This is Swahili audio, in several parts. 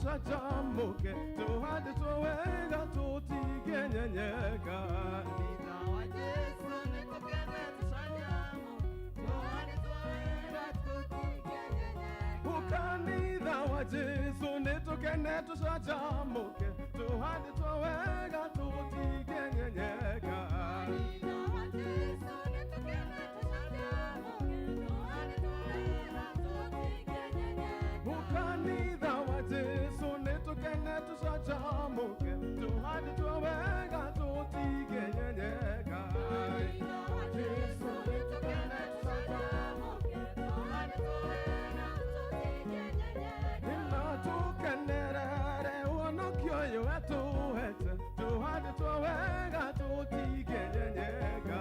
Sajamoke to hade to wega to tigenyeka nida wajesu netokene to sajamoke to hade to wega to tigenyeka ukanida wajesu netokene to sajamoke to hade to wega to tigenyeka nida wajesu netokene to sajamoke to hade to wega to tigenyeka ukanida wajesu netokene to sajamoke to hade to wega to tigenyeka nida wajesu netokene to sajamoke to hade to wega to tigenyeka ina tukenere wonokyo yo eto hete to hade to wega to tigenyeka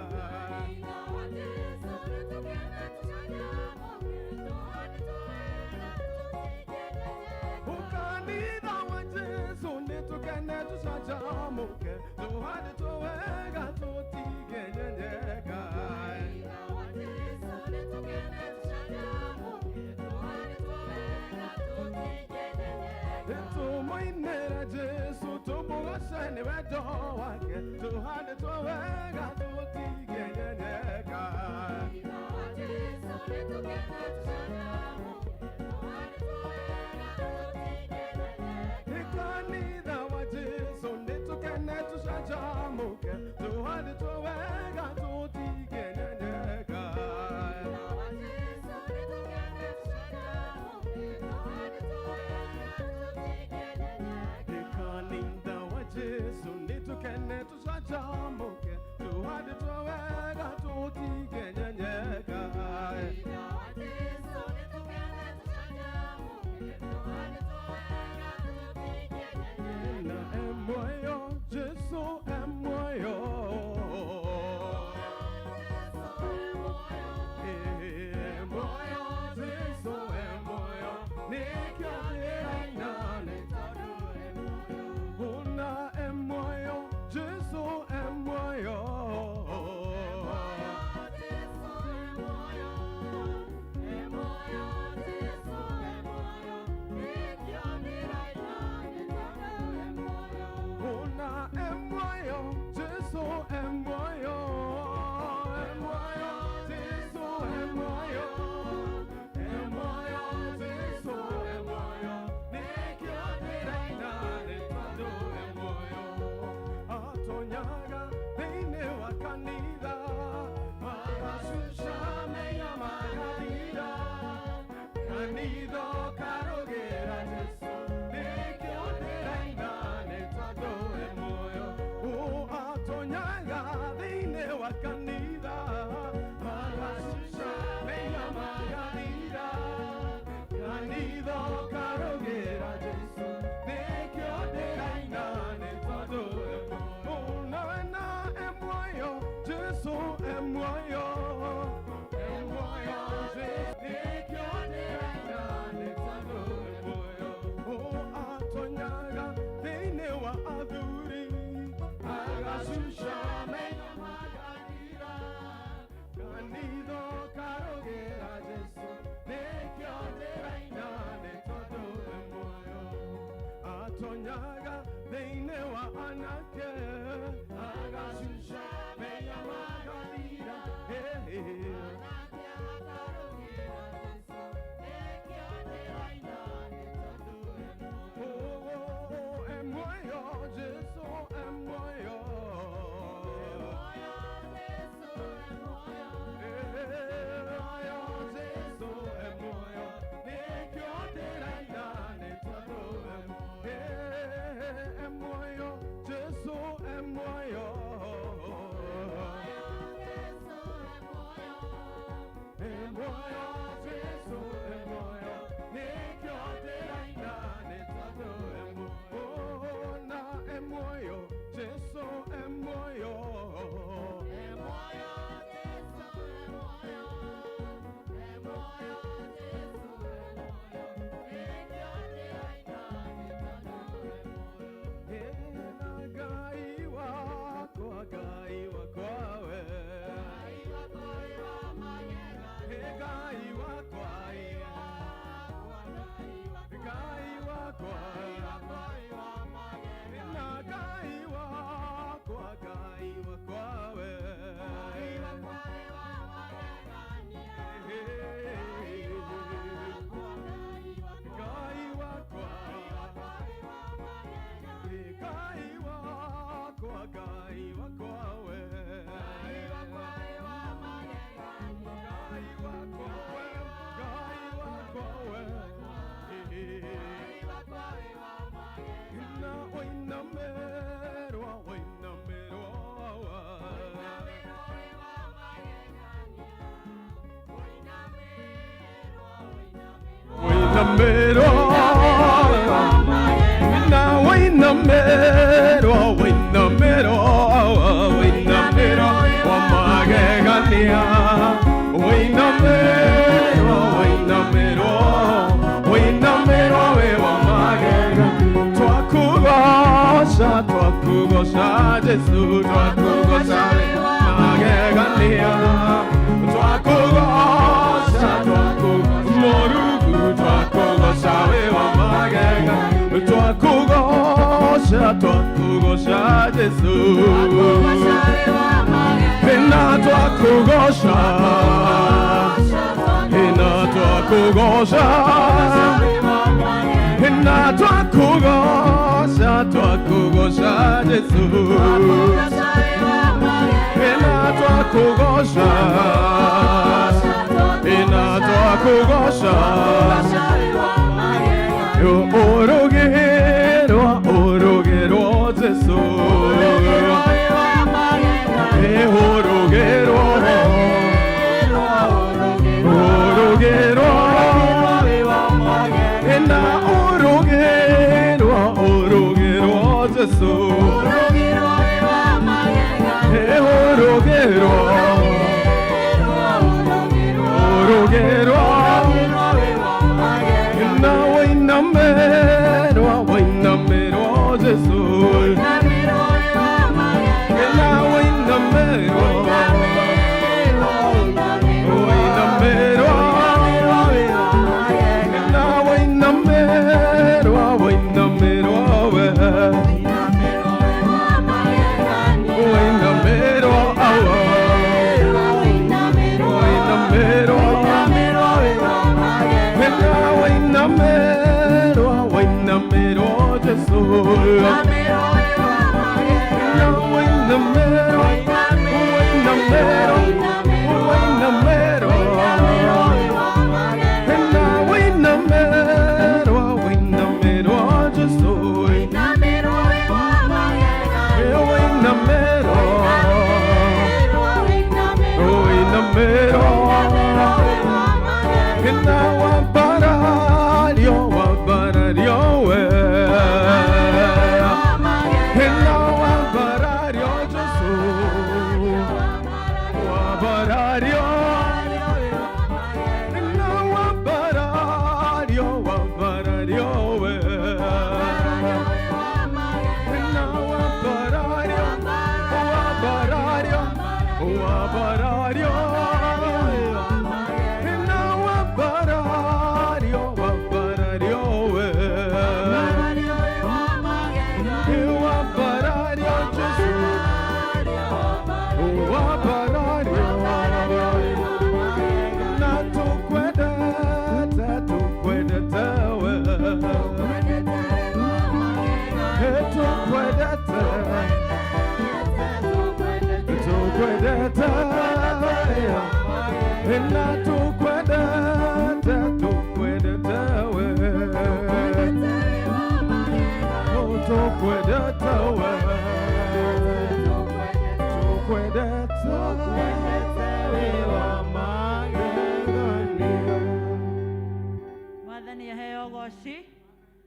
nida wajesu netokene to sajamoke to hade to wega to tigenyeka ukanida wajesu netokene to sajamoke to hade to wega to tigenyeka nida wajesu netokene to sajamoke to hade to wega to tigenyeka to moinera jesu to bogashane wedo wake to hade to wega to tigenyeka nida wajesu netokene to sajamoke to hade to wega to tigenyeka ikanida wajesu netokene to sajamoke to hade to wega to tigenyeka nida wajesu netokene to sajamoke to hade to wega to tigenyeka ikanida wajesu netokene to sajamoke to hade to wega to tigenyeka nida wajesu netokene to sajamoke to hade to wega to tigenyeka na emoyo jesu emoyo emoyo jesu emoyo nikyaina netadu emoyo una emoyo jesu emoyo jesu emoyo emoyo jesu emoyo nikyaina netadu emoyo una emoyo jesu emoyo emoyo jesu emoyo emoyo jesu emoyo nikyaina netadu emoyo atonyaga thĩinĩ wa kanitha magacũca menya magathiira kanitha karũgĩra jesu nĩkĩo ndĩraina nĩ tondũ wĩ muoyo atonyaga thĩinĩ wa kanitha magacũca menya magathiira kanitha karũgĩra jesu nĩkĩo ndĩraina nĩ tondũ wĩ muoyo na emoyo jesu emoyo emoyo jesu nĩkĩo ndĩraina nĩ tondũ wĩ muoyo atonyaga thĩinĩ wa athuri agacũca menya magathiira kanitha karũgĩra jesu nĩkĩo ndĩraina nĩ tondũ wĩ muoyo atonyaga thĩinĩ wa anake agacũca menya magathiira anake akarũgĩra jesu nĩkĩo ndĩraina nĩ tondũ wĩ muoyo emoyo jesu emoyo emoyo jesu emoyo emoyo jesu emoyo nĩkĩo ndĩraina nĩ tondũ wĩ muoyo emoyo jesu emoyo emoyo jesu emoyo twakugosha Jesu, twakugosha magegania, twakugosha, morugu, twakugosha wewa magega, twakugosha Jesu, ina twakugosha, ina twakugosha, ina twakugosha Jesu, ina twakugosha, ina twakugosha, yo orogerwa Jesu, orogerwa ina orogerwa Jesu, orogerwa ina wainamerwa Jesu, ina wainamerwa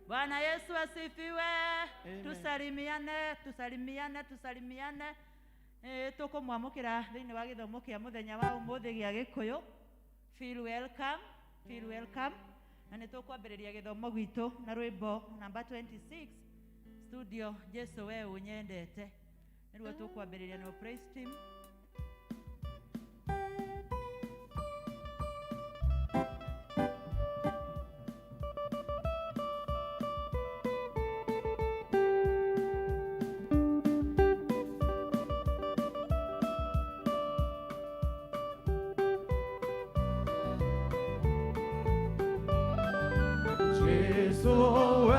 Bwana Yesu asifiwe. Tusalimiane. Tukumwamukira thiini wa githomo kia muthenya wa umuthi gia Gikuyu. Feel welcome. Na nitukwambiriria githomo gitu na rwimbo namba 26 studio Jesu we unyendete. Nirwo tukwambiriria no praise team. Oh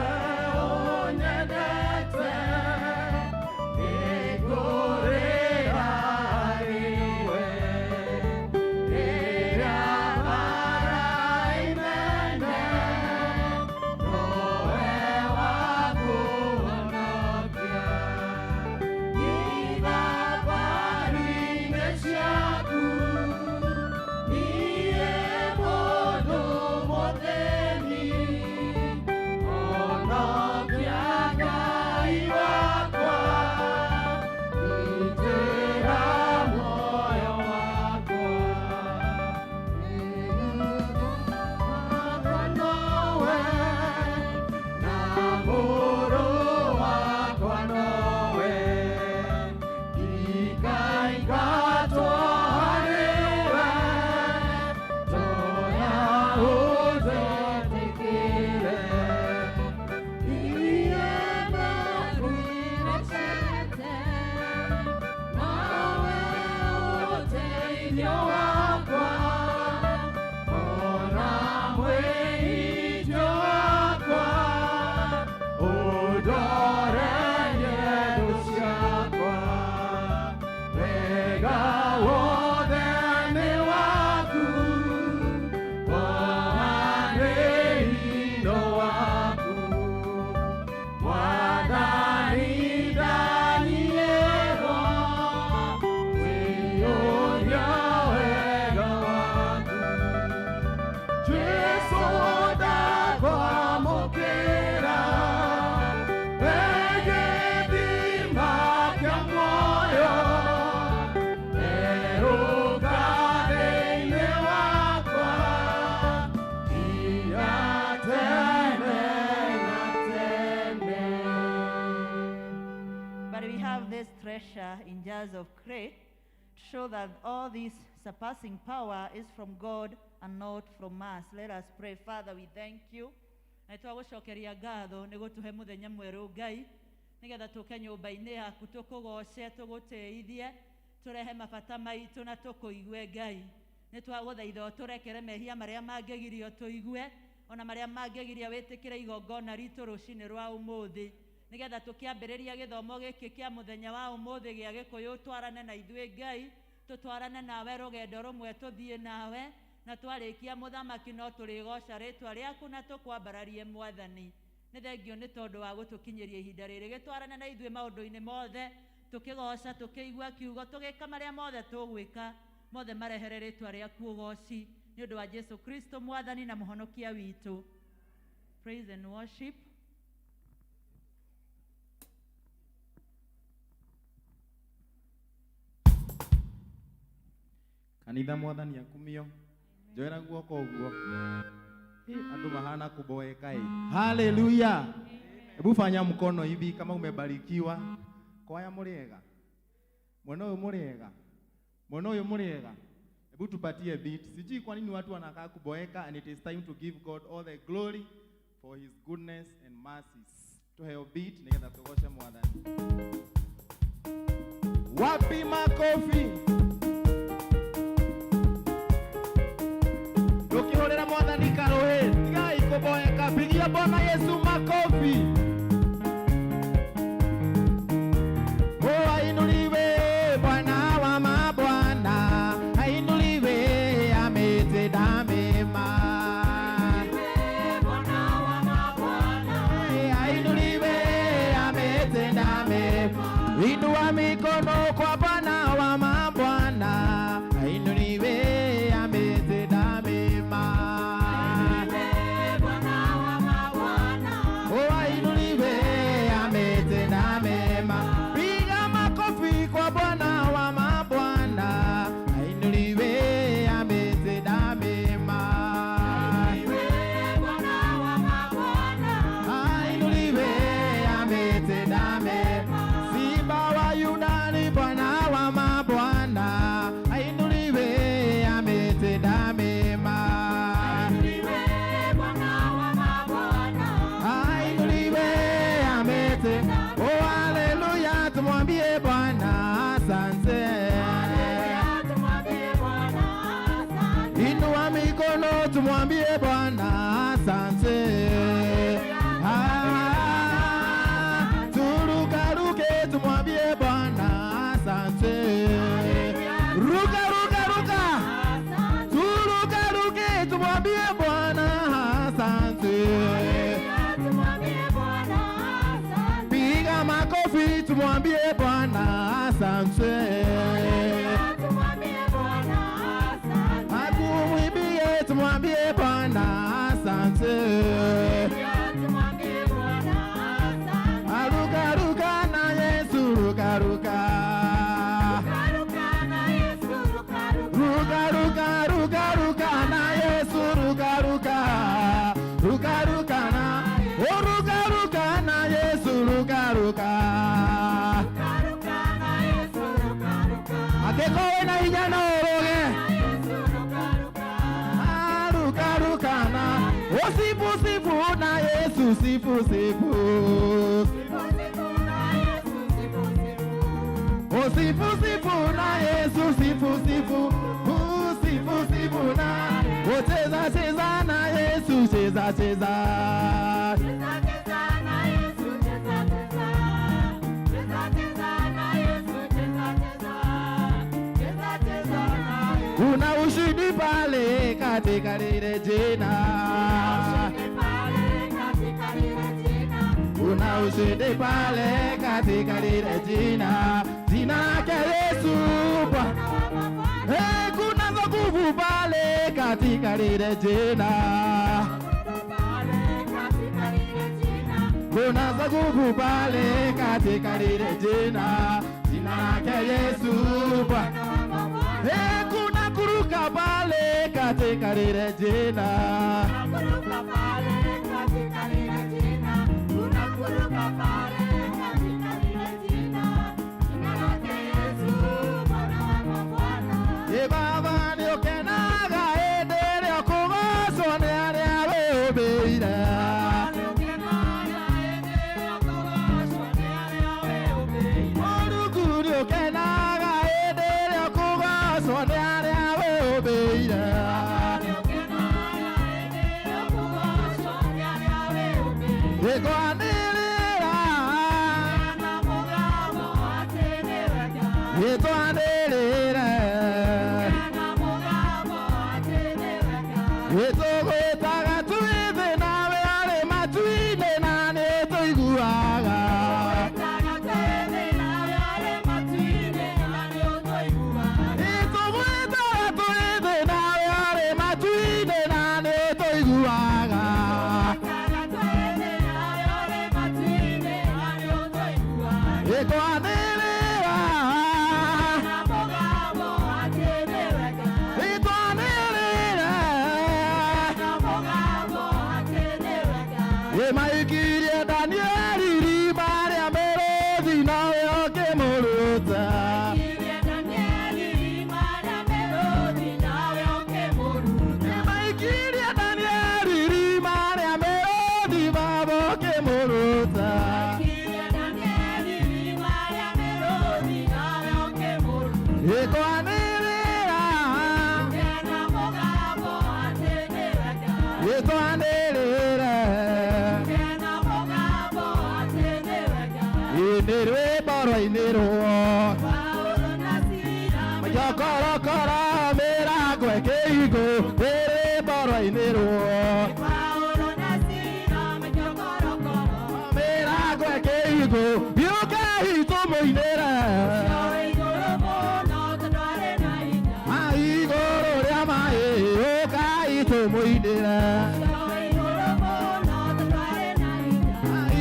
this treasure in jars of clay to show that all this surpassing power is from God and not from us. Let us pray. Father, we thank you. Na twagucokeria ngatho nĩ gũtũhe mũthenya mwerũ Ngai nĩgetha tũke nyũmba-inĩ yaku tũkũgoce tũgũtĩithie tũrehe mabata maitũ na tũkũigue Ngai. Nĩ twagũthaitha ũtũrekere mehia marĩa mangĩgirio tũigue ona marĩa mangĩgiria wĩtĩkĩre igongona ritũ rũcinĩ rwa ũmũthĩ nĩgetha tũkĩambĩrĩria gĩthomo gĩkĩ kĩa mũthenya wa ũmũthĩ gĩa Gĩkũyũ twarane na ithuĩ Ngai tũtwarane nawe rũgendo rũmwe tũthiĩ nawe na twarĩkia mũthamaki no tũrĩgoca rĩtwa rĩaku na tũkwambararie Mwathani. Nĩ thengio nĩ tondũ wa gũtũkinyĩria ihinda rĩrĩ gĩtwarane na ithuĩ maũndũ-inĩ mothe tũkĩgoca tũkĩigua kiugo tũgĩka marĩa mothe tũgwĩka mothe marehere rĩtwa rĩaku ũgoci nĩ ũndũ wa Jesu Kristo Mwathani na mũhonokia witũ. Praise and worship. Kanitha Mwathani akumio njoera guoko uguo andu mahana kuboeka haleluya. Hebu fanya mkono hivi kama umebarikiwa. Kwaya muriega, mwana uyu muriega, mwana uyu muriega. Hebu tupatie beat. Sijui kwa nini watu wanakaa kuboeka, and it is time to give God all the glory for his goodness and mercies. Tuheo beat nĩgetha tũgoce Mwathani. Wapi makofi? Tukihorera Mwathani karohe tigai kuboeka, pigia Bwana Yesu makofi. Inua mikono kwa Bwana wa mabwana, ainuliwe ametenda mema. Bwana wa mabwana, oh ainuliwe ametenda mema. Piga makofi kwa Bwana wa mabwana, ainuliwe ametenda mema. Bwana wa mabwana, ainuliwe ametenda mema. Bwana wa mabwana, ainuliwe ametenda mema. Ainuliwe Bwana wa mabwana, ainuliwe ametenda. Oh haleluya, tumwambie Bwana asante. Haleluya, tumwambie Bwana asante. Inua mikono tumwambie Bwana asante. Turukaruke tumwambie Bwana asante. Ruka ruka ruka, turuka ruke tumwambie Bwana asante. Piga makofi tumwambie Bwana asante. Atumwimbie tumwambie Bwana asante. Ruka ruka na Yesu ruka ruka. Ruka ruka ruka ruka na Yesu ruka ruka. Ruka ruka na, oh ruka ruka na Yesu ruka ruka. Akekowe na ijana oroge. Ruka ruka na, oh sifu sifu na Yesu sifu sifu. Oh sifu sifu na Yesu sifu sifu. Sifu sifu na, oh cheza cheza na Yesu cheza cheza. Cheza cheza na Yesu cheza cheza. Cheza cheza na Yesu cheza cheza. Cheza cheza na Yesu. Kuna ushindi pale katika lile jina. Kuna ushindi pale katika lile jina. Jina lake Yesu Bwana. Hey, kuna nguvu pale katika lile jina. Kuna nguvu pale katika lile jina. Jina lake Yesu Bwana. Hey, kuna kuruka pale katika lile jina. Kuruka pale katika lile jina. Kuna kuruka pale katika lile jina. Ekwanirira Etwanirira Etogwetaga tuithi nawe arĩ matu-inĩ na nĩtũiguaga Etogwetaga tuithi nawe arĩ matu-inĩ na nĩtũiguaga Ekwanirira Etwanirira Emaikirie Danieli irima rĩa mĩrũthi nawe ũkĩmũruta Emaikirie Danieli irima rĩa mĩrũthi baba ũkĩmũruta Etwanirira Etwanirira Inirwe boro inirwo Majokorokoro mĩrango ĩkĩhingwo Ĩrĩ boro inirwo Mĩrango ĩkĩhingwo Biũkai tũmũinĩre Igũrũ rĩa maĩ ũkai tũmũinĩre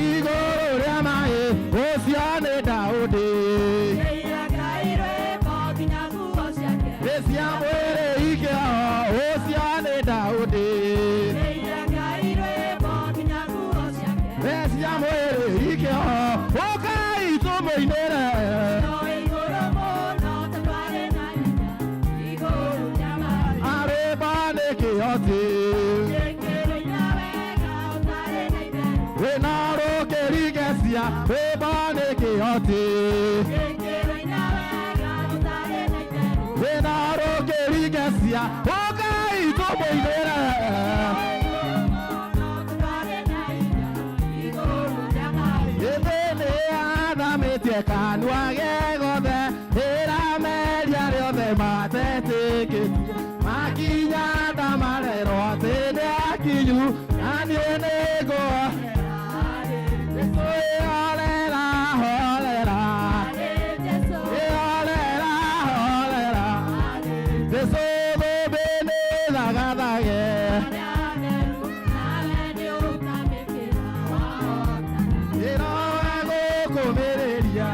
Igũrũ rĩa maĩ ũcio nĩ Daudi Cia mwĩrĩ ikĩho ũcio nĩ Daudi Cia mwĩrĩ ikĩho ũkai tũmũinĩre Arĩba nĩ kĩhoti Wĩna rũkĩrigecia Rĩba nĩ kĩhoti Wĩna rũkĩrigecia ũkai tũmũinĩre Ĩthĩ nĩ athamĩtie kanua ge gothe ĩrameria rĩothe matetĩkĩtie Makinya ndamarerwo atĩ nĩ akinyu na niĩ nĩngũa Horera, horera Horera, horera Jesũ thũmbĩ nĩ thagathage Ĩroe gũkũmĩrĩria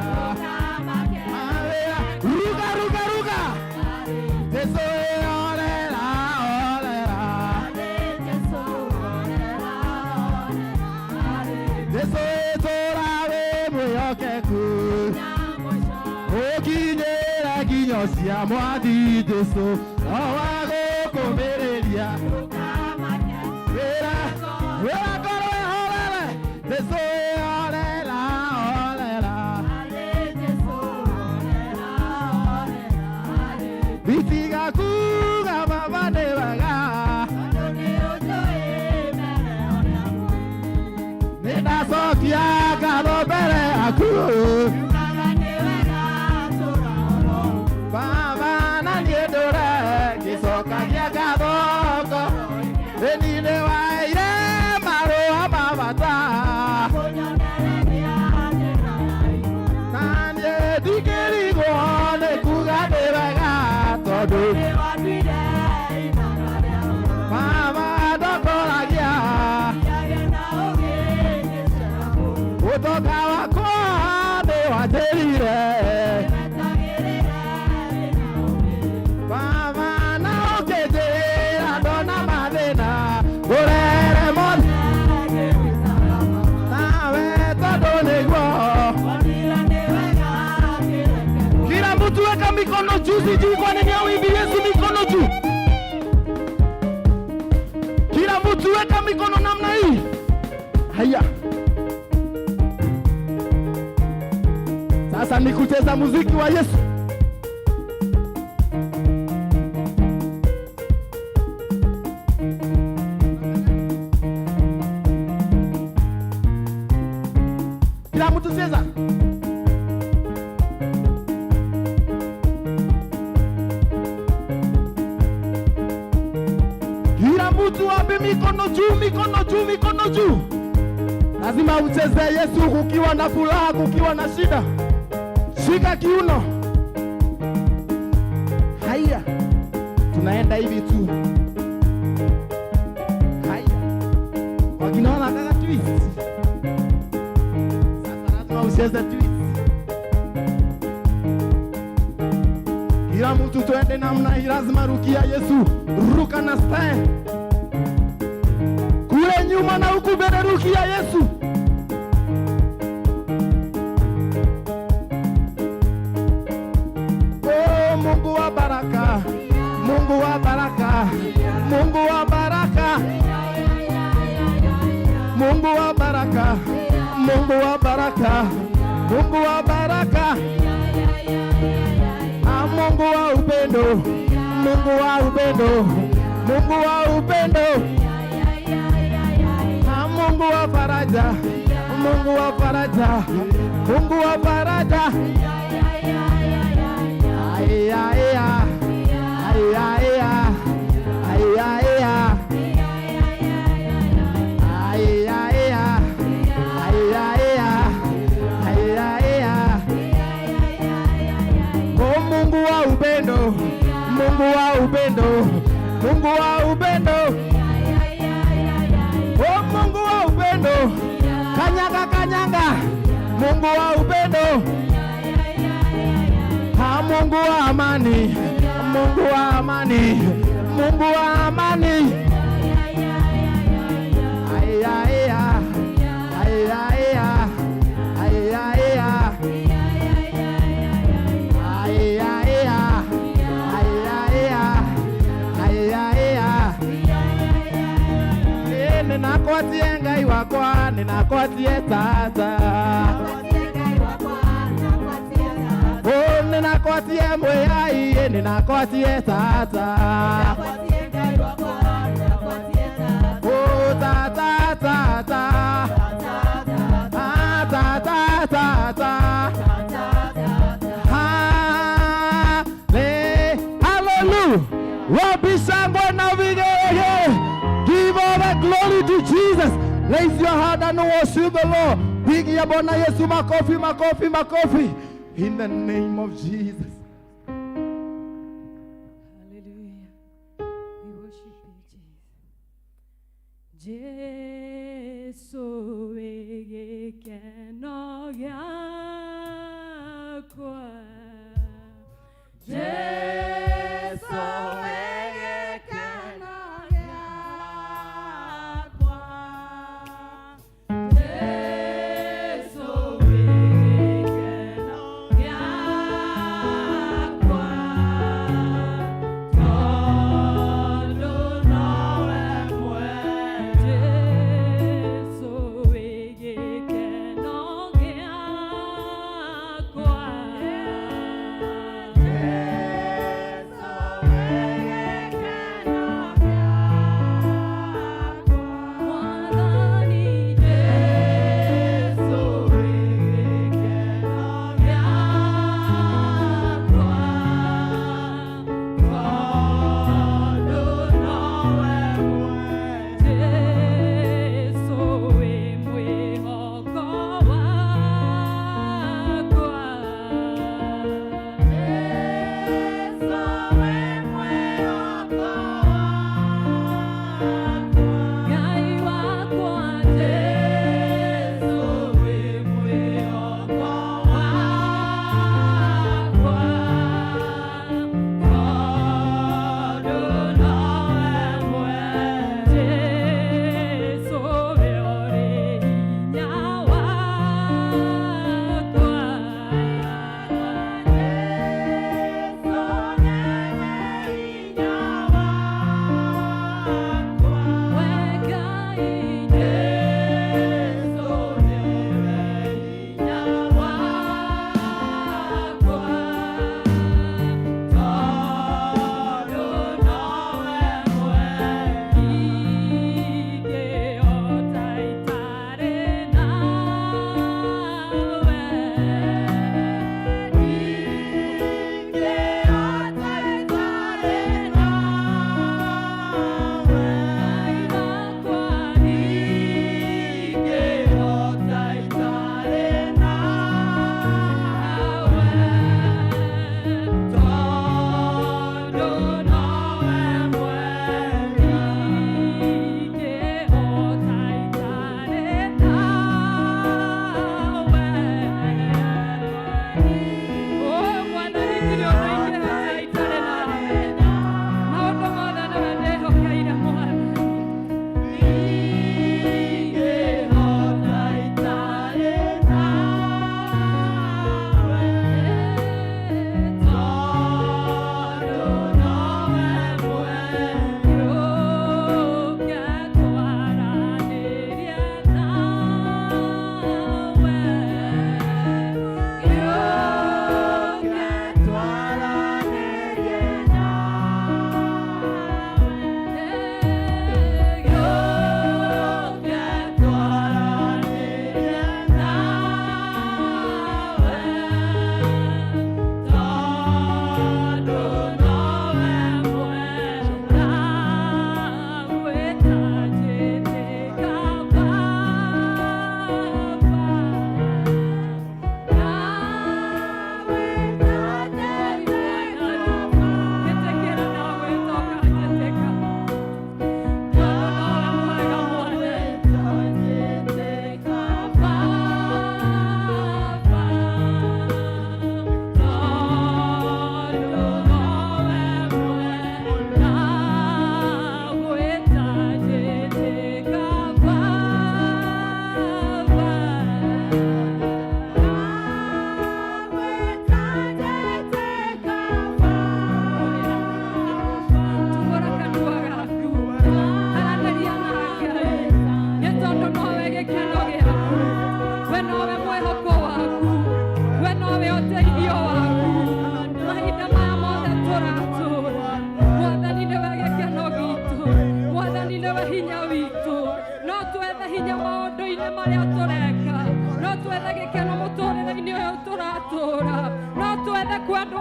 Ruga, ruga, ruga Jesũ horera, horera Jesũ tũra wĩ mwĩhokeku Ũkinyĩre nginyo cia mwathi Jesũ no wa gũkũmĩrĩria Wĩra ngoro ĩhorere Jesũ horera, horera Bitiga kuga baba nĩ wega Nĩndacokia ngatho mbere yaku Baba na niĩ ndũre ngĩcokagia ngatho Thĩinĩ wa ire marũa ma bata Na niĩ ndingĩrigwo nĩ kuga nĩ wega tondũ Baba ndokoragia Ũtonga wakwa nĩ wanjĩrire Baba na ũkĩnjĩra ndona mathĩna ngũrere mothe Nawe tondũ nĩguo Kila mtu weka mikono juu sijui kwa nini hauimbi Yesu mikono juu Kila mtu weka mikono namna hii Haya Sasa ni kucheza muziki wa Yesu Kila mtu cheza. Kila mtu wape mikono juu, mikono juu, mikono juu. Lazima ucheze Yesu kukiwa na furaha, kukiwa na shida. Shika kiuno. Haya. Tunaenda hivi tu. Haya. Wakinaona kaka twist. Sasa lazima ucheze twist. Kila mtu tuende namna hii, lazima rukia Yesu. Ruka na style. Kule nyuma na huku mbele rukia Yesu. Oh, Mungu wa baraka. Mungu wa baraka. Mungu wa baraka. Mungu wa baraka. Mungu wa baraka. Mungu wa baraka. Mungu wa upendo. Mungu wa upendo. Mungu wa upendo. Mungu wa faraja. Mungu wa faraja. Mungu wa faraja. Ay ay ay. Ay ay ay. Ay ay ay. Ay ay ay. Ay ay ay. Ay ay ay. Oh, Mungu wa upendo. Mungu wa upendo. Mungu wa upendo. Oh, Mungu wa upendo. Kanyaga kanyaga. Mungu wa upendo. Ha, Mungu wa amani. Mungu wa amani. Mungu wa amani. Ay ay ay. Ay ay ay. Ay ay ay. Ay ay ay. Ay ay ay. Ninakuatia Ngai wakwa, ninakuatia tata. Oh, ninakuatia mwai, ninakuatia tata. Oh, tata tata. Ah, tata tata. Hallelujah. Wapi shangwe na vigelegele. Give all the glory to Jesus. Raise your hand and worship the Lord. Pigia Bwana Yesu makofi, makofi, makofi. In the name of Jesus. Hallelujah. We worship you, Jesus. Jesu ege keno yakwa. Jesu ege keno yakwa. Jesu ege keno yakwa. Tondo nawe mwe. Jesu ege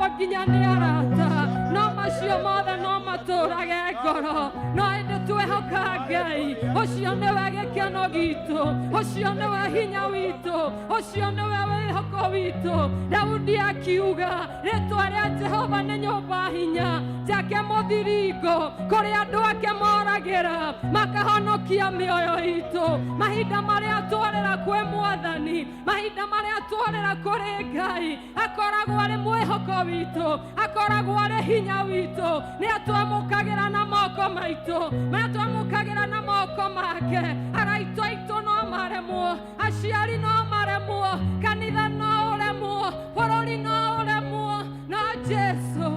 nao nginya nĩ arata no macio mothe no matũrage ngoro no ĩndĩ twĩhoka Ngai ũcio nĩwe gĩkeno gitũ ũcio nĩwe hinya witũ ũcio nĩwe wĩhoko witũ Daudi akiuga rĩtwa rĩa Jehova nĩ nyũmba hinya njake mũthiringo kũrĩa andũ ake moragĩra makahonokia mĩoyo itũ mahinda marĩa twarĩra kwĩ Mwathani mahinda marĩa twarĩra kũrĩ Ngai akoragwo arĩ mwĩhoko witũ akoragwo arĩ hinya witũ nĩ atwamũkagĩra na moko maitũ marĩa twamũkagĩra na moko make araitũ aitũ no maremwo aciari no maremwo kanitha no ũremwo bũrũri no ũremwo no Jesu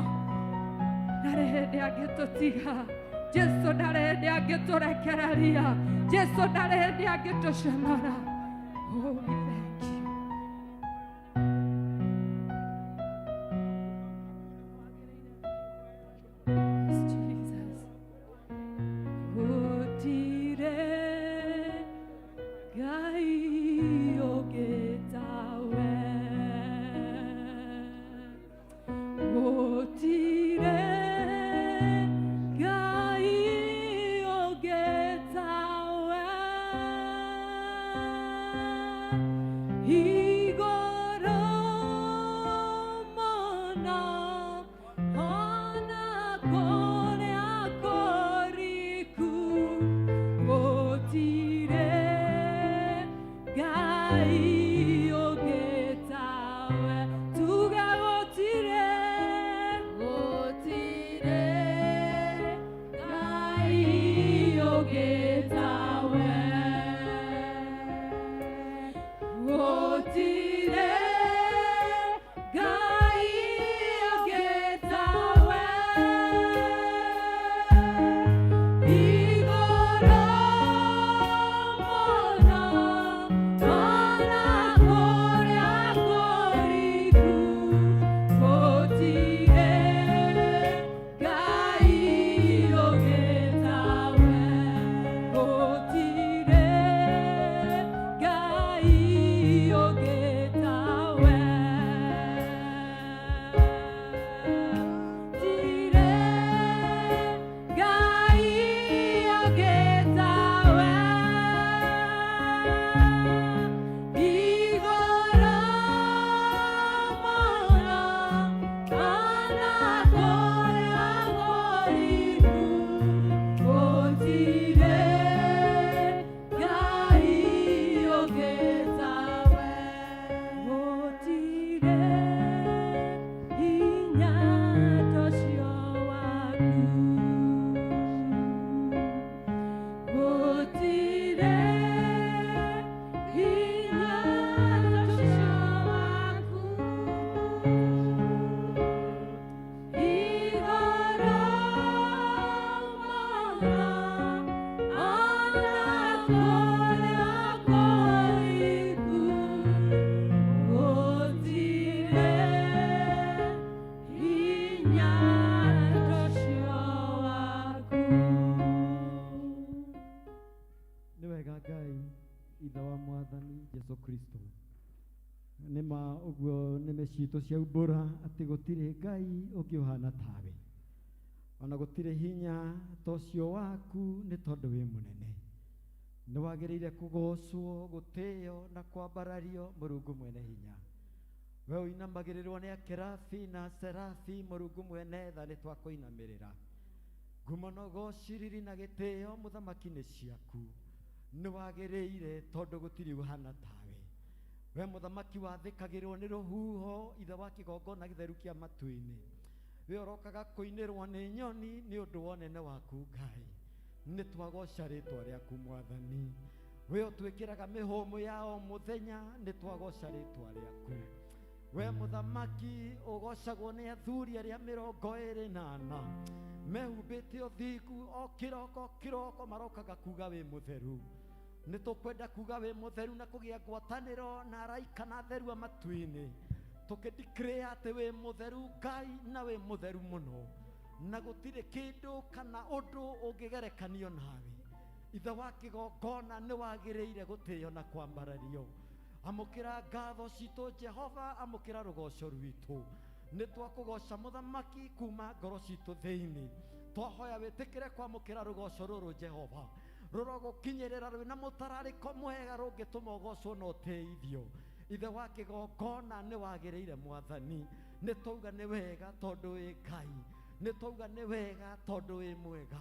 ndarĩ hĩndĩ angĩtũtiga Jesu ndarĩ hĩndĩ angĩtũrekereria Jesu ndarĩ hĩndĩ angĩtũconora oh we thank you Yes, Jesus gũtirĩ Ngai ũngĩ tawe gũtirĩ Ngai ũngĩ tawe igũrũ mũno ona kũrĩa kũriku gũtirĩ Ngai ũngĩ tawe tuge gũtirĩ Ngai ũngĩ tawe gũtirĩ Ngai ũngĩ tawe igũrũ mũno ona kũrĩa kũriku gũtirĩ Ngai ũngĩ tawe gũtirĩ Ngai ũngĩ tawe gũtirĩ Ngai ũngĩ tawe igũrũ mũno ona kũrĩa kũriku gũtirĩ Ngai ũngĩ tawe gũtirĩ hinya tocio waku gũtirĩ hinya tocio waku igũrũ mũno ona kũrĩa kũriku gũtirĩ hinya tocio waku nĩ wega Ngai ithe wa Mwathani Jesu Kristo nĩma ũguo nĩme citũ ciaumbũra atĩ gũtirĩ Ngai ũngĩ ũhana tawe ona gũtirĩ hinya tocio waku nĩ tondũ wĩ mũnene nĩ wagĩrĩire kũgocwo gũtĩo na kwambarario Mũrungu mwene hinya we ũinamagĩrĩrwo nĩ akerabi na serafi Mũrungu mwene tha nĩ twakũinamĩrĩra ngumo na ũgociriri na gĩtĩo mũthamaki nĩ ciaku nĩ wagĩrĩire tondũ gũtirĩ ũhana tawe we mũthamaki wathĩkagĩrwo nĩ rũhuho ithe wa kĩgongona gĩtheru kĩa matu-inĩ we ũrokaga kũinĩrwo nĩ nyoni nĩ ũndũ wa ũnene waku Ngai nĩ twagoca rĩtwa rĩaku Mwathani we ũtwĩkĩraga mĩhũmũ ya o mũthenya nĩ twagoca rĩtwa rĩaku we mũthamaki ũgocagwo nĩ athuri arĩa 24 mehumbĩte ũthingu o kĩroko marokaga kuga wĩ mũtheru nĩ tũkwenda kuga wĩ mũtheru na kũgĩa ngwatanĩro na araika na theru matu-inĩ tũkĩdeclare atĩ wĩ mũtheru Ngai na wĩ mũtheru mũno na gũtirĩ kĩndũ kana ũndũ ũngĩgerekanio nawe ithe wa kĩgongona nĩ wagĩrĩire gũtĩo na kwambarario amũkĩra ngatho citũ Jehova amũkĩra rũgoco rwitũ nĩ twakũgoca mũthamaki kuma ngoro citũ thĩinĩ. Twahoya wĩtĩkĩre kwamũkĩra rũgoco rũrũ Jehova, rũrogũkinyĩrĩra rwĩna mũtararĩko mwega rũngĩtũma ũgocwo na ũteithio. Ithe wa kĩgongona nĩ wagĩrĩire Mwathani, nĩ twauga nĩ wega tondũ wĩ Ngai, nĩ twauga nĩ wega tondũ wĩ mwega,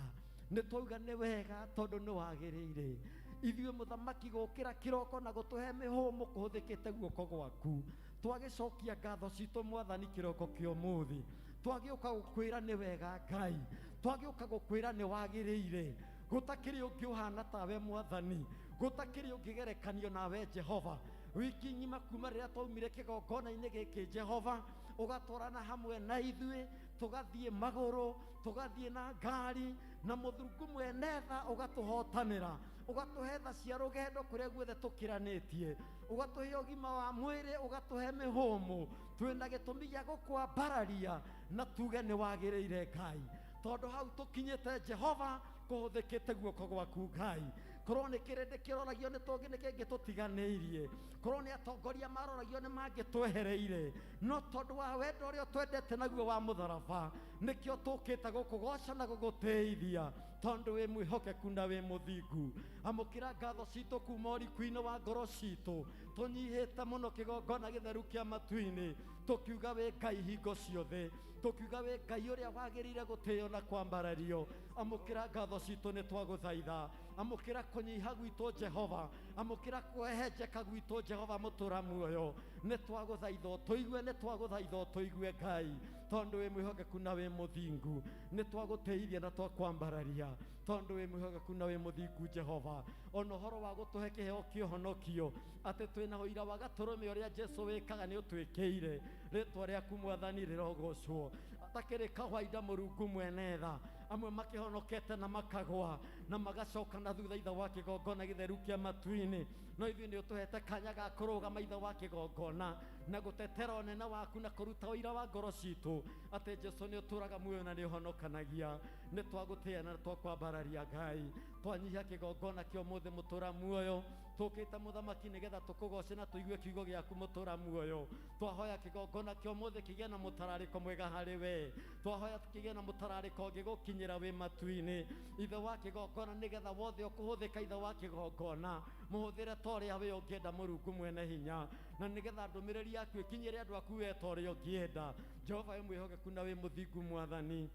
nĩ twauga nĩ wega tondũ nĩ wagĩrĩire. Ithuĩ mũthamaki gũkĩra kĩroko na gũtũhe mĩhũmũ kũhũthĩkĩte guoko gwaku, twagĩcokia ngatho citũ Mwathani kĩroko kĩa ũmũthĩ, twagĩũka gũkwĩra nĩ wega Ngai, twagĩũka gũkwĩra nĩ wagĩrĩire. Gũtakĩrĩ ũngĩ ũhana tawe Mwathani, gũtakĩrĩ ũngĩgerekanio nawe Jehova. Wiki ng'ima kuma rĩrĩa twaumire kĩgongona-inĩ gĩkĩ Jehova, ũgatwarana hamwe na ithuĩ, tũgathiĩ magũrũ, tũgathiĩ na ngari, na mũthungu mwene tha ũgatũhotanĩra, ũgatũhe tha cia rũgendo kũrĩa guothe tũkĩranĩtie, ũgatũhe ũgima wa mwĩrĩ, ũgatũhe mĩhũmũ. Twĩna gĩtũmi gĩa gũkwambararia na tuge nĩ wagĩrĩire Ngai, tondũ hau tũkinyĩte Jehova kũhũthĩkĩte guoko gwaku Ngai. Korwo nĩ kĩrĩndĩ kĩroragio nĩ tũngĩ nĩ kĩngĩ tũtiganĩirie, korwo nĩ atongoria maroragio nĩ mangĩtwehereire, no tondũ wa wendo ũrĩa twendete naguo wa mũtharaba, nĩkĩo tũkĩte gũkũgoca na gũgũteithia, tondũ wĩ mwĩhokeku na wĩ mũthingu. Amũkĩra ngatho citũ kuma ũriku-inĩ wa ngoro citũ, tũnyihĩte mũno kĩgongona gĩtheru kĩa matu-inĩ, tũkiuga wĩ Ngai hingo ciothe, tũkiuga wĩ Ngai ũrĩa wagĩrĩire gũtĩo na kwambarario. Amũkĩra ngatho citũ nĩ twagũthaitha, amũkĩra kũnyiha gwitũ Jehova, amũkĩra kwehenjeka gwitũ Jehova mũtũra muoyo. Nĩ twagũthaitha ũtũigue, nĩ twagũthaitha ũtũigue Ngai, tondũ wĩ mwĩhokeku na wĩ mũthingu. Nĩ twagũteithia na twakwambararia, tondũ wĩ mwĩhokeku na wĩ mũthingu Jehova. Ona ũhoro wa gũtũhe kĩheo kĩa ũhonokio, atĩ twĩna ũira wa gatũrũme ũrĩa Jesũ wĩkaga nĩ ũtwĩkĩire. Rĩtwa rĩaku Mwathani rĩrogocwo. Atakĩrĩ kawaida Mũrungu mwene tha, amwe makĩhonokete na makagwa na magacoka na thutha ithe wa kĩgongona gĩtheru kĩa matu-inĩ, no ithuĩ nĩ ũtũhete kanya ga kũrũgama ithe wa kĩgongona na gũtetera ũnene waku na kũruta ũira wa ngoro citũ, atĩ Jesũ nĩ ũtũraga muoyo na nĩ ũhonokanagia. Nĩ twagũtĩĩa na twakwambararia Ngai, twanyihia kĩgongona kĩa ũmũthĩ mũtũra muoyo, tũkĩte mũthamaki nĩgetha tũkũgoce na tũigue kiugo gĩaku mũtũra muoyo. Twahoya kĩgongona kĩa ũmũthĩ kĩgĩe na mũtararĩko mwega harĩ we, twahoya kĩgĩe na mũtararĩko ũngĩgũkinyĩra wĩ matu-inĩ, ithe wa kĩgongona, nĩgetha wothe ũkũhũthĩka ithe wa kĩgongona, mũhũthĩre ta ũrĩa wĩ ũngĩenda Mũrungu mwene hinya, na nĩgetha ndũmĩrĩri yaku ĩkinyĩre andũ aku we ta ũrĩa ũngĩenda. Jehova wĩ mwĩhokeku na wĩ mũthingu Mwathani,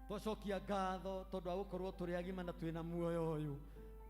twacokia ngatho tondũ wa gũkorwo tũrĩ agima na twĩna muoyo ũyũ.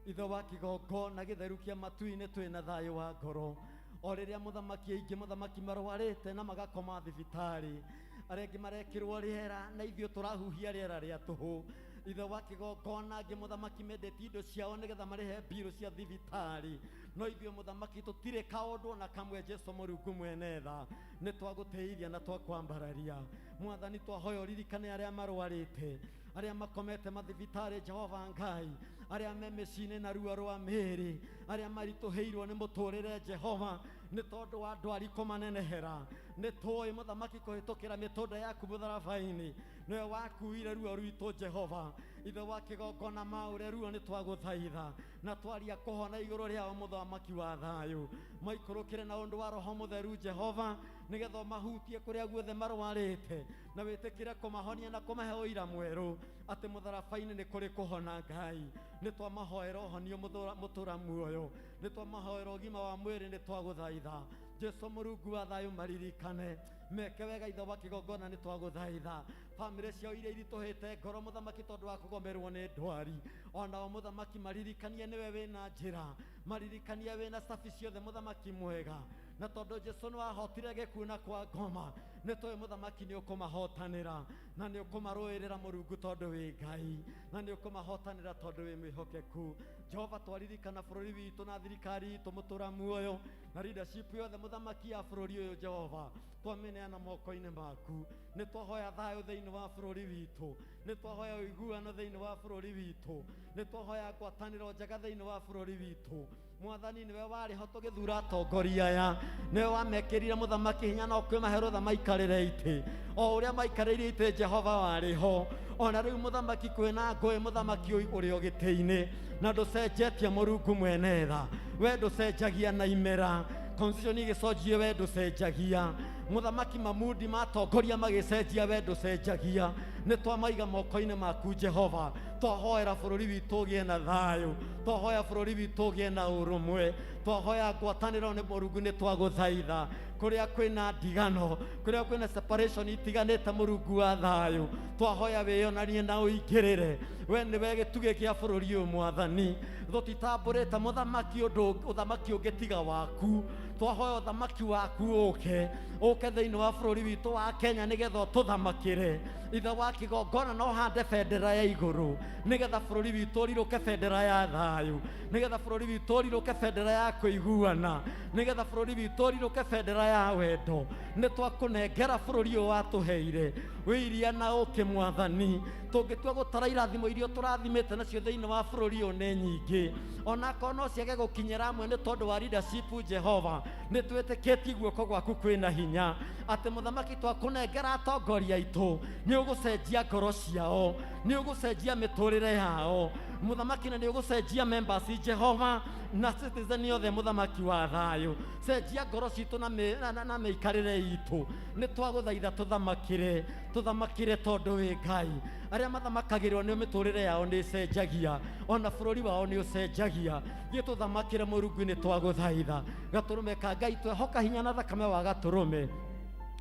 Ithe wa kĩgongona gĩtheru kĩa matu-inĩ, twĩna thayũ wa ngoro. O rĩrĩa mũthamaki aingĩ mũthamaki marwarĩte na magakoma thibitarĩ, arĩa angĩ marekĩrwo rĩera na ithuĩ tũrahuhia rĩera rĩa tũhũ. Ithe wa kĩgongona, angĩ mũthamaki mendeti indo ciao nĩgetha marĩhe mbirũ cia thibitarĩ, no ithuĩ mũthamaki tũtirĩ kaũndũ ona kamwe. Jesũ Mũrungu mwene tha, nĩ twagũteithia na twakwambararia. Mwathani, twahoya ũririkane arĩa marwarĩte, arĩa makomete mathibitarĩ Jehova Ngai, arĩa me mĩciĩ-inĩ na ruo rwa mĩĩrĩ, arĩa maritũhĩirwo nĩ mũtũrĩre Jehova nĩ tondũ wa ndwari kũmanenehera. Nĩ tũĩ mũthamaki kũhĩtũkĩra mĩtũnda yaku mũtharaba-inĩ nĩwe wakuire ruo rwitũ Jehova. Ithe wa kĩgongona, maũre ruo nĩ twagũthaitha na twaria kũhona igũrũ rĩao mũthamaki wa thayũ, maikũrũkĩre na ũndũ wa Roho Mũtheru Jehova, nĩgetha mahutie kũrĩa guothe marwarĩte na wĩtĩkĩre kũmahonia na kũmahe ũira mwerũ atĩ mũtharaba-inĩ nĩ kũrĩ kũhona Ngai. Nĩ twamahoera ũhonio mũtũra muoyo, nĩ twamahoera ũgima wa mwĩrĩ, nĩ twagũthaitha. Jesũ Mũrungu wa thayũ, maririkane meke wega ithe wa kĩgongona, nĩ twagũthaitha. Bamĩrĩ ciao iria iritũhĩte ngoro mũthamaki tondũ wa kũgomerwo nĩ ndwari, onao mũthamaki maririkanie nĩwe wĩna njĩra, maririkanie wĩna cabi ciothe mũthamaki mwega, na tondũ Jesũ nĩ wahotire gĩkuũ na kwa ngoma, nĩ tũĩ mũthamaki nĩ ũkũmahotanĩra na nĩ ũkũmarũĩrĩra Mũrungu tondũ wĩ Ngai, na nĩ ũkũmahotanĩra tondũ wĩ mwĩhokeku. Jehova, twaririkana bũrũri witũ na thirikari itũ mũtũra muoyo na leadership yothe mũthamaki ya bũrũri ũyũ Jehova, twamĩneana moko-inĩ maku. Nĩ twahoya thayũ thĩinĩ wa bũrũri witũ, nĩ twahoya ũiguano thĩinĩ wa bũrũri witũ, nĩ twahoya ngwatanĩro njega thĩinĩ wa bũrũri witũ. Mwathani, nĩwe warĩ ho tũgĩthura atongoria aya, nĩwe wamekĩrire mũthamaki hinya na ũkĩmahe rũtha maikarĩre itĩ o ũrĩa maikarĩire itĩ. Jehova warĩ ho, ona rĩu mũthamaki kwĩna ngũĩ, mũthamaki ũrĩ o gĩtĩ-inĩ na ndũcenjetie Mũrungu mwene tha, we ndũcenjagia na imera, constitution igĩcenjio we ndũcenjagia. muthamaki Mamudi matongoria magicenjia wendo cenjagia nĩ twamaiga moko-inĩ maku Jehova twahoera bũrũri witũ ũgĩe na thayũ twahoya bũrũri witũ ũgĩe na ũrũmwe twahoya ngwatanĩro nĩ Mũrungu nĩ twagũthaitha kũrĩa kwĩna ndigano kũrĩa kwĩna separation itiganĩte Mũrungu wa thayũ twahoya wĩonanie na ũingĩrĩre we nĩwe gĩtugĩ gĩa bũrũri ũyũ Mwathani tũtitambũrĩte mũthamaki ũthamaki ũngĩ tiga waku twahoya ũthamaki waku ũke thĩinĩ wa bũrũri witũ wa Kenya nĩgetha ũtũthamakĩre ithe wa kĩgongona no hande bendera ya igũrũ nĩgetha bũrũri witũ ũrirũke bendera ya thayũ nĩgetha bũrũri witũ ũrirũke bendera ya kũiguana nĩgetha bũrũri witũ ũrirũke bendera ya wendo nĩ twakũnengera bũrũri ũyũ watũheire wĩ iria na ũkĩ Mwathani tũngĩtua gũtara irathimo iria tũrathimĩte nacio thĩinĩ wa bũrũri ũyũ nĩ nyingĩ onakorwo no ciage gũkinyĩra amwe nĩ tondũ wa leadership Jehova nĩ twĩtĩkĩtie guoko gwaku kwĩna hinya atĩ mũthamaki twakũnengera atongoria aitũ nĩ ũgũcenjia ngoro ciao nĩ ũgũcenjia mĩtũrĩre yao mũthamaki na nĩ ũgũcenjia members Jehova na citizen yothe mũthamaki wa thayũ cenjia ngoro citũ na mĩikarĩre itũ nĩ twagũthaitha tũthamakĩre tondũ wĩ Ngai arĩa mathamakagĩrwo nĩ mĩtũrĩre yao nĩ cenjagia ona bũrũri wao nĩ ũcenjagia thiĩ tũthamakĩre Mũrungu nĩ twagũthaitha gatũrũme ka Ngai twehoka hinya na thakame wa gatũrũme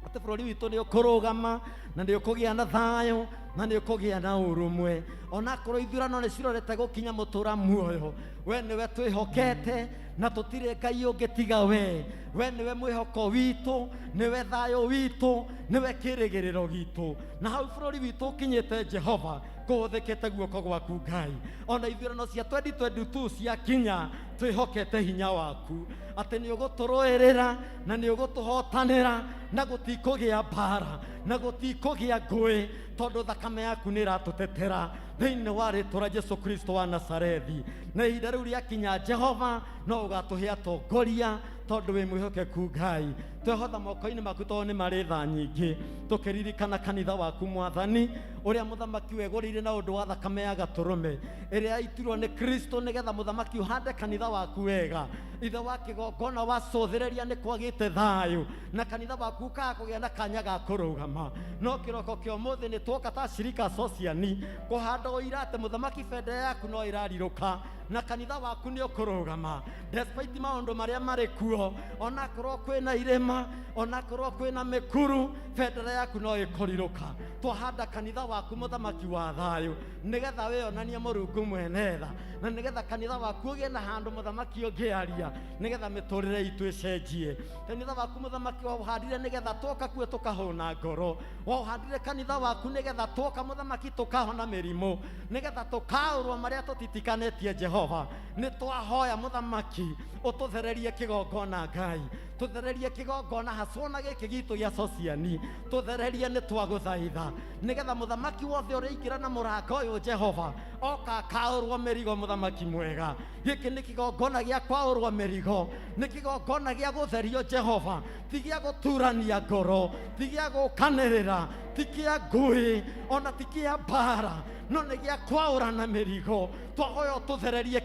atĩ bũrũri witũ nĩ ũkũrũgama na nĩ ũkũgĩa na thayũ na nĩ ũkũgĩa na ũrũmwe onakorwo ithurano nĩ cirorete gũkinya mũtũra muoyo we nĩwe twĩhokete na tũtirĩ Ngai ũngĩ tiga we nĩwe mwĩhoko witũ nĩwe thayũ witũ nĩwe kĩrĩgĩrĩro gitũ na hau bũrũri witũ ũkinyĩte Jehova kũhũthĩkĩte guoko gwaku Ngai ona ithurano cia 2022 ciakinya twĩhokete hinya waku atĩ nĩ ũgũtũrũĩrĩra na nĩ ũgũtũhotanĩra na gũtikũgĩa mbara na gũtikũgĩa ngũĩ tondũ thakame yaku nĩ ĩratũtetera thĩinĩ wa rĩĩtwa rĩa Jesũ Kristo wa Nazarethi na ihinda rĩu rĩakinya Jehova no ũgatũhe atongoria tondũ wĩ mwĩhokeku Ngai twehotha moko-inĩ maku tondũ nĩ marĩ tha nyingĩ tũkĩririkana kanitha waku Mwathani ũrĩa mũthamaki wegũrĩire na ũndũ wa thakame ya gatũrũme ĩrĩa yaitirwo nĩ Kristo nĩgetha mũthamaki ũhande kanitha waku wega ithe wa kĩgongona wacũthĩrĩria nĩ kwagĩte thayũ na kanitha waku kaga kũgĩa na kanya ga kũrũgama no kĩroko kĩa ũmũthĩ nĩ twoka ta shirika sociani kũhanda ũira atĩ mũthamaki bendera yaku no ĩrarirũka na kanitha waku nĩ ũkũrũgama despite maũndũ marĩa marĩ kuo onakorwo kwĩna irĩma onakorwo kwĩna mĩkuru bendera yaku no ĩkũrirũka twahanda kanitha waku mũthamaki wa thayũ nĩgetha wĩonanie Mũrungu mwene tha na nĩgetha kanitha waku ũgĩe na handũ mũthamaki ũngĩaria nĩgetha mĩtũrĩre itũ ĩcenjie kanitha waku mũthamaki waũhandire nĩgetha twoka kuo tũkahũna ngoro waũhandire kanitha waku nĩgetha twoka mũthamaki tũkahona mĩrimũ nĩgetha tũkaũrwo marĩa tũtitikanĩtie Jehova nĩ twahoya mũthamaki ũtũthererie kĩgongona Ngai tũthererie kĩgongona hasona gĩkĩ gitũ gĩa sociani tũthererie nĩ twagũthaitha nĩgetha mũthamaki wothe ũrĩa ingĩra na mũrango ũyũ Jehova oka akaũrwo mĩrigo mũthamaki mwega gĩkĩ nĩ kĩgongona gĩa kwaũrwo mĩrigo nĩ kĩgongona gĩa gũtherio Jehova ti gĩa gũturania ngoro ti gĩa gũkanĩrĩra ti kĩa ngũĩ ona ti kĩa mbara no nĩ gĩa kwaũrana mĩrigo twahoya tũthererie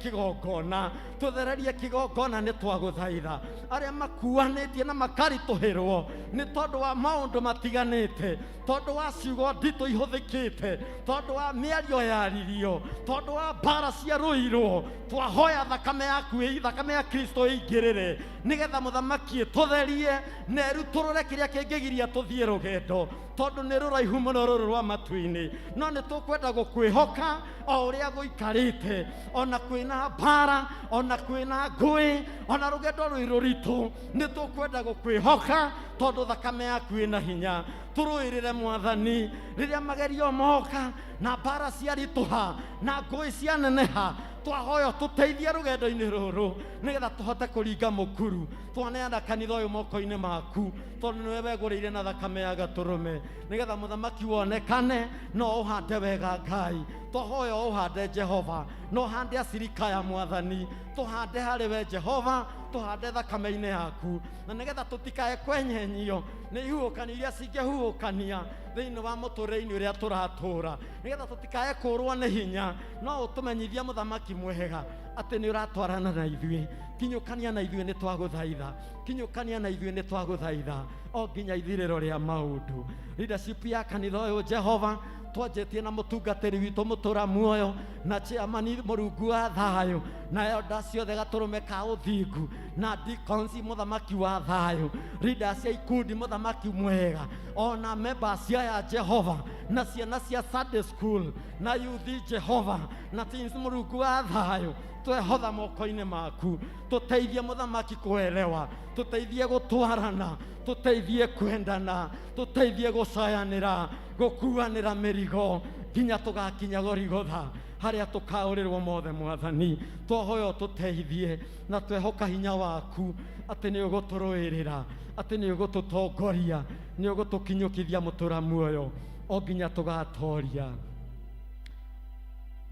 kĩgongona nĩ twagũthaitha arĩa makuanĩtie na makaritũhĩrwo nĩ tondũ wa maũndũ matiganĩte tondũ wa ciugo nditũ ihũthĩkĩte tondũ wa mĩario yaririo tondũ wa mbara cia rũirwo twahoya thakame ya Kristo ĩingĩrĩre nĩgetha mũthamaki tũtherie na ĩrutũrũre kĩrĩa kĩngĩgiria tũthiĩ rũgendo tondũ nĩ rũraihu mũno rũrũ rwa matu-inĩ no nĩ tũkwenda gũkwĩhoka o ũrĩa gũikarĩte ona kwĩna mbara ona kwĩna ngũĩ ona rũgendo rwĩ rũritũ nĩ tũkwenda gũkwĩhoka tondũ thakame yaku ĩna hinya tũrũĩrĩre Mwathani rĩrĩa magerio moka na mbara ciaritũha na ngũĩ cianeneha twahoya tũteithie rũgendo-inĩ rũrũ nĩgetha tũhote kũringa mũkuru twaneana kanitha ũyũ moko-inĩ maku tondũ nĩwe wegũrĩire na thakame ya gatũrũme nĩgetha mũthamaki wonekane no ũhande wega Ngai twahoya ũhande Jehova no hande acirika ya Mwathani tũhande harĩ we Jehova tuhande thakame-inĩ yaku na nĩgetha tũtikae kwenyenyio nĩ ihuhũkanio iria cingĩhuhũkania thĩinĩ wa mũtũrĩre-inĩ ũrĩa tũratũra nĩgetha tũtikae kũrwo nĩ hinya no ũtũmenyithie mũthamaki mwega atĩ nĩ ũratwarana na ithuĩ kinyũkania na ithuĩ nĩ twagũthaitha kinyũkania na ithuĩ nĩ twagũthaitha o nginya ithirĩro rĩa maũndũ leadership ya kanitha ũyũ Jehova twanjĩtie na mũtungatĩri witũ mũtũra muoyo na chairman mũrungu wa thayũ na elda ciothe gatũrũme ka ũthingu na deacons mũthamaki wa thayũ leaders ya ikundi mũthamaki mwega ona members ya Jehova na ciana cia Sunday school na youth Jehova na teens mũrungu wa thayũ twehotha moko-inĩ maku tũteithie mũthamaki kuelewa tũteithie gũtwarana tũteithie kwendana tũteithie gũcayanĩra gũkuanĩra mĩrigo nginya tũgakinya Gorigotha harĩa tũkaũrĩrwo mothe mwathani twohoyo tũteithie na twehoka hinya waku atĩ nĩ ũgũtũrũĩrĩra atĩ nĩ ũgũtũtongoria nĩ ũgũtũkinyũkithia mũtũra muoyo o nginya tũgatoria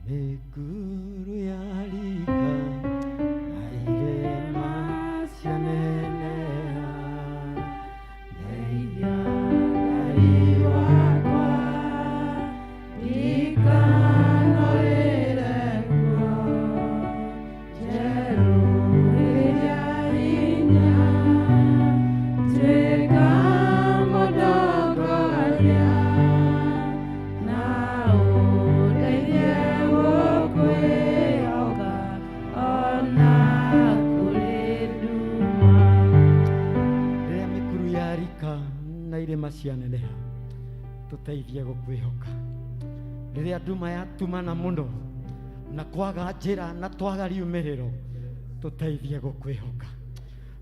mĩkuru ya rika irĩma cianeneha ndeithia Ngai wakwa ndikanorĩre kuo njerũhĩria hinya tuĩka mũndongoria na ũndeithie gũkwĩhoka ona kũrĩ nduma rĩrĩa mĩkuru ya rika na irĩma cianeneha tũteithie gũkwĩhoka rĩrĩa nduma yatumana mũno na kwaga njĩra na twaga riumĩrĩro tũteithie gũkwĩhoka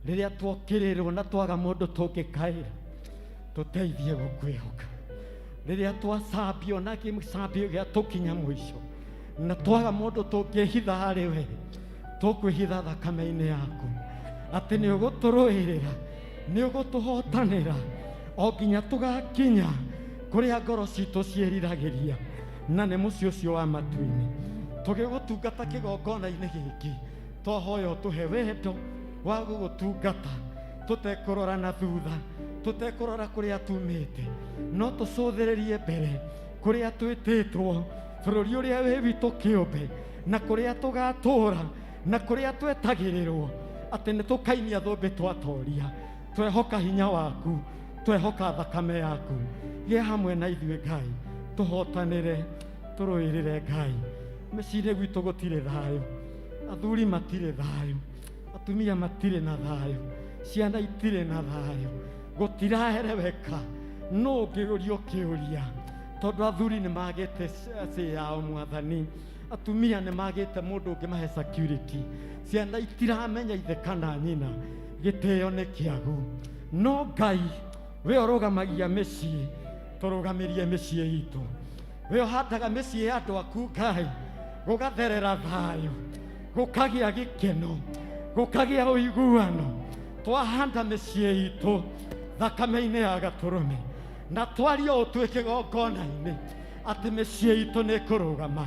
rĩrĩa twokĩrĩrwo na twaga mũndũ tũngĩkaĩra tũteithie gũkwĩhoka rĩrĩa twacambio na gĩcambio gĩa tũkinya mũico na twaga mũndũ tũngĩhitha harĩ we tũkwĩhitha thakame-inĩ yaku atĩ nĩ ũgũtũrũĩrĩra nĩ ũgũtũhotanĩra o nginya tũgakinya kũrĩa ngoro citũ ciĩriragĩria na nĩ mũciĩ ũcio wa matu-inĩ tũgĩgũtungata kĩgongona-inĩ gĩkĩ twahoya ũtũhe wendo wa gũgũtungata tũtekũrora na thutha tũtekũrora kũrĩa tumĩte no tũcũthĩrĩrie mbere kũrĩa twĩtĩtwo bũrũri ũrĩa wĩ witũ kĩũmbe na kũrĩa tũgatũra na kũrĩa twetagĩrĩrwo atĩ nĩ tũkainia thũmbĩ twatoria twehoka hinya waku twehoka thakame yaku gĩa hamwe na ithuĩ Ngai tũhotanĩre tũrũĩrĩre Ngai mĩciĩ-inĩ gwitũ gũtirĩ thayũ athuri matirĩ thayũ atumia matirĩ na thayũ ciana itirĩ na thayũ gũtirahereweka no ũngĩũrio kĩũria tondũ athuri nĩ magĩte yao mwathani atumia nĩ magĩte mũndũ ũngĩ mahe security ciana itiramenya ithe kana nyina gĩtĩo nĩ kĩagu no Ngai we ũrũgamagia mĩciĩ tũrũgamĩrie mĩciĩ itũ we ũhandaga mĩciĩ ya andũ aku Ngai gũgatherera thayũ gũkagĩa gĩkeno gũkagĩa ũiguano twahanda mĩciĩ itũ thakame-inĩ ya Gatũrũme na twario ũtwĩ kĩgongona-inĩ atĩ mĩciĩ itũ nĩ kũrũgama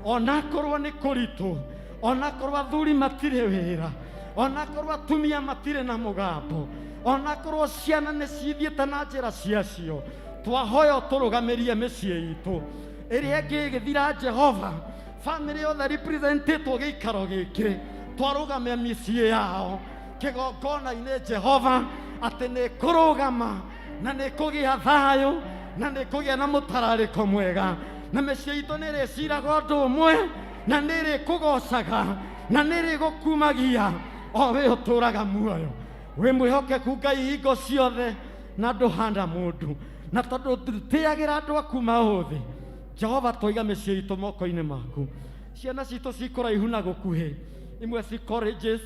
onakorwo nĩ kũritũ onakorwo athuri matirĩ wĩra onakorwo atumia matirĩ na mũgambo onakorwo ciana nĩ cithiĩte na njĩra ciacio twahoya tũrũgamĩrie mĩciĩ itũ ĩrĩa ĩngĩ ĩgĩthira Jehova family yothe representĩtwo gĩikaro gĩkĩ twarũgamia mĩciĩ yao kĩgongona-inĩ Jehova atĩ nĩ kũrũgama na nĩ kũgĩa thayũ na nĩ kũgĩa na mũtararĩko mwega na mĩciĩ itũ nĩ ĩrĩciraga ũndũ ũmwe na nĩ ĩrĩkũgocaga na nĩ ĩrĩgũkumagia o we ũtũraga muoyo wĩ mwĩhokeku Ngai hingo ciothe na ndũhanda mũndũ na tondũ tũtĩagĩra andũ aku maũthĩ Jehova tũiga mĩciĩ itũ moko-inĩ maku ciana citũ cikũraihu na gũkuhĩ imwe ci colleges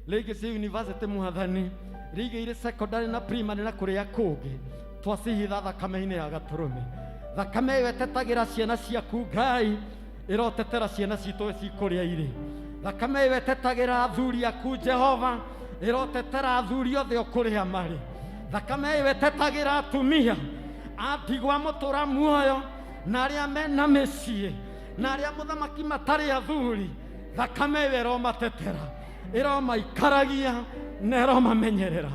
rĩngĩ ci university mwathani rĩngĩ irĩ secondary na primary na kũrĩa kũngĩ twacihitha thakame-inĩ ya Gatũrũme thakame ĩyo ĩtetagĩra ciana ciaku Ngai ĩrotetera ciana citũ cikũrĩa irĩ thakame ĩyo ĩtetagĩra athuri aku Jehova ĩrotetera athuri othe o kũrĩa marĩ thakame ĩyo ĩtetagĩra atumia atigwa mũtũra muoyo na arĩa mena mĩciĩ na arĩa mũthamaki matarĩ athuri thakame ĩyo ĩromatetera ĩromaikaragia neromamenyerera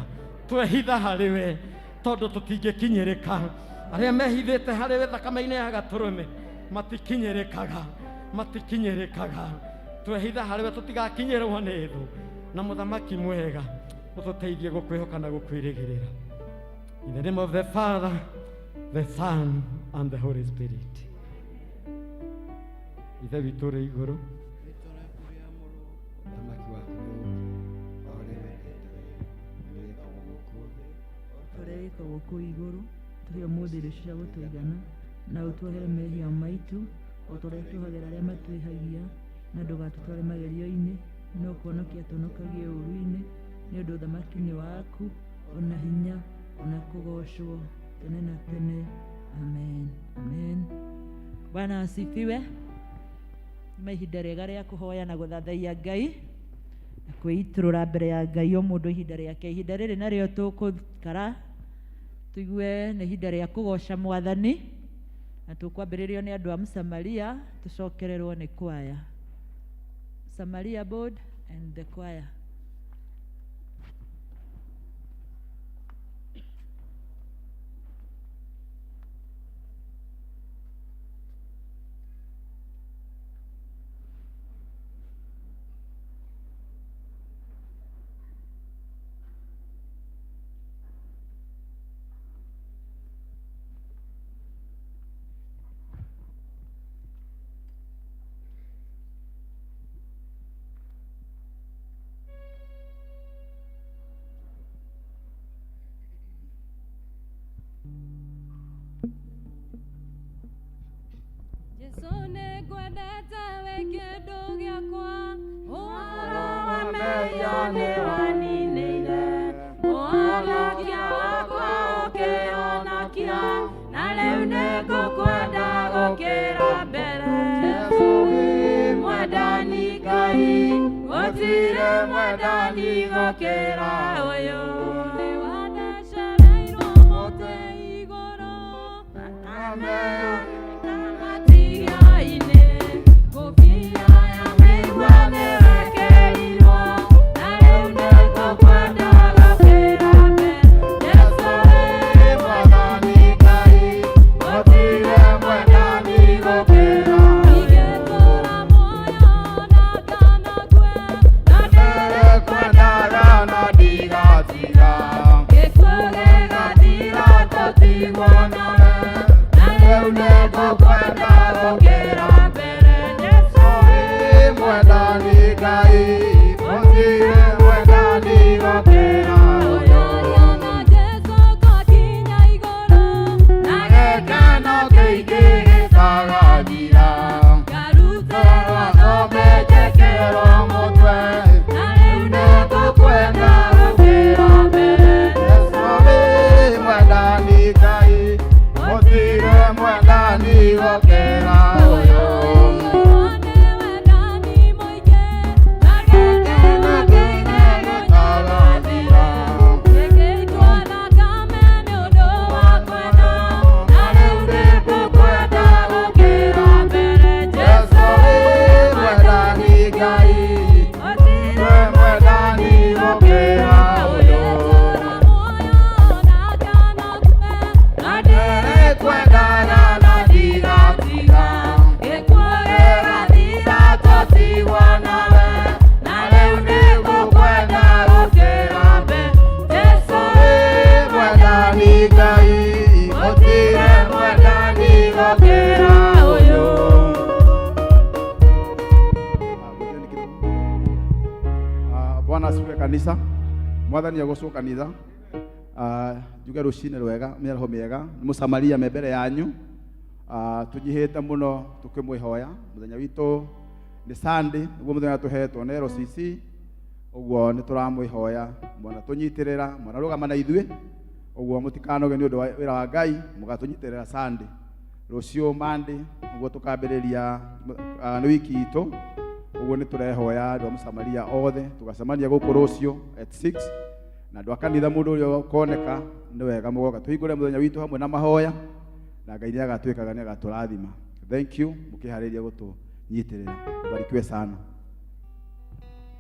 twehitha harĩ we tondũ tũtingĩkinyĩrĩka. Arĩa mehithĩte harĩ we thakame-inĩ ya gatũrũme matikinyĩrĩkaga. Twehitha harĩ we tũtigakinyĩrwo nĩ thũ, na mũthamaki mwega ũtũteithie gũkwĩhoka na gũkwĩrĩgĩrĩra. In the name of the Father, the Son, and the Holy Spirit. Ithe witũ ũrĩ igũrũ, mũthamaki waku tũrĩa wĩkagwo kũu igũrũ, tũhe ũmũthĩ irio cia gũtũigana, na ũtuohere mehia maitũ o tũrĩa tuohagĩra arĩa matwĩhagia, na ndũgatũtware magerio-inĩ, no kũhonokia tũhonokagie ũũru-inĩ, nĩ ũndũ ũthamaki nĩ waku, ona hinya, ona kũgocwo tene na tene. Amen. Amen. Bwana asifiwe. Nĩ ihinda rĩega rĩa kũhoya na gũthathaiya Ngai na kwĩitũrũra mbere ya Ngai o mũndũ ihinda rĩake. Ihinda rĩrĩ narĩo tũkũikara tuigue nĩ ihinda rĩa kũgoca Mwathani, na tũkwambĩrĩrio nĩ andũ a Mũsamaria, tũcokererwo nĩ kwaya. Samaria board and the choir. Kanisa mwathani agocwo kanitha njuge rucine rwega mĩaraho mĩega Mũsamaria me mbere yanyu tũnyihĩte mũno tũkĩmwĩhoya mũthenya witũ nĩ Sunday nĩguo mũthenya tũhetwo nĩ LCC ũguo nĩ tũramwĩhoya mwana tũnyitĩrĩra mwana rũgama na ithuĩ ũguo mũtikanoge nĩ ũndũ wa wĩra wa Ngai mũgatũnyitĩrĩra Sunday rũciũ Monday ũguo tũkambĩrĩria nĩ wiki itũ ũguo nĩ tũrehoya andũ a Mũsamaria othe tũgacemania gũkũ rũciũ at 6 na andũ a kanitha mũndũ ũrĩa ũkoneka nĩ wega mũgoka tũhingũre mũthenya witũ hamwe na mahoya na Ngai nĩ agatwĩkaga nĩ agatũrathima. Thank you mũkĩharĩria gũtũnyitĩrĩra. Barikiwe sana.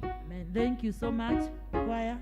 Amen. Thank you so much choir.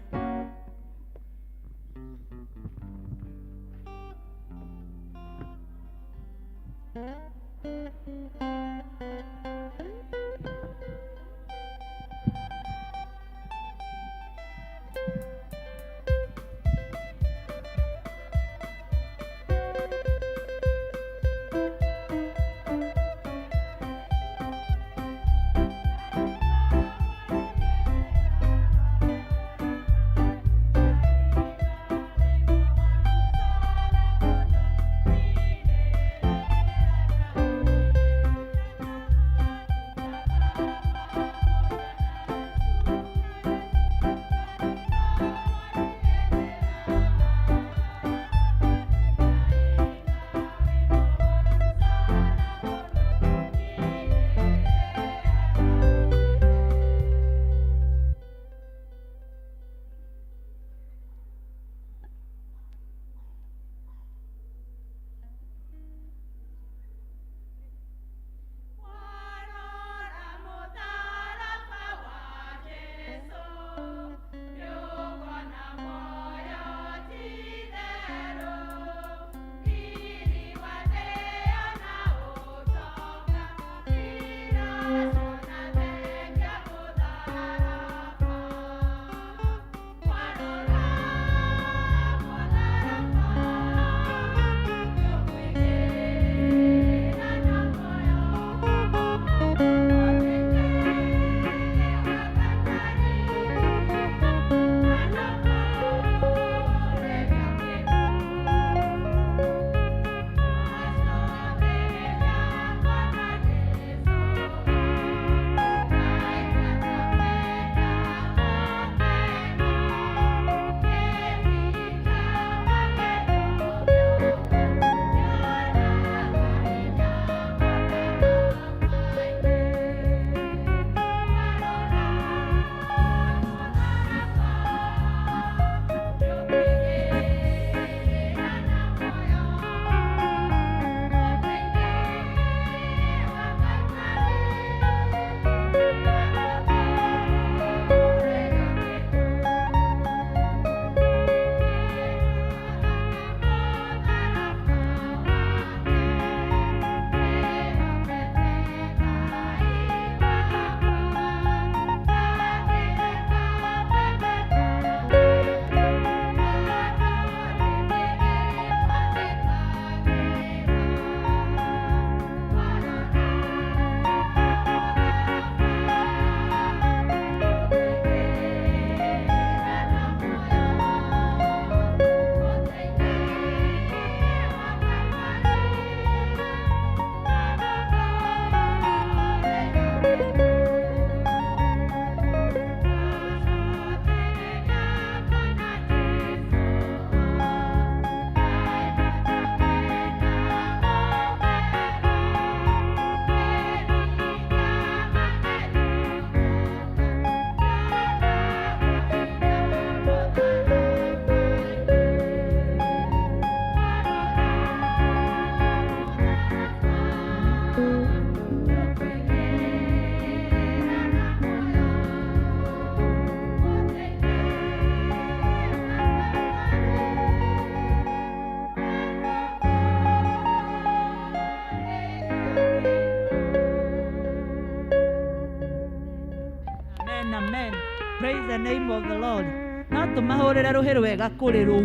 Praise the name of the Lord. No tumahurire ruhi rwega kuri ruu.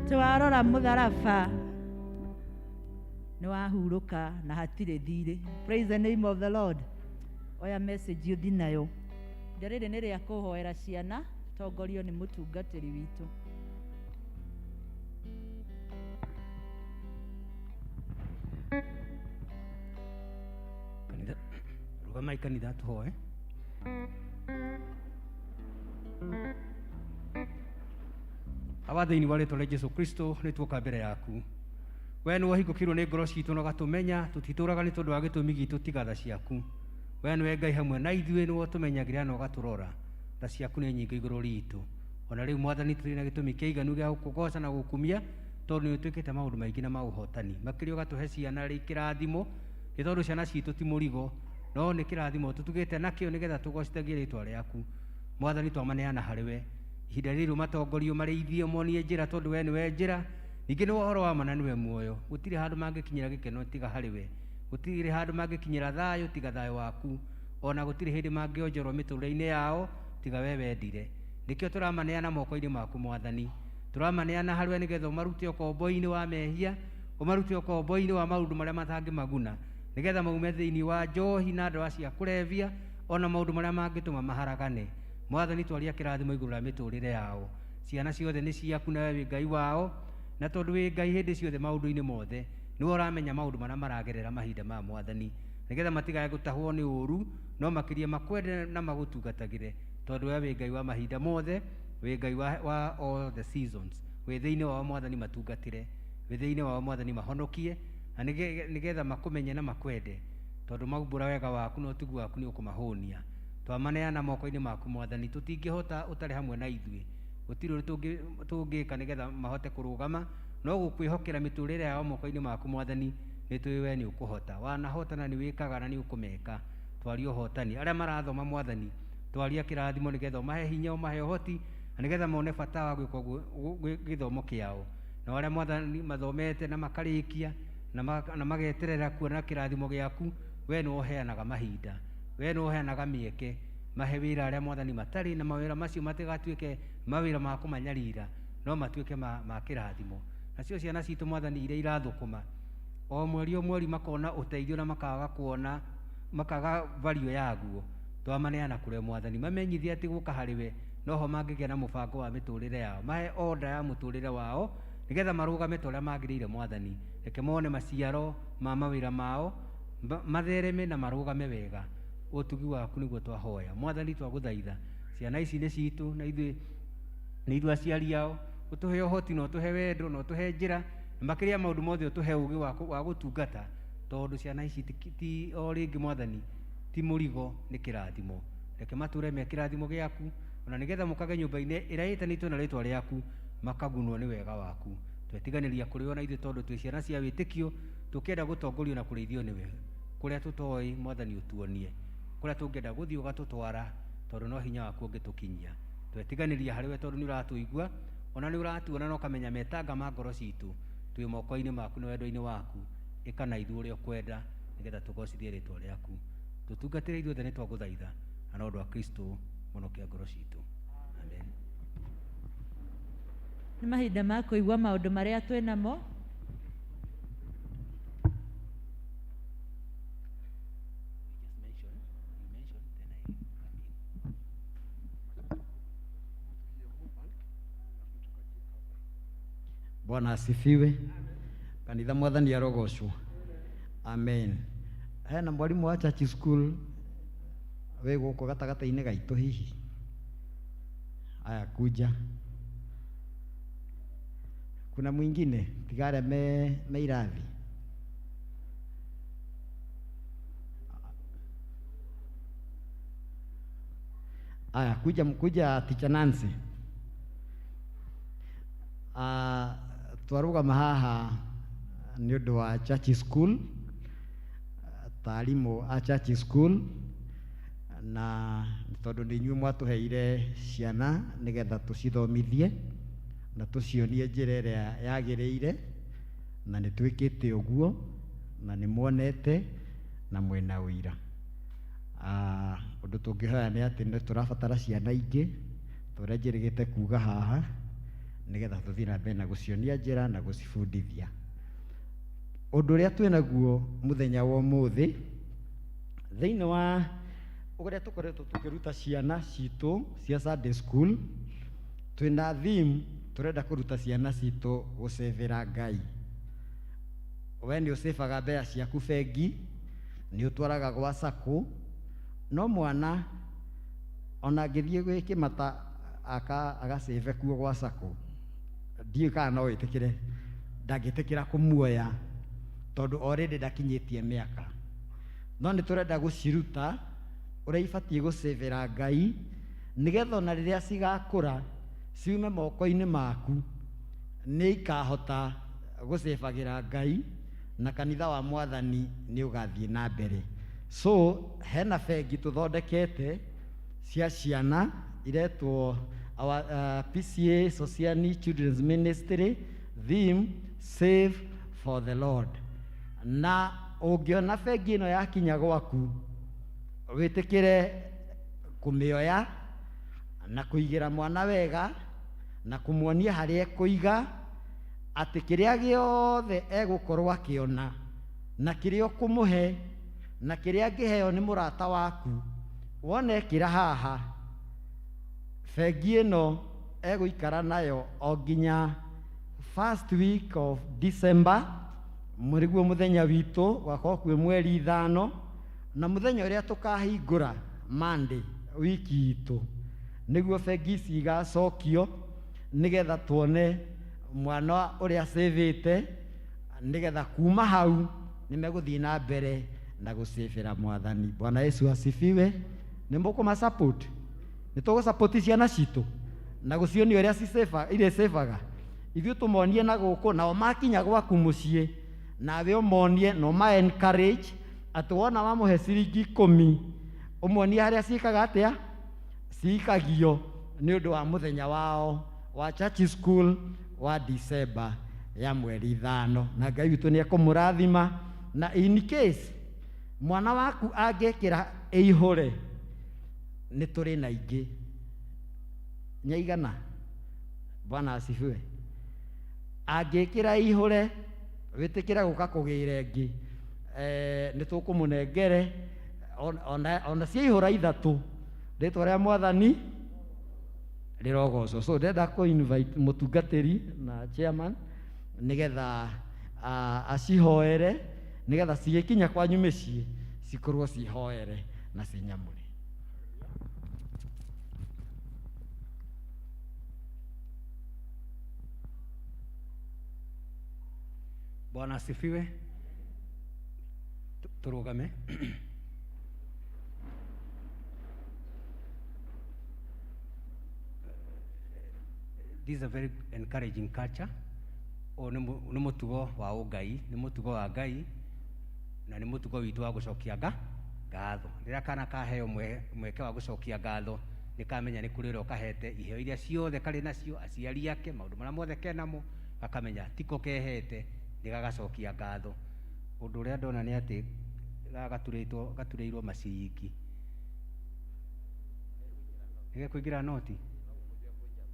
Twarora mutharaba ni wahuruka na hatire thire. Praise the name of the Lord. Oya message uthi nayo. Ndiriri ni ria kuhoera ciana tongorio ni mutungatiri witu. Kanitha rugamai kanitha tuhoe. Awathĩinĩ wa rĩĩtwa rĩa Jesũ Kristo nĩ tuoka mbere yaku. Wee nĩ wahingũkirwo nĩ ngoro ciitũ na ũgatumenya tutitũraga nĩ tondũ wa gĩtũmi gitũ tiga tha ciaku. Wee nĩwe Ngai hamwe na ithuĩ nĩwe ũtũmenyagĩra na ũgatũrora. Tha ciaku nĩ nyingĩ igũrũ riitũ. Ona rĩu Mwathani tũrĩ na gĩtũmi kĩiganu gĩa gũkũgoca na gũkumia tondũ nĩ ũtwĩkĩte maũndũ maingĩ na ma ũhotani. Makĩria ũgatũhe ciana rĩ kĩrathimo nĩ tondũ ciana ciitũ ti mũrigo no nĩ kĩrathimo tũtugĩte nakĩo nĩgetha tũgocithagie rĩĩtwa rĩaku. Mwathani twamaneana harĩ we ihinda rĩrĩ matongorio marĩithio monie njĩra tondũ we nĩwe njĩra, ningĩ nĩ ũhoro wa ma na nĩwe muoyo. Gũtirĩ handũ mangĩkinyĩra gĩkeno tiga harĩ we, gũtirĩ handũ mangĩkinyĩra thayũ tiga thayũ waku, ona gũtirĩ hĩndĩ mangĩonjorwo mĩtũrĩre-inĩ yao tiga we wendire. Nĩkĩo tũramaneana moko-inĩ maku Mwathani, tũramaneana harĩ we nĩgetha ũmarute ũkombo-inĩ wa mehia, ũmarute ũkombo-inĩ wa maũndũ marĩa matangĩmaguna, nĩgetha maume thĩinĩ wa njohi na ndawa cia kũrebia, ona maũndũ marĩa mangĩtũma maharagane. Mwathani twaria kĩrathimo igũrũ rĩa mĩtũrĩre yao. Ciana ciothe nĩ ciaku na we wĩ Ngai wao, na tondũ wĩ Ngai hĩndĩ ciothe maũndũ-inĩ mothe nĩwe ũramenya maũndũ marĩa maragerera mahinda ma Mwathani, nĩgetha matigae gũtahwo nĩ ũru, no makĩria makwende na magũtungatagĩre, tondũ we wĩ Ngai wa mahinda mothe, wĩ Ngai wa all the seasons. Wĩ thĩinĩ wao Mwathani matungatĩre, wĩ thĩinĩ wao Mwathani mahonokie, na nĩgetha makũmenye na makwende, tondũ maumbũra wega waku na ũtugi waku nĩ ũkũmahũnia. Twamaneana moko-inĩ maku Mwathani, tũtingĩhota ũtarĩ hamwe na ithuĩ, gũtirĩ ũrĩa tũngĩka nĩgetha mahote kũrũgama, no gũkwĩhokera mĩtũrĩre yao moko-inĩ maku Mwathani, nĩ tũĩ we nĩ ũkũhota. Wanahotana nĩ wĩkaga na nĩ ũkũmeka. Twaria ũhotani arĩa marathoma Mwathani, twaria kĩrathimo nĩgetha ũmahe hinya, ũmahe ũhoti, na nĩgetha mone bata wa gwĩka gĩthomo kĩao. Na arĩa Mwathani mathomete na makarĩkia na mageterera kuona kĩrathimo gĩaku, we nĩ ũheanaga mahinda, we nĩ ũheanaga mĩeke. Mahe wĩra arĩa Mwathani matarĩ, na mawĩra macio matigatuĩke mawĩra ma kũmanyarira, no matuĩke ma kĩrathimo. Nacio ciana citũ Mwathani iria irathũkũma o mweri makona ũteithio na makaga kuona, makaga value yaguo, twamaneana kũrĩ Mwathani, mamenyithie atĩ gũka harĩ we noho mangĩgĩa na mũbango wa mĩtũrĩre yao. Mahe order ya mũtũrĩre wao nĩgetha marũgame ta ũrĩa magĩrĩire Mwathani. Reke mone maciaro ma mawĩra mao, mathereme na marũgame wega. Ũtugi waku nĩguo twahoya Mwathani, twagũthaitha ciana ici nĩ citũ, na ithuĩ aciari ao, ũtũhe ũhoti na ũtũhe wendo na ũtũhe njĩra, na makĩria maũndũ mothe ũtũhe ũgĩ wa gũtungata, tondũ ciana ici ti o rĩngĩ Mwathani ti mũrigo, nĩ kĩrathimo. Reke matũre me kĩrathimo gĩaku, ona nĩgetha mũkage nyũmba-inĩ ĩrĩa ĩtanĩtwo na rĩtwa rĩaku, makagunwo nĩ wega waku. Twetiganĩria kũrĩ o na ithuĩ tondũ twĩ ciana cia wĩtĩkio, tũkĩenda gũtongorio na kũrĩithio nĩwe. Kũrĩa tũtoĩ Mwathani ũtuonie, kũrĩa tũngĩenda gũthiĩ ũgatũtwara, tondũ no hinya waku ũngĩtũkinyia. Twetiganĩria harĩ we tondũ nĩ ũratũigua, ona nĩ ũratuona na ũkamenya metanga ma ngoro citũ, twĩ moko-inĩ maku na wendo-inĩ waku. Ĩka na ithuĩ ũrĩa ũkwenda, nĩgetha tũgocithie rĩtwa rĩaku. Tũtungatĩre ithuothe nĩ twagũthaitha, na nĩ ũndũ wa Kristo mũhonokia ngoro citũ. Amen. Nĩ mahinda ma kũigua maũndũ marĩa twĩ namo. Bwana asifiwe. Kanitha Mwathani arogocwo. Amen. Hena mwalimu wa church school we gũkũ gatagatĩ-inĩ gaitũ hihi? Aya kuja. Kuna mwingine tigare me irathi? Aya kuja Teacher Nancy. Twarũgama haha nĩ ũndũ wa church school, taarimu a church school, na tondũ nĩ inyuĩ mwatũheire ciana nĩgetha tũcithomithie na tũcionie njĩra ĩrĩa yagĩrĩire, na nĩ twĩkĩte ũguo, na nĩ muonete na mwena ũira. Ũndũ tũngĩhoya nĩ atĩ nĩ tũrabatara ciana ingĩ tũrĩa njĩrĩgĩte kuga haha, nĩgetha tũthiĩ na mbere na gũcionia njĩra na gũcibundithia. Ũndũ ũrĩa twĩ naguo mũthenya wa ũmũthĩ thĩinĩ wa ũrĩa tũkoretwo tũkĩruta ciana citũ cia Sunday school, twĩna theme tũrenda kũruta ciana citũ gũcevera Ngai. We nĩ ũcebaga mbeca ciaku bengi, nĩ ũtwaraga gwa sacco, no mwana ona angĩthiĩ gwĩ kĩmata agaceve kuo gwa sacco, ndiĩ kana no ĩtĩkĩre, ndangĩtĩkĩra kũmuoya tondũ already ndakinyĩtie mĩaka. No nĩ tũrenda gũciruta ũrĩa ibatiĩ gũcevera Ngai, nĩgetha ona rĩrĩa cigakũra ciume moko-inĩ maku nĩ ikahota gũcebagĩra Ngai, na kanitha wa Mwathani nĩ ũgathiĩ na mbere. So hena bengi tũthondekete cia ciana iretwo our P.C.E.A. Social Needs Children's Ministry, theme, Save for the Lord. Na ũngĩona bengi ĩno yakinya gwaku, wĩtĩkĩre kũmĩoya na kũigĩra mwana wega na kũmuonia harĩa ekũiga, atĩ kĩrĩa gĩothe egũkorwo akĩona na kĩrĩa ũkũmũhe na kĩrĩa angĩheo nĩ mũrata waku, wona ekĩra haha, bengi ĩno egũikara nayo o nginya first week of December, nĩguo mũthenya witũ gwakorwo kwĩ mweri 5, na mũthenya ũrĩa tũkahingũra Monday wiki itũ, nĩguo bengi ici igacokio nĩgetha tuone mwana ũrĩa savĩte, nĩgetha kuma hau nĩmegũthiĩ na mbere na gũcĩbĩra Mwathani. Bwana Yesu asifiwe. Nĩ mũkũmasupport? Nĩtũgũsupport ciana citũ na gũcionia ũrĩa irĩcĩbaga. Ithuĩ tũmonie na gũkũ, nao makinya gwaku mũciĩ nawe ũmonie na ũma-encourage atĩ wona wamũhe ciringi 10 ũmonie harĩa ciĩkaga atĩa, ciikagio nĩ ũndũ wa mũthenya wao wa church school wa December ya mweri 5, na Ngai witũ nĩekũmũrathima. Na in case mwana waku angĩkĩra ĩihũre, nĩ tũrĩ na ingĩ nyaigana. Bwana asifiwe. Angĩkĩra ĩihũre, wĩtĩkĩra gũka kũgĩra ĩngĩ, nĩ tũkũmũnengere ona ciaihũra 3, rĩtwa rĩa Mwathani rĩrogocwo. So ndĩrenda kũ-invite mũtungatĩri na chairman nĩgetha acihoere, nĩgetha cigĩkinya kwanyu mĩciĩ cikorwo cihoere na cinyamũre. Bwana asifiwe. Turugame. This is a very encouraging culture. Nĩ mũtugo wa ũngai, nĩ mũtugo wa Ngai, na nĩ mũtugo witũ wa gũcokia ngatho. Rĩrĩa kana kaheo mweke wa gũcokia ngatho, nĩkamenya nĩ kũrĩ ũrĩa ũkahete iheo iria ciothe karĩ nacio, aciari ake, maũndũ marĩa mothe kenamo, akamenya tiko kehete, nĩgagacokia ngatho. Ũndũ ũrĩa ndona nĩ atĩ gaturĩirwo maciringi. Gĩkũingĩra noti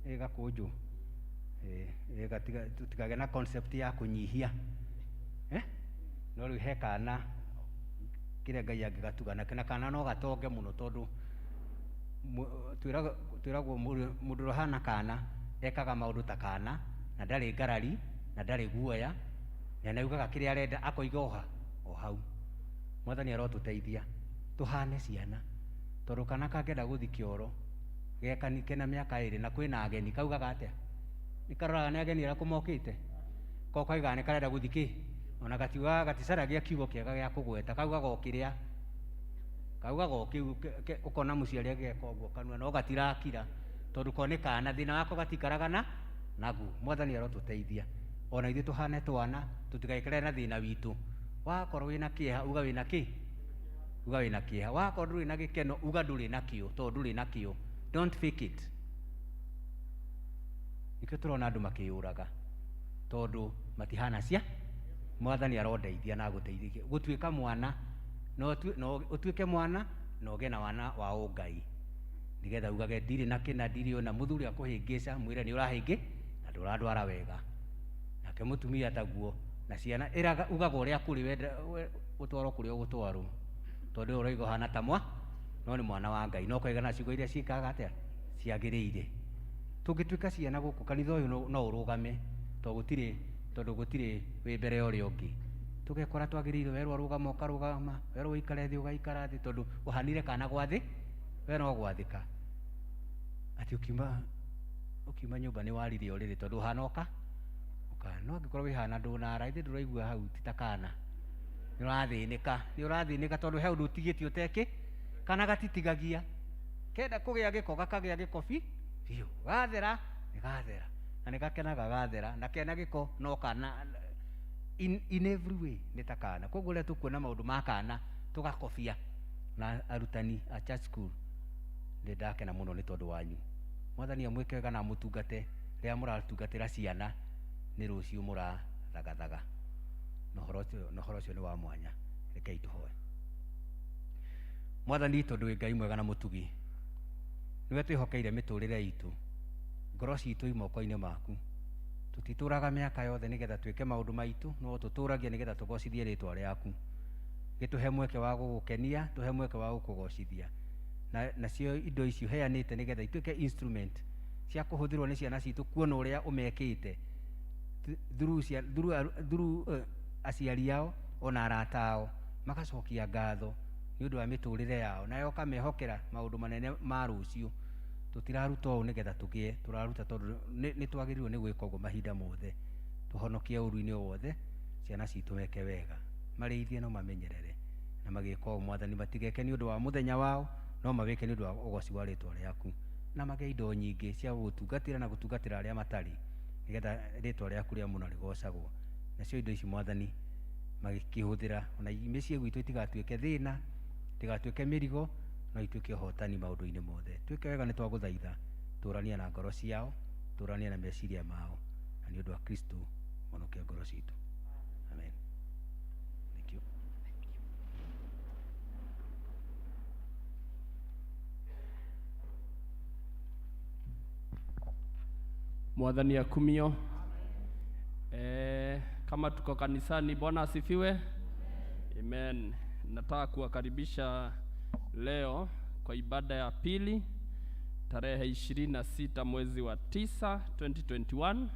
gakũnjũ, tũtikagĩa na concept ya kũnyihia, no rĩu he kana kĩrĩa Ngai angĩgatugana, na kana no gatonge mũno, tondũ twĩragwo mũndũ ũrĩa ũhana kana ekaga maũndũ ta kana, na ndarĩ ngarari na ndarĩ guoya, na naugaga kĩrĩa arenda akoiga o hau. Mwathani arotũteithia tũhane ciana, tondũ kana kangĩenda gũthi kĩoro kena mĩaka 2 na kwĩna ageni, kaugaga atĩa? Nĩkaroraga nĩ ageni arĩa kũmokĩte, ko kaugaga nĩ karenda gũthi kĩ, ona gaticaragia kiugo kĩega gĩa kũgweta, kaugaga o kĩrĩa, kaugaga o kĩu, ũkona mũciari agĩka ũguo kanua no gatirakira, tondũ ko nĩ kana, thĩna wako gatikaraga naguo. Mwathani arotũteithia ona ithuĩ tũhane twana, tũtigaikare na thĩna witũ. Wakorwo wĩna kĩeha uga wĩna kĩ, uga wĩna kĩeha. Wakorwo ndũrĩ na gĩkeno uga ndũrĩ nakĩo, tondũ ndũrĩ nakĩo. Don't fake it. Nĩkĩo tũrona andũ makĩyũraga, tondũ matihana cia. Mwathani arondeithia na gũteithia gũtuĩka mwana, no ũtuĩke mwana na ũgĩe na wana wa ũngai, nĩgetha ugage ndirĩ na kĩna, ndirĩ ona mũthuri akũhĩngĩca, mwĩre nĩ ũrahĩngĩ na ndũrandwara wega. Nake mũtumia taguo, na ciana ugaga ũrĩa kũrĩ wenda ũtwarwo kũrĩa ũgũtwarwo, tondũ ũroiga ũhana ta no nĩ mwana wa Ngai, no kũiga na ciugo iria ciĩkaga atĩa ciagĩrĩire. Tũngĩtuĩka ciana gũkũ kanitha ũyũ no ũrũgame, tondũ gũtirĩ wĩ mbere ũrĩa ũngĩ. Tũgekora twagĩrĩirwo werwo rũgama ũkarũgama, werwo ũikare thĩ ũgaikara thĩ, tondũ ũhanire kana gwa thĩ, we no gwathĩka. Atĩ ũkiuma nyũmba nĩ warire ũrĩrĩ, tondũ ũhana no angĩkorwo wĩhana ndũnara, ithe ndũraigua hau ti ta kana. Nĩ ũrathĩnĩka tondũ he ũndũ ũtigĩtie ũteke, kana gatitigagia. Kenda kũgĩa gĩko gakagĩa gĩko biũ, gathera nĩgathera, na nĩgakenaga gathera, na kena gĩko no kana in every way nĩ ta kana. Koguo rĩrĩa tũkuona maũndũ ma kana tũgakobia, na arutani a church school nĩ ndakena mũno nĩ tondũ wanyu, mwathani amwike wega na mutungate ria muratungatira ciana ni ruciu murathagathaga no horo cio ni wa mwanya. Rekei tuhoe. Mwathani tondu Ngai mwega na mutugi, niwe twihokeire miturire itu, ngoro citu imoko-ini maku. Tutituraga miaka yothe nigetha twike maundu maitu, no tuturagia nigetha tugocithie ritwa riaku. Gituhe mweke wa gugukenia, tuhe mweke wa gukugocithia, nacio indo icio heanite nigetha ituike instrument cia kuhuthirwo ni ciana citu kuona uria umekite through aciari ao ona arata ao, magacokia ngatho ni undu wa miturire yao, nayo kamehokera maundu manene ma rucio. Tutiraruta ũũ nigetha tugie, turaruta tondu ni twagirirwo ni gwika ũguo mahinda mothe. Tuhonokie ũru-ini wothe, ciana citu meke wega, marĩithie no mamenyerere na magĩka ũũ Mwathani, matigeke ni undu wa muthenya wao, no mawike ni undu wa ũgoci wa rĩtwa rĩaku, na magĩe indo nyingĩ cia gũtungatĩra na gũtungatĩra arĩa matarĩ, nigetha rĩtwa rĩaku rĩa mũno rĩgocagwo. Nacio indo ici Mwathani magĩkĩhũthĩra ona mĩciĩ gwitũ itigatuĩke thĩna, itigatuĩke mĩrigo, no ituĩke ũhotani maũndũ-inĩ mothe. Twĩke wega nĩ twagũthaitha, tũrania na ngoro ciao, tũrania na meciria mao, na nĩ ũndũ wa Kristo honokia ngoro citũ. Amen. Thank you. Mwathani akumio. Kama tuko kanisani, Bwana asifiwe. Amen. Nataka kuwakaribisha leo kwa ibada ya pili tarehe 26 mwezi wa 9 2021,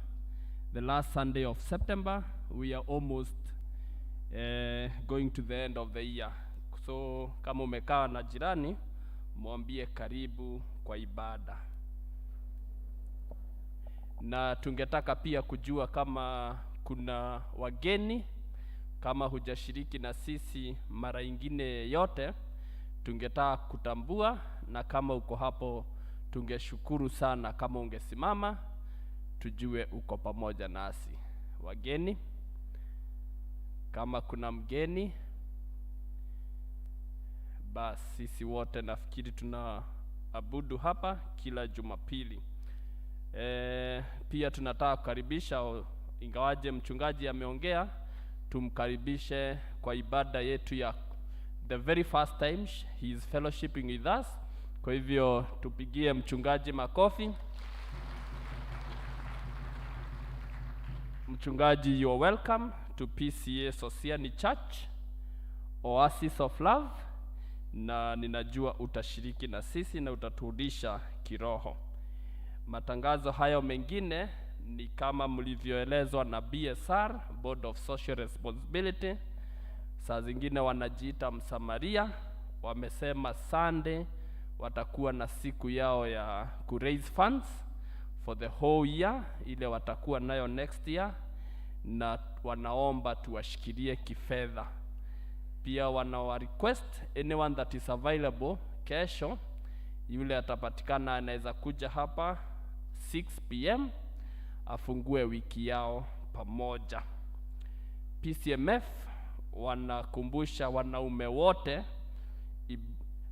the last Sunday of September. We are almost going to the end of the year. So kama umekaa na jirani, mwambie karibu kwa ibada. Na tungetaka pia kujua kama kuna wageni, kama hujashiriki na sisi mara ingine yote, tungetaka kutambua, na kama uko hapo tungeshukuru sana kama ungesimama tujue uko pamoja nasi. Wageni, kama kuna mgeni, basi sisi wote nafikiri tunaabudu hapa kila Jumapili. Pia tunataka kukaribisha, ingawaje mchungaji ameongea, tumkaribishe kwa ibada yetu ya the very first time he is fellowshipping with us. Kwa hivyo tupigie mchungaji makofi. Mchungaji, you are welcome to P.C.E.A. Society Church, Oasis of Love, na ninajua utashiriki na sisi na utaturudisha kiroho. Matangazo hayo mengine ni kama mlivyoelezwa na BSR, Board of Social Responsibility. Saa zingine wanajiita Msamaria, wamesema Sunday watakuwa na siku yao ya ku raise funds for the whole year, ile watakuwa nayo next year, na wanaomba tuwashikilie kifedha. Pia wanawa request anyone that is available kesho, yule atapatikana anaweza kuja hapa 6 PM afungue wiki yao pamoja. PCMF wanakumbusha wanaume wote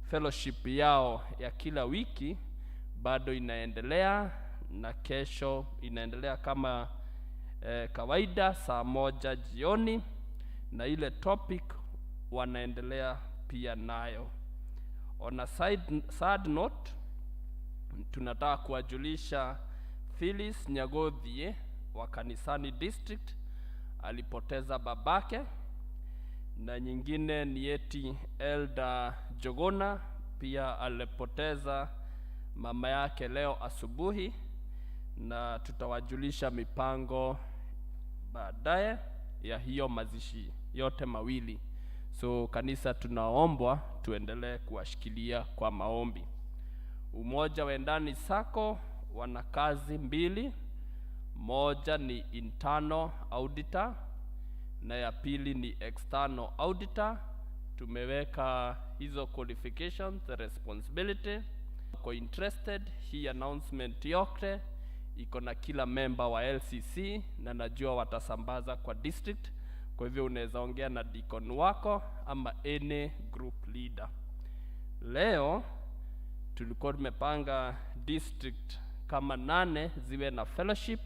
fellowship yao ya kila wiki bado inaendelea, na kesho inaendelea kama kawaida saa 1 jioni, na ile topic wanaendelea pia nayo. On a sad note, tunataka kuwajulisha Phyllis Nyagodhie wa Kanisani District alipoteza babake, na nyingine ni eti Elda Jogona pia alipoteza mama yake leo asubuhi, na tutawajulisha mipango baadaye ya hiyo mazishi yote mawili. So kanisa tunaombwa tuendelee kuwashikilia kwa maombi. Umoja wa Ndani Sako wana kazi mbili, moja ni internal auditor na ya pili ni external auditor. Tumeweka hizo qualifications, responsibility. Uko interested, hii announcement yote iko na kila member wa LCC na najua watasambaza kwa district. Kwa hivyo unaweza ongea na deacon wako ama any group leader. Leo tulikuwa tumepanga district kama 8 ziwe na fellowship,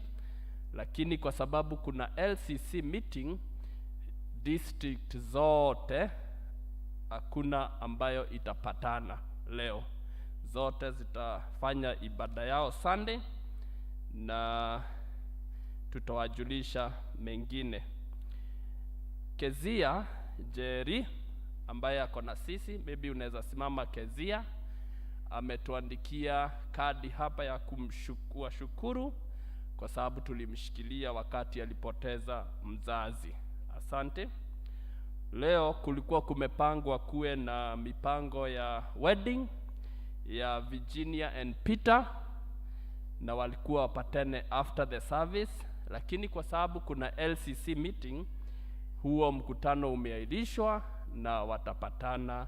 lakini kwa sababu kuna LCC meeting district zote, hakuna ambayo itapatana leo. Zote zitafanya ibada yao Sunday na tutawajulisha mengine. Kezia Jerry ambaye ako na sisi, maybe unaweza simama Kezia, ametuandikia kadi hapa ya kumshukuru kwa sababu tulimshikilia wakati alipoteza mzazi. Asante. Leo kulikuwa kumepangwa kuwe na mipango ya wedding ya Virginia and Peter, na walikuwa wapatane after the service, lakini kwa sababu kuna LCC meeting, huo mkutano umeahirishwa na watapatana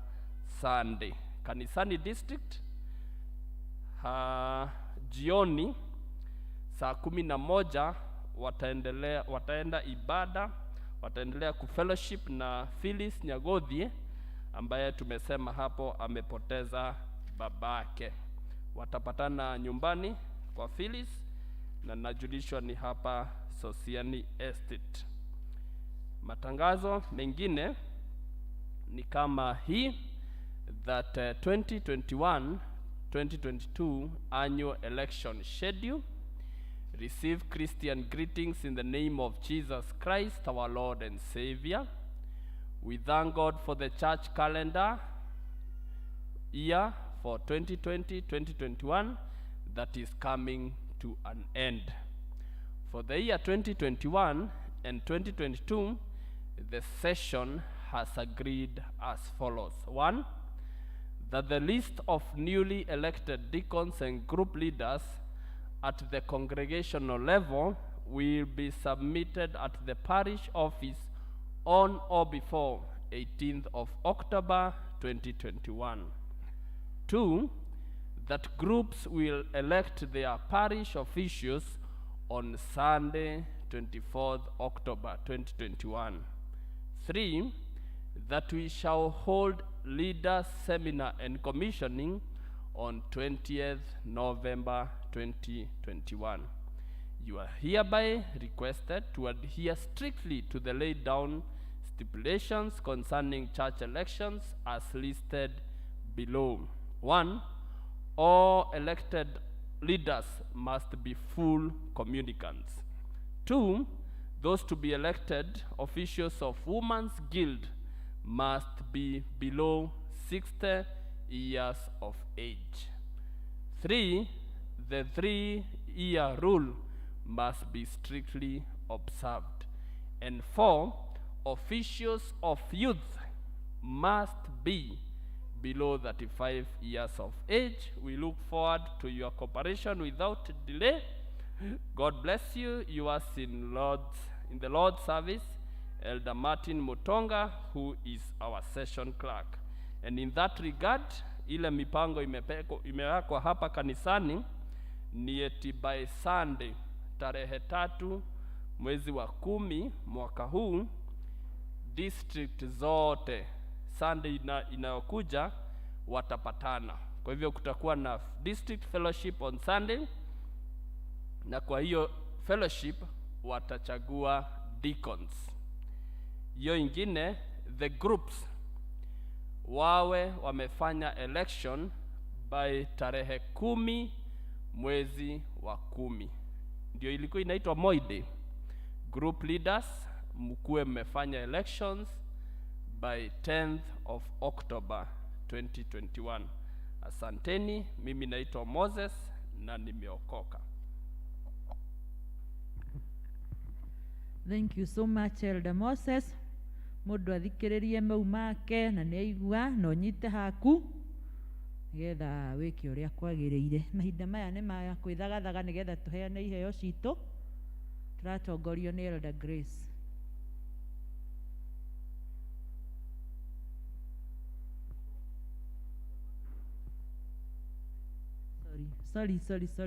Sunday kanisani district. Jioni saa 11 wataenda ibada, wataendelea kufellowship na Phyllis Nyagodhi ambaye tumesema hapo amepoteza babake. Watapatana nyumbani kwa Phyllis na najulishwa ni hapa Sosiani Estate. Matangazo mengine ni kama hii, that 2021-2022 annual election schedule. Receive Christian greetings in the name of Jesus Christ, our Lord and Savior. We thank God for the church calendar year for 2020-2021 that is coming to an end. For the year 2021 and 2022, the session has agreed as follows. 1, that the list of newly elected deacons and group leaders at the congregational level will be submitted at the parish office on or before 18th of October 2021. 2, that groups will elect their parish officials on Sunday 24th October 2021. 3, that we shall hold leaders seminar and commissioning on 20th November 2021. You are hereby requested to adhere strictly to the laid down stipulations concerning church elections as listed below. 1, all elected leaders must be full communicants. 2, those to be elected officials of Women's Guild must be below 60 years of age. 3, the 3-year rule must be strictly observed. And 4, officials of youth must be below 35 years of age. We look forward to your cooperation without delay. God bless you. Yours in the Lord's service, Elder Martin Mutonga, who is our session clerk. And in that regard, ile mipango imewekwa hapa kanisani ni eti by Sunday tarehe 3 mwezi wa 10 mwaka huu, district zote Sunday inayokuja watapatana. Kwa hivyo kutakuwa na district fellowship on Sunday, na kwa hiyo fellowship watachagua deacons. Hiyo ingine, the groups wawe wamefanya election by tarehe 10 mwezi wa 10. Ndio ilikuwa inaitwa Moide. Group leaders mkuwe mmefanya elections by 10th of October 2021. Asanteni, mimi naitwa Moses na nimeokoka. Thank you so much, Elder Moses. Mundu athikiririe mau make na neigua no nyite haku nigetha wiki uria kwagiriire. Mahinda maya ni ma kwithagathaga nigetha tuheane iheo citu. Turatongorio ni Elder Grace. Sorry.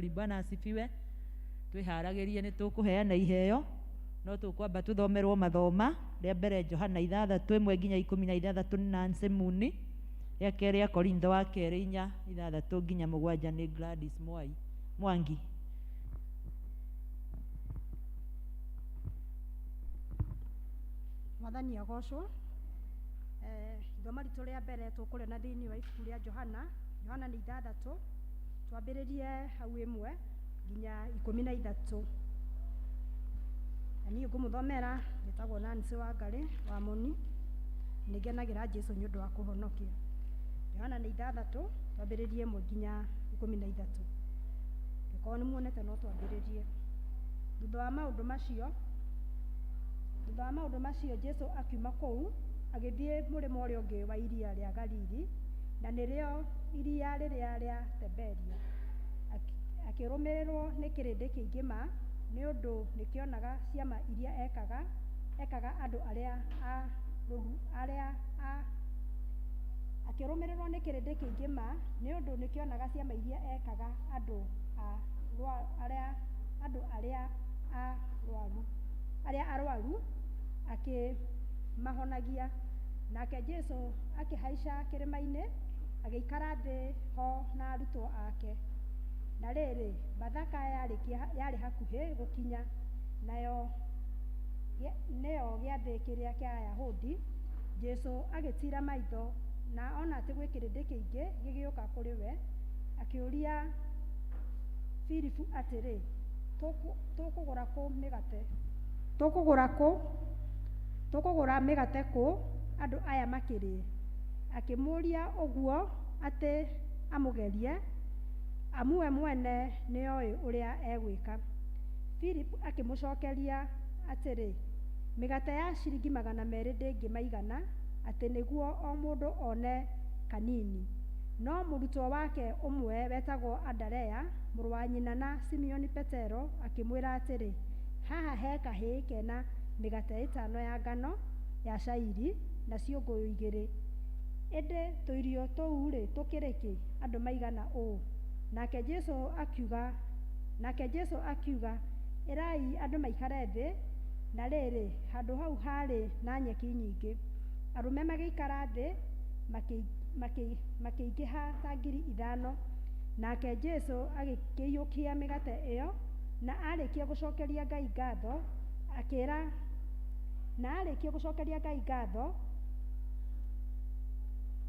Bwana asifiwe. Twiharagirie ni tukuheana iheo. No tukwamba tuthomerwo mathoma rĩa mbere Johana 6:1 nginya 16 ni Nancy Muni, rĩa kerĩ Korintho wa kerĩ 4:6 nginya 7 ni Gladys Mwangi. Mwathani agocwo. Ithoma ritũ rĩa mbere tũkũrĩona thĩinĩ wa ibuku rĩa Johana nĩ 6 twambĩrĩrie hau 1 nginya 13. Na niĩ ngũmũthomera njĩtagwo Nancy Wangarĩ wa Moni, nĩngenagĩra Jesũ nĩ ũndũ wa kũhonokia. Johana 6 twambĩrĩrie 1 nginya 13. Gĩkorwo nĩ muonete no twambĩrĩrie. Thutha wa maũndũ macio Jesũ akiuma kũu agĩthiĩ mũrĩmo ũrĩa ũngĩ wa iria rĩa Galili, na nĩrĩo iria rĩrĩa rĩa Tiberia. Akĩrũmĩrĩrwo nĩ kĩrĩndĩ kĩingĩ ma nĩ ũndũ nĩkĩonaga ciama iria ekaga andũ akĩrũmĩrĩrwo nĩ kĩrĩndĩ kĩingĩ ma nĩ ũndũ nĩkĩonaga ciama iria ekaga andũ arĩa arwaru akĩmahonagia. Nake Jesũ akĩhaica kĩrĩma-inĩ agĩikara thĩ ho na arutwo ake. Na rĩrĩ, Bathaka yarĩ hakuhĩ gũkinya, nĩyo gĩathĩ kĩrĩa kĩa Ayahudi. Jesũ agĩtira maitho na ona atĩ gwĩ kĩrĩndĩ kĩingĩ gĩgĩũka kũrĩ we, akĩũria Filipu atĩrĩ, tũkũgũra mĩgate kũ andũ aya makĩrĩe? Akĩmũria ũguo atĩ amũgerie, amu we mwene nĩoĩ ũrĩa egwĩka. Filipu akĩmũcokeria atĩrĩ, mĩgate ya ciringi 200 ndĩngĩmaigana atĩ nĩguo o mũndũ one kanini. No mũrutwo wake ũmwe wetagwo Andarea, mũrũ wa nyina na Simioni Petero, akĩmwĩra atĩrĩ, haha he kahĩĩ kena mĩgate 5 ya ngano ya cairi na ciũngũyũ 2. Ĩndĩ tũirio tũu-rĩ tũkĩrĩ kĩ andũ maigana ũũ? Nake Jesũ akiuga, ĩrai andũ maikare thĩ. Na rĩrĩ, handũ hau harĩ na nyeki nyingĩ. Arũme magĩikara thĩ makĩingĩha ta 5,000. Nake Jesũ agĩkĩiyũkia mĩgate ĩyo, na arĩkia gũcokeria Ngai ngatho,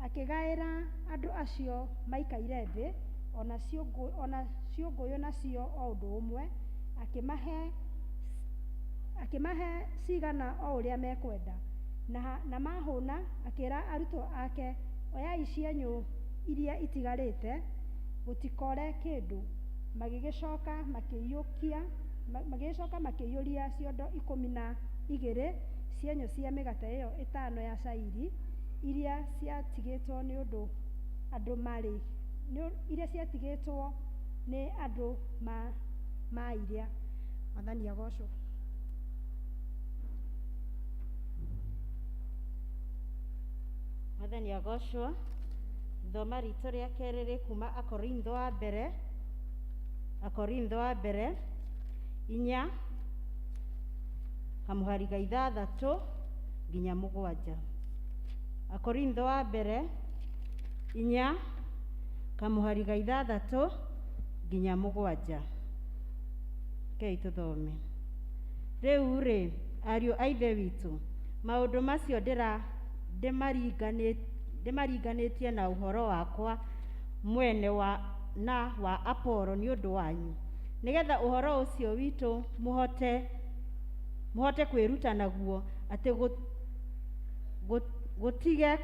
akĩgaĩra andũ acio maikaire thĩ, ona ciũngũyũ nacio o ũndũ ũmwe, akĩmahe cigana o ũrĩa mekwenda. Na mahũna akĩra arutwo ake, oyai cienyũ iria itigarĩte, gũtikore kĩndũ. Magĩgĩcoka makĩiyũria ciondo 12 cienyũ cia mĩgate ĩyo 5 ya cairi iria ciatigĩtwo nĩ andũ mairĩa. Mwathani agocwo. Mwathani agocwo. Ithoma ritũ rĩa kerĩ rĩ kuma Akorintho wa mbere 4 kamuhari ga 6 nginya 7. Akorintho wa mbere 4 kamuhari ga 6 nginya 7. Kei tũthome. Rĩu-rĩ, ariũ a Ithe witũ, maũndũ macio ndĩmaringanĩtie na ũhoro wakwa mwene wa Apolo nĩ ũndũ wanyu, nĩgetha ũhoro ũcio witũ mũhote kwĩruta naguo, atĩ gũtige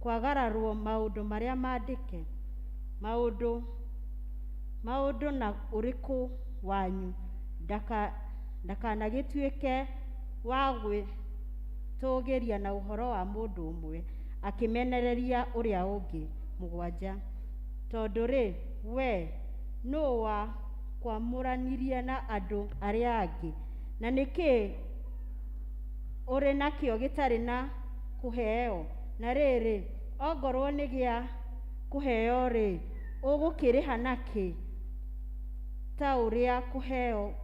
kwagararwo maũndũ marĩa maandĩke, maũndũ na ũrĩkũ wanyu ndakanagĩtuĩke wa gwĩtũgĩria na ũhoro wa mũndũ ũmwe akĩmenereria ũrĩa ũngĩ. 7. Tondũ-rĩ, we nũũ wa kwamũranirie na andũ arĩa angĩ? Na nĩkĩ ũrĩ nakĩo gĩtarĩ na kũheo? Na rĩrĩ, ongorwo nĩ gĩa kũheo-rĩ, ũgũkĩrĩha nakĩ ta ũrĩa kũheo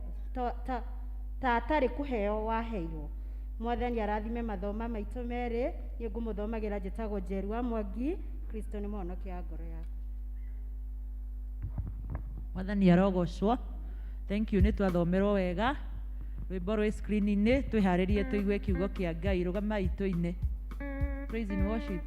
ta atarĩ kũheo waheirwo? Mwathani arathime mathoma maitũ merĩ. Niĩ ngũmũthomagĩra njĩtagwo Njeru wa Mwangi. Kristo nĩ mũhonokia wa ngoro yaku. Mwathani arogocwo. Thank you, nĩ twathomerwo wega rwĩmbo rwĩ screen-inĩ twĩharĩrie tũigue kiugo kĩa Ngai. Rũgamai tũine. Praise and worship.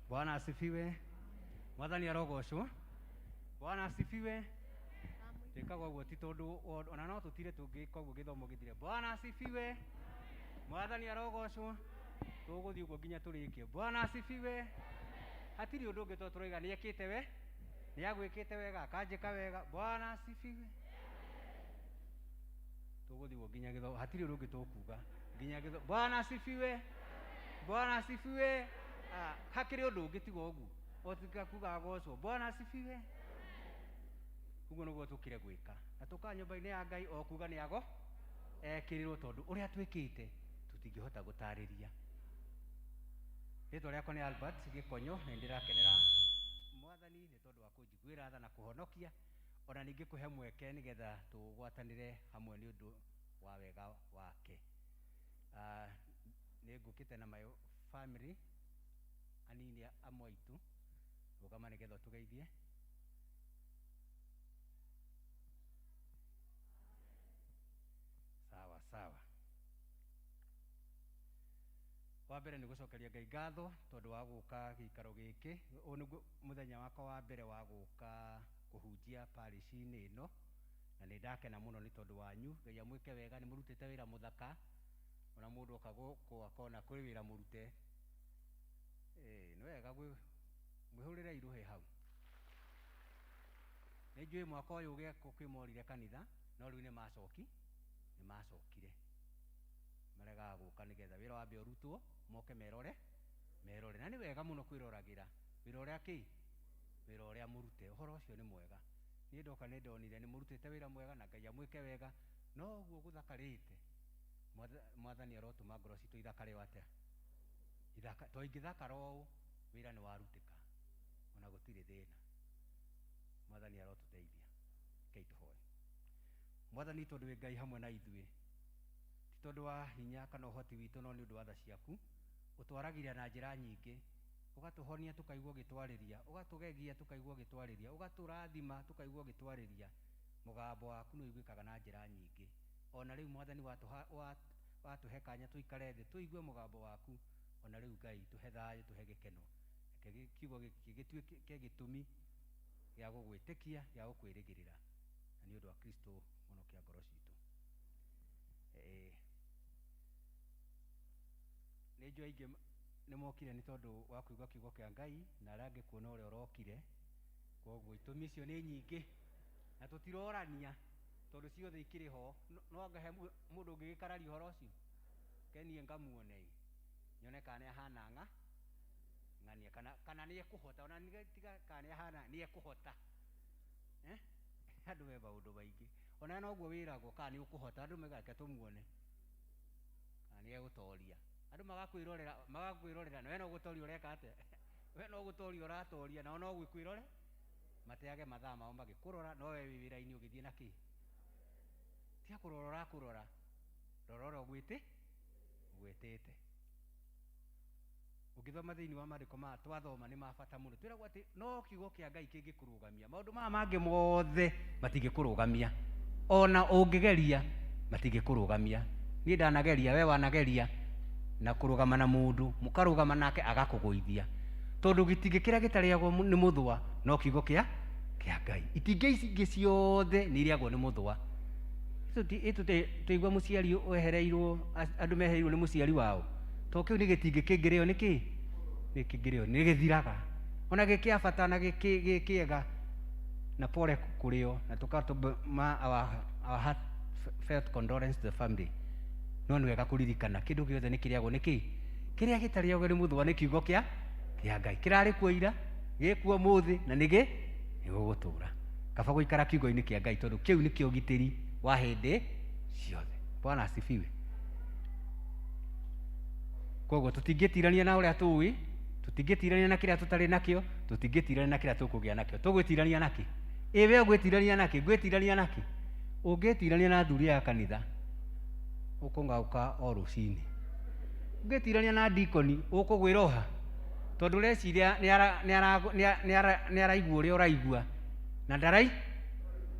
Bwana asifiwe. Mwathani arogocwo. Bwana asifiwe. Ndikagwo guo ti tondu ona no tutire tungika uguo githomo githire. Bwana asifiwe. Mwathani arogocwo. Tuguthii uguo nginya turikie. Bwana asifiwe. Hatiri undu ungi turoiga ni ekite we. Ni agwikite wega akanjika wega. Bwana asifiwe. Tuguthii uguo nginya githomo. Hatiri undu ungi tukuga nginya githomo. Bwana asifiwe. Bwana asifiwe. Hakiri undu ungi tiga uguo. Otika kuga agocwo. Bwana asifiwe. Uguo niguo tukire gwika. Na tuka nyumba-ini ya Ngai o kuga ni ago ekirirwo tondu uria twikite tutingihota gutariria. Ritwa riakwa ni Albert Gikonyo na ndirakenera Mwathani ni tondu wa kunjiguira tha na kuhonokia ona ningi kuhe mweke nigetha tugwatanire hamwe ni undu wa wega wake. Ni ngukite na my family anini amwe aitu rugama nigetha tugeithie. Sawa sawa. Wa mbere ni gucokeria Ngai ngatho tondu wa guka gikaro giki. Uyu niguo muthenya wakwa wa mbere wa guka kuhunjia parish-ini ino na ni ndakena muno ni tondu wanyu. Ngai amwike wega, ni murutite wira muthaka ona mundu oka guku akona kuri wira murute. Ni wega mwihurire iruhe hau. Ni njui mwaka uyu ugeko kwimorire kanitha no riu ni macokire marega guka nigetha wira wambe urutwo moke merore na ni wega muno kwiroragira wira uria wira uria murute. Uhoro ucio ni mwega. Ni ndoka ni ndonire ni murutite wira mwega na Ngai amwike wega no guo guthakarite. Mwathani arotuma ngoro citu ithakareo atia to ingithakara ũũ wira ni warutika ona gutire thina. Mwathani arotuteithia. Kei tuhoe. Mwathani tondu wi Ngai hamwe na ithuĩ ti tondu wa hinya kana ũhoti witũ no ni undu wa tha ciaku utwaragiria na njira nyingi ugatuhonia tukaigua gitwariria ugatugegia tukaigua gitwariria ugaturathima tukaigua gitwariria. Mugambo waku ni uiguikaga na njira nyingi ona riu Mwathani watuhe kanya tuikare thi tuigue mugambo waku. Ona riu Ngai tuhe thayu tuhe gikeno kiugo gituike gitumi gia gugwitikia gia gukwirigirira na ni undu wa Kristo munokia ngoro citu. Ni njui aingi ni mokire ni tondu wa kuigua kiugo kia Ngai na aria angikuona uria urokire koguo itũmi icio nĩ nyingĩ na tũtirorania tondũ ciothe ikĩrĩ ho. No ngahe mũndũ ũngĩ gĩkararia ũhoro ũcio kenie ngamuone nyone kana ahana ng'ania kana nĩ ekũhota, ona tiga kana ahana nĩ ekũhota. Andũ me maũndũ maingĩ, ona noguo wĩragwo kana nĩ ũkũhota, andũ megake tũmuone kana nĩ egũtoria. Andũ magakwĩrorera na we no gũtoria ũreka atĩa? We no gũtoria ũratoria, nao no gwĩkwĩrore mateage mathaa mao magĩkũrora, no we wĩ wĩra-inĩ ũgĩthiĩ na kĩ? Tiga kũrora ũrakũrora, rora ũrĩa ũgwĩtĩte. Ũngĩthoma thĩinĩ wa maandĩko maya twathoma nĩ ma bata mũno. Twĩragwo atĩ no kiugo kĩa Ngai kĩngĩkũrũgamia, maũndũ maya mangĩ mothe matingĩkũrũgamia, ona ũngĩgeria matingĩkũrũgamia. Niĩ ndanageria, we wanageria na kũrũgama na mũndũ, mũkarũgama nake agakũgũithia, tondũ gĩtingĩ kĩrĩa gĩtarĩagwo nĩ mũthũa no kiugo kĩa Ngai. Itingĩ ingĩ ciothe nĩ irĩagwo nĩ mũthũa. Tũigua mũciari wehereirwo, andũ mehereirwo nĩ mũciari wao, to kĩu nĩ gĩtingĩ kĩngĩrĩo nĩ kĩ? Nĩ kĩngĩrĩo, nĩ gĩthiraga. Ona gĩkĩa bata na gĩkĩega na pole kũrĩo, na tũkatũma our heartfelt condolence to the family. No nĩ wega kũririkana kĩndũ gĩothe nĩ kĩrĩagwo nĩ kĩ? Kĩrĩa gĩtarĩagwo nĩ mũthũa nĩ kiugo kĩa Ngai. Kĩrarĩ kuo ira, gĩkuo mũthĩ na nĩ gũgũtũũra. Kaba gũikara kiugo-inĩ kĩa Ngai tondũ kĩu nĩkĩo ũgitĩri wa hĩndĩ ciothe. Bwana asifiwe. Koguo tũtingĩtirania na ũrĩa tũĩ, tũtingĩtirania na kĩrĩa tũtarĩ nakĩo, tũtingĩtirania na kĩrĩa tũkũgĩa nakĩo. Tũgwĩtirania nakĩ? We ũgwĩtirania nakĩ? Ngwĩtirania nakĩ? Ũngĩtirania na thuria ya kanitha ũkũng'aũka o rũcinĩ. Ũngĩtirania na ndikoni ũkũgwĩroha, tondũ reciria nĩ araigua ũrĩa ũraigua na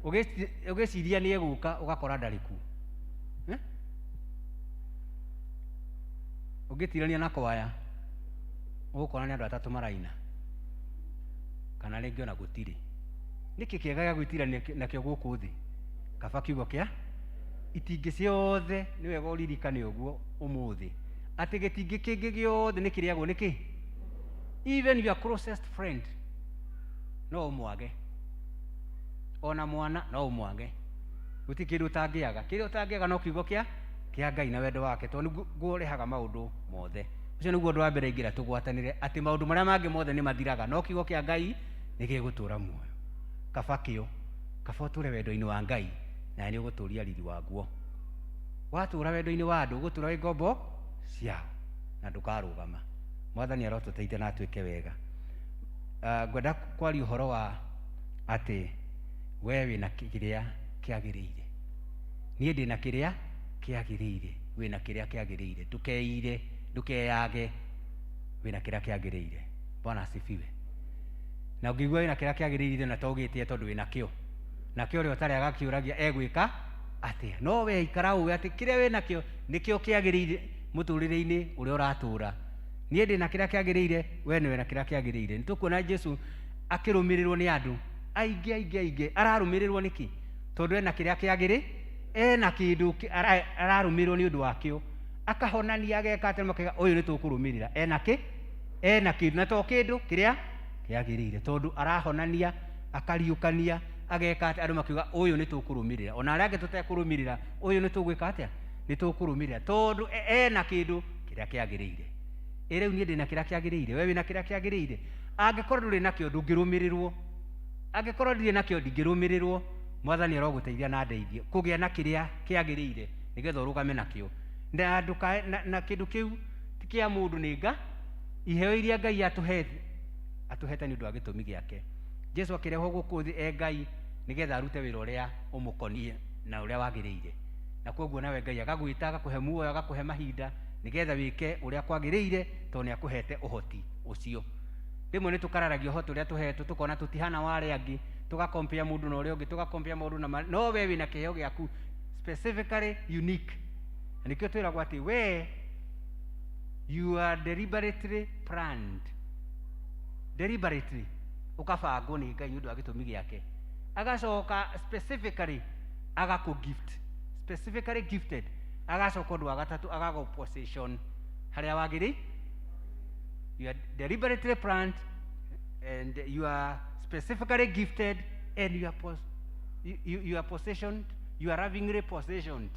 ũgĩciria nĩ egũka ũgakora ndarĩ kuo. Ũngĩtirania na kwaya ũgũkora nĩ andũ atatũ maraina, kana rĩngĩ ona gũtirĩ. Nĩkĩ kĩega gĩa gwĩtirania nakĩo gũkũ thĩ? Kaba kiugo kĩa itingĩ ciothe nĩ wega ũririkane ũguo ũmũthĩ atĩ gĩtingĩ kĩngĩ gĩothe nĩ kĩrĩagwo nĩ kĩ? Even your closest friend no ũmwage, ona mwana no ũmwage. Gũtirĩ kĩndũ ũtangĩaga. Kĩrĩa ũtangĩaga no kiugo kĩa Ngai na wendo wake, tondũ nĩguo ũrehaga maũndũ mothe. Ũcio nĩguo ũndũ wa mbere ingĩra tũgwatanĩre atĩ maũndũ marĩa mangĩ mothe nĩ mathiraga, no kiugo kĩa Ngai nĩ gĩgũtũũra muoyo. Kaba kĩo, kaba ũtũũre wendo-inĩ wa Ngai na nĩ ũgũtũũria riri waguo. Watũũra wendo-inĩ wa andũ ũgũtũũra wĩ ngombo ciao na ndũkarũgama. Mwathani arotũteithia na atuĩke wega. Ngwenda kwaria ũhoro wa atĩ we wĩna kĩrĩa kĩagĩrĩire, niĩ ndĩna kĩrĩa kĩagĩrĩire, wĩna kĩrĩa kĩagĩrĩire. Ndũkeire, ndũkeyage, wĩna kĩrĩa kĩagĩrĩire. Bwana asifiwe. Na ũngĩigua wĩna kĩrĩa kĩagĩrĩire na togĩtie tondũ wĩna kĩo, na kĩo rĩo ũtarĩ agakĩũragia egwĩka atĩa. No we ikara ũĩ atĩ kĩrĩa wĩna kĩo nĩkĩo kĩagĩrĩire mũtũrĩre-inĩ ũrĩa ũratũũra. Niĩ ndĩna kĩrĩa kĩagĩrĩire, we nĩ wĩna kĩrĩa kĩagĩrĩire. Nĩ tũkuona Jesu akĩrũmĩrĩrwo nĩ andũ aingĩ. Ararũmĩrĩrwo nĩkĩ? Tondũ ena kĩrĩa kĩagĩrĩire, ena kĩndũ ararũmĩrĩrwo nĩ ũndũ wakĩo, akahonania ageka atĩ makaiga ũyũ nĩ tũkũrũmĩrĩra. Ena kĩndũ na to kĩndũ kĩrĩa kĩagĩrĩire, tondũ arahonania, akariũkania, ageka atĩ andũ makiuga ũyũ nĩ tũkũrũmĩrĩra. Ona arĩa angĩ tũtekũrũmĩrĩra, ũyũ nĩ tũgwĩka atĩa? Nĩ tũkũrũmĩrĩra, tondũ ena kĩndũ kĩrĩa kĩagĩrĩire. Rĩu niĩ ndĩna kĩrĩa kĩagĩrĩire, we wĩna kĩrĩa kĩagĩrĩire. Angĩkorwo ndũrĩ nakĩo ndũngĩrũmĩrĩrwo, angĩkorwo ndirĩ nakĩo ndingĩrũmĩrĩrwo. Mwathani arogũteithia na ndeithie kũgĩa na kĩrĩa kĩagĩrĩire nĩgetha ũrũgame nakĩo. Na kĩndũ kĩu ti kĩa mũndũ, nĩ Ngai, iheo iria Ngai atũhete nĩ ũndũ wa gĩtũmi gĩake. Jesu akĩrehwo gũkũ thĩ Ngai nĩgetha arute wĩra ũrĩa ũmũkoniĩ na ũrĩa wagĩrĩire. Na koguo nawe Ngai agagwĩta, agakũhe muoyo, agakũhe mahinda nĩgetha wĩke ũrĩa kwagĩrĩire, tondũ nĩ akũhete ũhoti ũcio. Rĩmwe nĩ tũkararagia ũhoti ũrĩa tũhetwo, tũkona tũtihana wa arĩa angĩ, tũgakompea mũndũ na ũrĩa ũngĩ, tũgakompea maũndũ na no we wĩna kĩheo gĩaku specifically unique. Na nĩkĩo twĩragwo atĩ we you are deliberately planned, deliberately ũkabangwo nĩ Ngai nĩ ũndũ wa gĩtũmi gĩake, agacoka specifically agakũ-gift, specifically gifted, agacoka ũndũ wa gatatũ agagũ-possession harĩa wagĩrĩ. You are deliberately planned and you are specifically gifted, and you are possessioned, you are lovingly possessioned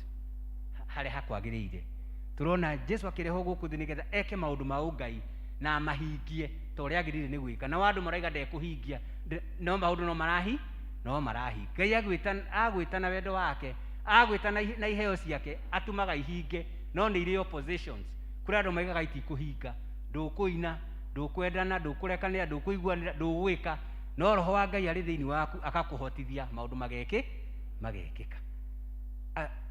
harĩa hakwagĩrĩire. Turona Jesu akĩrehwo gũkũ thĩ nĩgetha eke maũndũ ma ũngai na mahingie ta ũrĩa agĩrĩire nĩ gwĩka, na andũ maraiga ndekũhingia, no maũndũ no marahi. Ngai agwĩta na wendo wake, agwĩta na iheo ciake, atumaga ihinge, no nĩ irĩ oppositions. Kũrĩ andũ maigaga itikũhinga, ndũkũina, ndũkwendana, ndũkũrekanĩra, ndũkũiguanĩra, ndũgwĩka, no roho wa Ngai arĩ thĩinĩ waku akakũhotithia maũndũ magekĩka.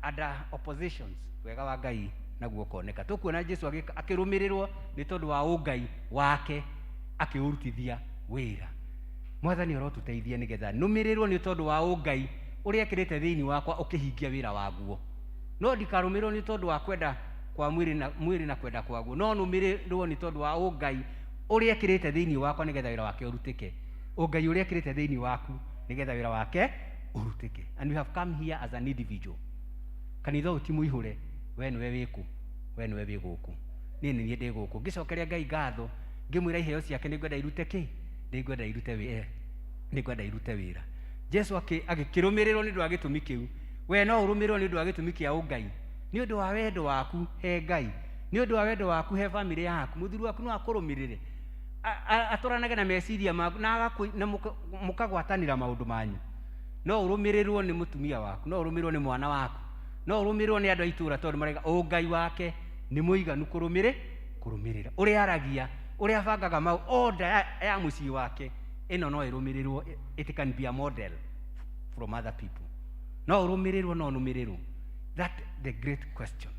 Under oppositions, wega wa Ngai naguo ũkoneka. Tũkuona Jesu akĩrũmĩrĩrwo nĩ tondũ wa ũngai wake, akĩũrutithia wĩra. Mwathani arotũteithia nĩgetha nũmĩrĩrwo nĩ tondũ wa ũngai ũrĩa ekĩrĩte thĩinĩ wakwa ũkĩhingia wĩra waguo. No ndikarũmĩrĩrwo nĩ tondũ wa kwenda kwa mwĩrĩ na kwenda kwaguo, no nũmĩrĩrwo nĩ tondũ wa ũngai ũrĩa ekĩrĩte thĩinĩ wakwa nĩgetha wĩra wake ũrutĩke. Ũngai ũrĩa ekĩrĩte thĩinĩ waku nĩgetha wĩra wake ũrutĩke. And we have come here as an individual. Kanitha ũyũ ti mũihũre, we nĩwe wĩkũ, we nĩwe wĩ gũkũ, niĩ nĩ niĩ ndĩ gũkũ. Ngĩcokeria Ngai ngatho, ngĩmwĩra iheo ciake nĩngwenda irute kĩ, nĩngwenda irute wĩra. Jesu agĩkĩrũmĩrĩrwo nĩ ũndũ wa gĩtũmi kĩu. We no ũrũmĩrĩrwo nĩ ũndũ wa gĩtũmi kĩa ũngai, nĩ ũndũ wa wendo waku he Ngai, nĩ ũndũ wa wendo waku he bamĩrĩ yaku. Mũthuri waku no akũrũmĩrĩre, atũranage na meciria maku na mũkagwatanĩra maũndũ manyu. No ũrũmĩrĩrwo nĩ mũtumia waku, no ũrũmĩrĩrwo nĩ mwana waku, no ũrũmĩrĩrwo nĩ andũ a itũũra tondũ maraiga ũngai wake nĩ mũiganu kũrũmĩrĩra. Ũrĩa aragia, ũrĩa abangaga order ya mũciĩ wake, ĩno no ĩrũmĩrĩrwo. It can be a model from other people. No ũrũmĩrĩrwo, no nũmĩrĩrwo. That the great question,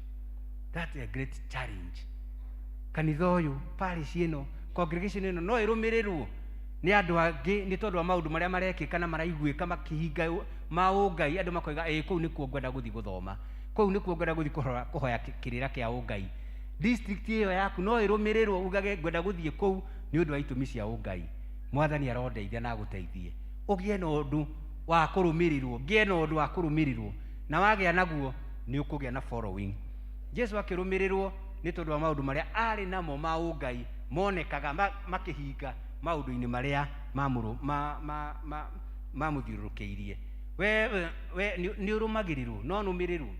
that the great challenge. Kanitha ũyũ, parish ĩno, congregation ĩno no ĩrũmĩrĩrwo nĩ andũ angĩ nĩ tondũ wa maũndũ marĩa marekĩka na maraiguĩka makĩhinga maũngai. Andũ makoiga kũu nĩkuo ngwenda gũthiĩ gũthoma, kũu nĩkuo ngwenda gũthiĩ kũhoya kĩrĩra kĩa ũngai. District ĩyo yaku no ĩrũmĩrĩrwo, ugage ngwenda gũthiĩ kũu nĩ ũndũ wa itũmi cia ũngai. Mwathani arondeithia na agũteithie ũgĩe na ũndũ wa kũrũmĩrĩrwo, ngĩe na ũndũ wa kũrũmĩrĩrwo, na wagĩa naguo nĩ ũkũgĩa na following. Jesu akĩrũmĩrĩrwo nĩ tondũ wa maũndũ marĩa arĩ namo ma ũngai monekaga makĩhinga maũndũ-inĩ marĩa mamũthiũrũrũkĩirie. We nĩ ũrũmagĩrĩrwo, no nũmĩrĩrwo.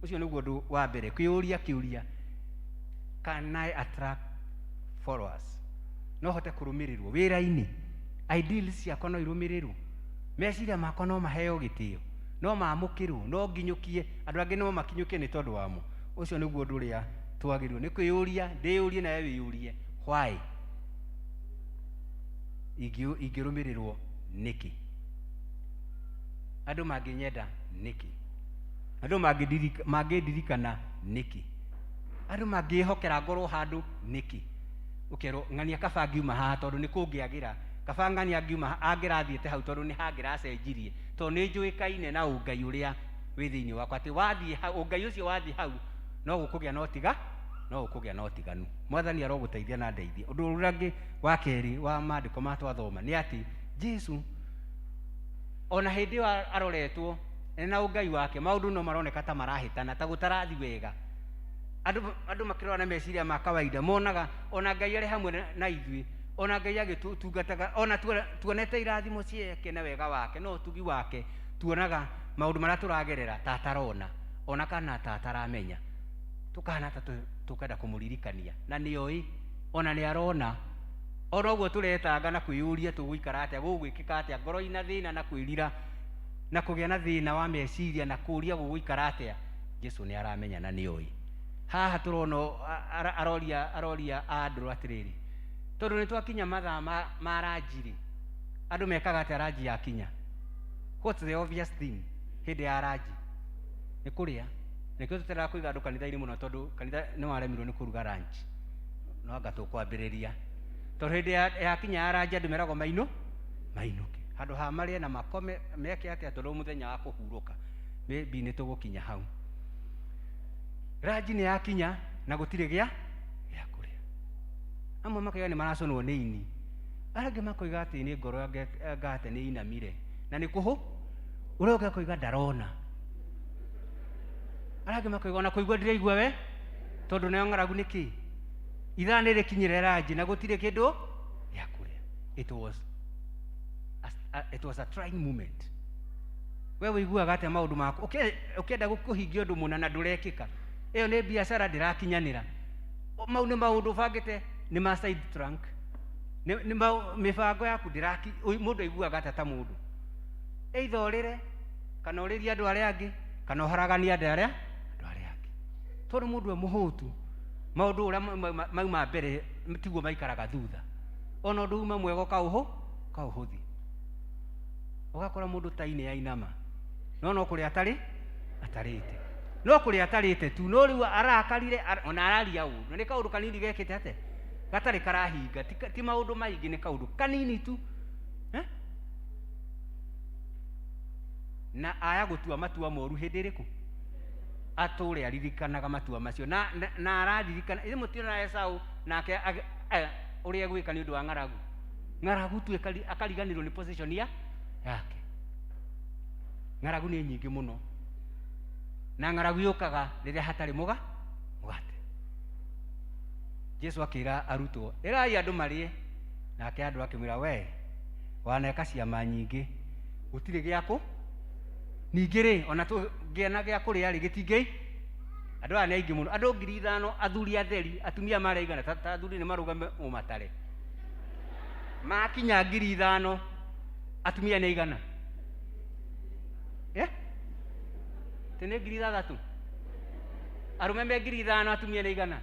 Ũcio nĩguo ũndũ wa mbere, kwĩyũria kĩũria, can I attract followers? No hote kũrũmĩrĩrwo wĩra-inĩ, ideals ciakwa no irũmĩrĩrwo, meciria makwa no maheo gĩtĩo, no maamũkĩrwo, no nginyũkie, andũ angĩ no makinyũkie nĩ tondũ wamo. Ũcio nĩguo ũndũ ũrĩa twagĩrĩirwo nĩ kwĩyũria, ndĩyũrie nawe wĩyũrie, why ingĩrũmĩrĩrwo nĩkĩ? Andũ mangĩnyenda nĩkĩ? Andũ mangĩndirikana nĩkĩ? Andũ mangĩhokera ngorwo handũ nĩkĩ? Ũkerwo ng'ania kaba ngiuma haha tondũ nĩ kũngĩagĩra, kaba ng'ania ngiuma angĩrathiĩte hau tondũ nĩ hangĩracenjirie, tondũ nĩ njũĩkaine na ũngai ũrĩa wĩ thĩinĩ wakwa, atĩ wathiĩ hau, ũngai ũcio wathiĩ hau no gũkũgĩa na ũtiganu. Mwathani arogũteithia na ndeithia. Ũndũ ũrĩa ũngĩ wa kerĩ wa maandĩko ma twathoma nĩ atĩ Jesu ona hĩndĩ ĩyo aroretwo na ũngai wake, maũndũ no maroneka ta marahĩtana, ta gũtarathi wega. Andũ makĩrora na meciria ma kawaida monaga ona Ngai arĩ hamwe na ithuĩ, ona Ngai agĩtungataga, ona tuonete irathimo ciake na wega wake, no ũtugi wake tuonaga maũndũ marĩa tũragerera ta atarona, ona kana ta ataramenya. Tukahana ta tukenda kũmũririkania, na nĩoĩ, ona nĩ arona. Ona ũguo tũretanga na kwĩyũria tũgũikara atĩa, gũgwĩkĩka atĩa, ngoro ina thĩna na kwĩrira na kũgĩa na thĩna wa meciria na kũũria gũgũikara atĩa, Jesu nĩ aramenya na nĩoĩ. Haha tũrona aroria andũ atĩrĩrĩ, tondũ nĩ twakinya mathaa ma ranji-rĩ, andũ mekaga atĩa ranji yakinya? What's the obvious thing hĩndĩ ya ranji? Nĩ kũrĩa. Nĩkĩo tũteraga kũiga andũ kanitha-inĩ mũno, tondũ kanitha nĩ waremirwo nĩ kũruga ranji. No anga tũkwambĩrĩria, tondũ hĩndĩ yakinya ya ranji andũ meragwo mainũke, handũ ha marĩe na makome meke atĩa, tondũ mũthenya wa kũhurũka, maybe nĩ tũgũkinya hau. Ranji nĩ yakinya na gũtirĩ gĩa kũrĩa. Amwe makoiga nĩ maraconwo nĩ ini, arĩa angĩ makoiga atĩ nĩ ngoro ngate nĩ inamire, na nĩ kũhũ, ũrĩa ũngĩ akoiga ndarona, arĩa angĩ makoiga ona kũigua ndiraigua we, tondũ nĩo ng'aragu nĩkĩ? Ithaa nĩ rĩkinyire ranji na gũtirĩ kĩndũ gĩa kũrĩa. It was a it was a trying moment. Wewe iguaga atia maundu maku ukienda kuhingia undu muna na ndurekika, iyo ni biashara ndirakinyanira. Mau ni maundu bangite ni ma side trunk, ni mibango yaku ndiraki mundu aiguaga atia ta mundu either orire kana oriria andu aria angi kana oharagania andu aria angi, tondu mundu e muhutu maundu uria mauma mbere tiguo maikaraga thutha, ona undu uma mwega kauhuthi ugakora mundu taine yainama no kuri atarite no kuri atarite tu no riu arakarire ona araria uru ni kaundu kanini gekite ate gatari karahinga ti maundu maingi ni kaundu kanini tu na aya gutua matua moru hindi riku ature aririkanaga matua macio na araririkana ile mutio na Esau nake uria gwika ni undu wa ng'aragu tu akariganirwo ni position yake. Ng'aragu ni nyingi muno na ng'aragu yukaga riria hatari mugate. Jesu akira arutwo irai andu marie, nake andu akimwira we waneka ciama nyingi gutire giaku ningi ri ona tungena gia kuria ri gitingi andu aya ni aingi muno, andu 5,000 athuri atheri, atumia maraigana ta athuri ni marugame umatare makinya 5,000 atumia ni igana tene 3,000 arume me 5,000 atumia ni igana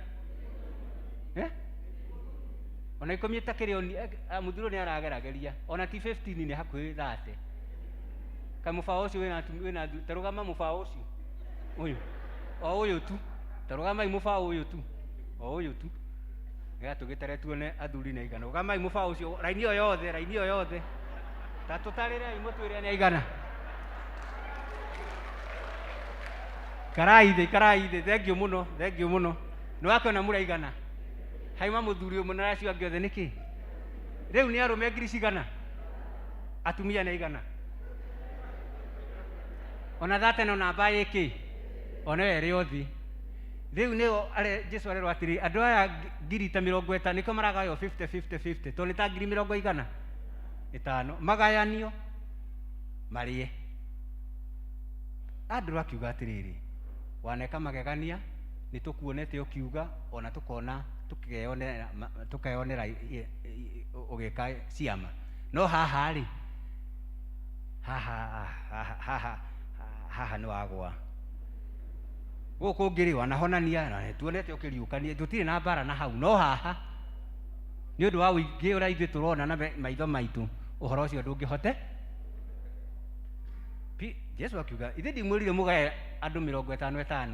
ona ikumi ta kirioni muthuro ni aragerageria ona ti 15 ni hakuhi 30 kamufao ucio wina tarugama mufao ucio uyu tu tarugama mufao uyu tu ya tugitere tuone athuri ni igana ugama mufao ucio raini yo yothe tatutarire imutwire ni igana karaithe thengio muno no akona mura igana haima muthuri umwe na acio angi othe niki riu ni arume 1,000 atumia ni igana ona thate no namba iki ona eri othi riu ni Jesu arero atiri andu aya 50 niko maragayo 50 to ni ta 50 5 magayanio marie andu akiuga atiriri waneka magegania ni tukuonete ukiuga ona tukona tukeyonera ugika ciama no haha ri haha ni wagwa guku ngiri wanahonania na tuonete ukiriukania tutire na bara na hau no haha ni undu wa wingi ura ithu turona na maitho maitu uhoro ucio ndungihote Jesu akiuga ithi ndimwirire mugaye andu 55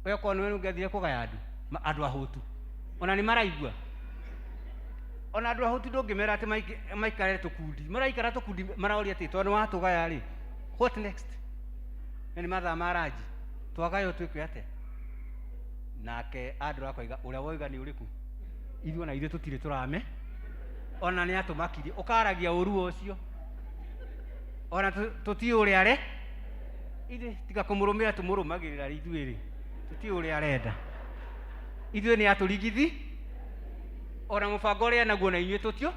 we kono we ngethire kugaya andu ahutu ona ni maraigua ona andu ahutu ndungimera ati maikare tukundi maraikara tukundi maraoria ati tondu watugaya ri what next ni mathaa maraji twagayo twike ate nake andu akoiga uria woiga ni uriku ithu ona ithu tutire turame ona ni atumakiri ukaragia uru ucio ona tuti uria re ithu tiga kumurumira tumurumagirira ithuĩ ri tuti uria arenda ithuĩ ni aturigithi ona mubango uria naguo na inyuĩ tutio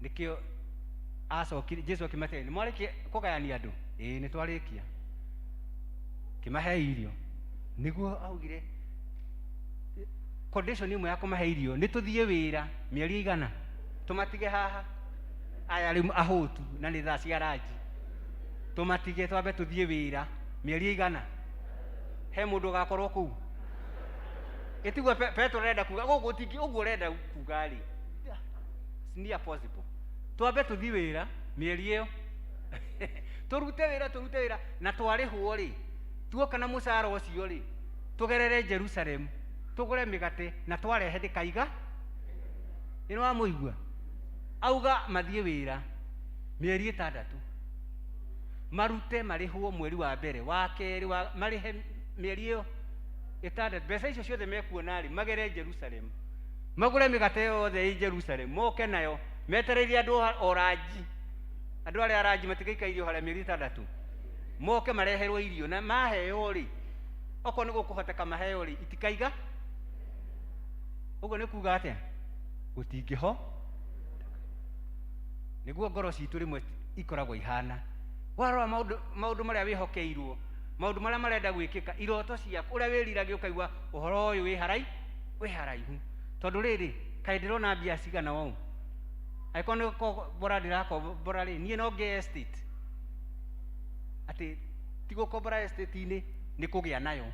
nikio acokire Jesu akimatera ni mwarĩkia kũgayania andũ nĩ twarĩkia kimahe irio niguo augire condition imwe ya kũmahe irio nĩ tũthiĩ wĩra mĩeri 100 tũmatige haha aya rĩu ahutu na nĩ thaa cia ranji tũmatige twambe tũthiĩ wĩra mĩeri 100 he mũndũ ũgakorwo kũu ĩtigua Petro arenda kuga gũkũ tingi ũguo ũrenda kuga rĩ near possible twambe tũthiĩ wĩra mĩeri ĩyo turute wĩra na twarĩhwo rĩ tuoka na mũcara ũcio rĩ tugerere Jerusalem tugure mĩgate na twarehe ndĩkaiga nĩ wa mũigua auga mathiĩ wĩra mĩeri 6 marute marĩhwo mweri wa mbere wa kerĩ marĩhe mĩeri ĩyo 6 mbeca icio ciothe mekuona rĩ magere Jerusalem magure mĩgate yothe ĩ Jerusalem moke nayo metereire andu oranji andu aria aranji matigaika irio haria mĩeri 6 moke mareherwo irio na maheo ri oko nĩ gũkũhoteka maheo ri itikaiga ũguo nĩ kuga atia gũtingĩho niguo ngoro citũ rĩmwe ikoragwo ihana warora maũndũ marĩa wĩhokeirwo maũndũ marĩa marenda gwĩkĩka iroto ciaku ũrĩa wĩriragio ũkaigua ũhoro ũyũ wĩ haraihu tondũ rĩrĩ kaĩ ndĩrona mbia cigana wau angĩkorwo nĩ gũkombora ndĩrakombora rĩ niĩ no ngĩe estate atĩ ti gũkombora estate-inĩ nĩ kũgĩa nayo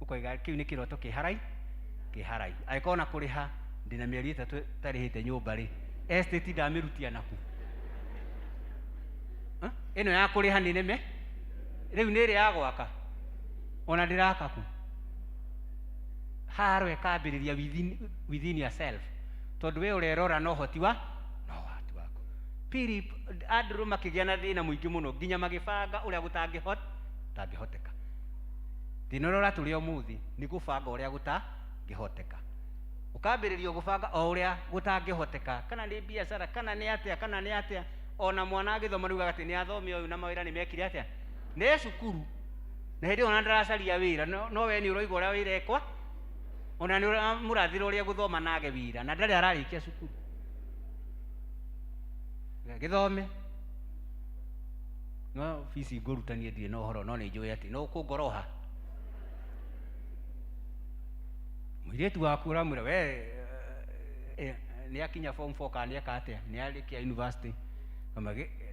ũkoiga kĩu nĩ kĩroto kĩ haraihu angĩkorwo na kũrĩha ndĩna mĩeri 3 tarĩhĩte nyũmba rĩ estate ndamĩrutia naku ĩno ya kũrĩha nĩ neme rĩu nĩ ĩrĩ ya gwaka ona ndĩraka ku haro ĩkambĩrĩria within yourself tondũ we ũrerora no ũhoti waku pili andũ makĩgĩa na thĩna mũingĩ mũno nginya magĩbanga ũrĩa gũtangĩhoteka thĩna tũrĩ ũmũthĩ nĩ gũbanga ũrĩa gũtangĩhoteka ũkambĩrĩria gũbanga o ũrĩa gũtangĩhoteka kana nĩ biacara kana nĩ atĩa ona mwana agĩthoma rĩu agati nĩ athomio ũyũ na mawĩra nĩ mekire atĩa nĩ cukuru na hĩndĩ ona ndaracaria wĩra no we nĩ ũroiga ũrĩa wĩra ekwa ona nĩ mũrathĩra ũrĩa gũthoma nage wĩra na ndarĩ ararĩkia cukuru gĩthome no bici ngũrutanie ndirĩ na ũhoro no nĩ njũĩ atĩ no kũngoroha mũirĩtu waku ũramwĩra we nĩ akinya form 4 kana nĩ eka atĩa nĩ arĩkia university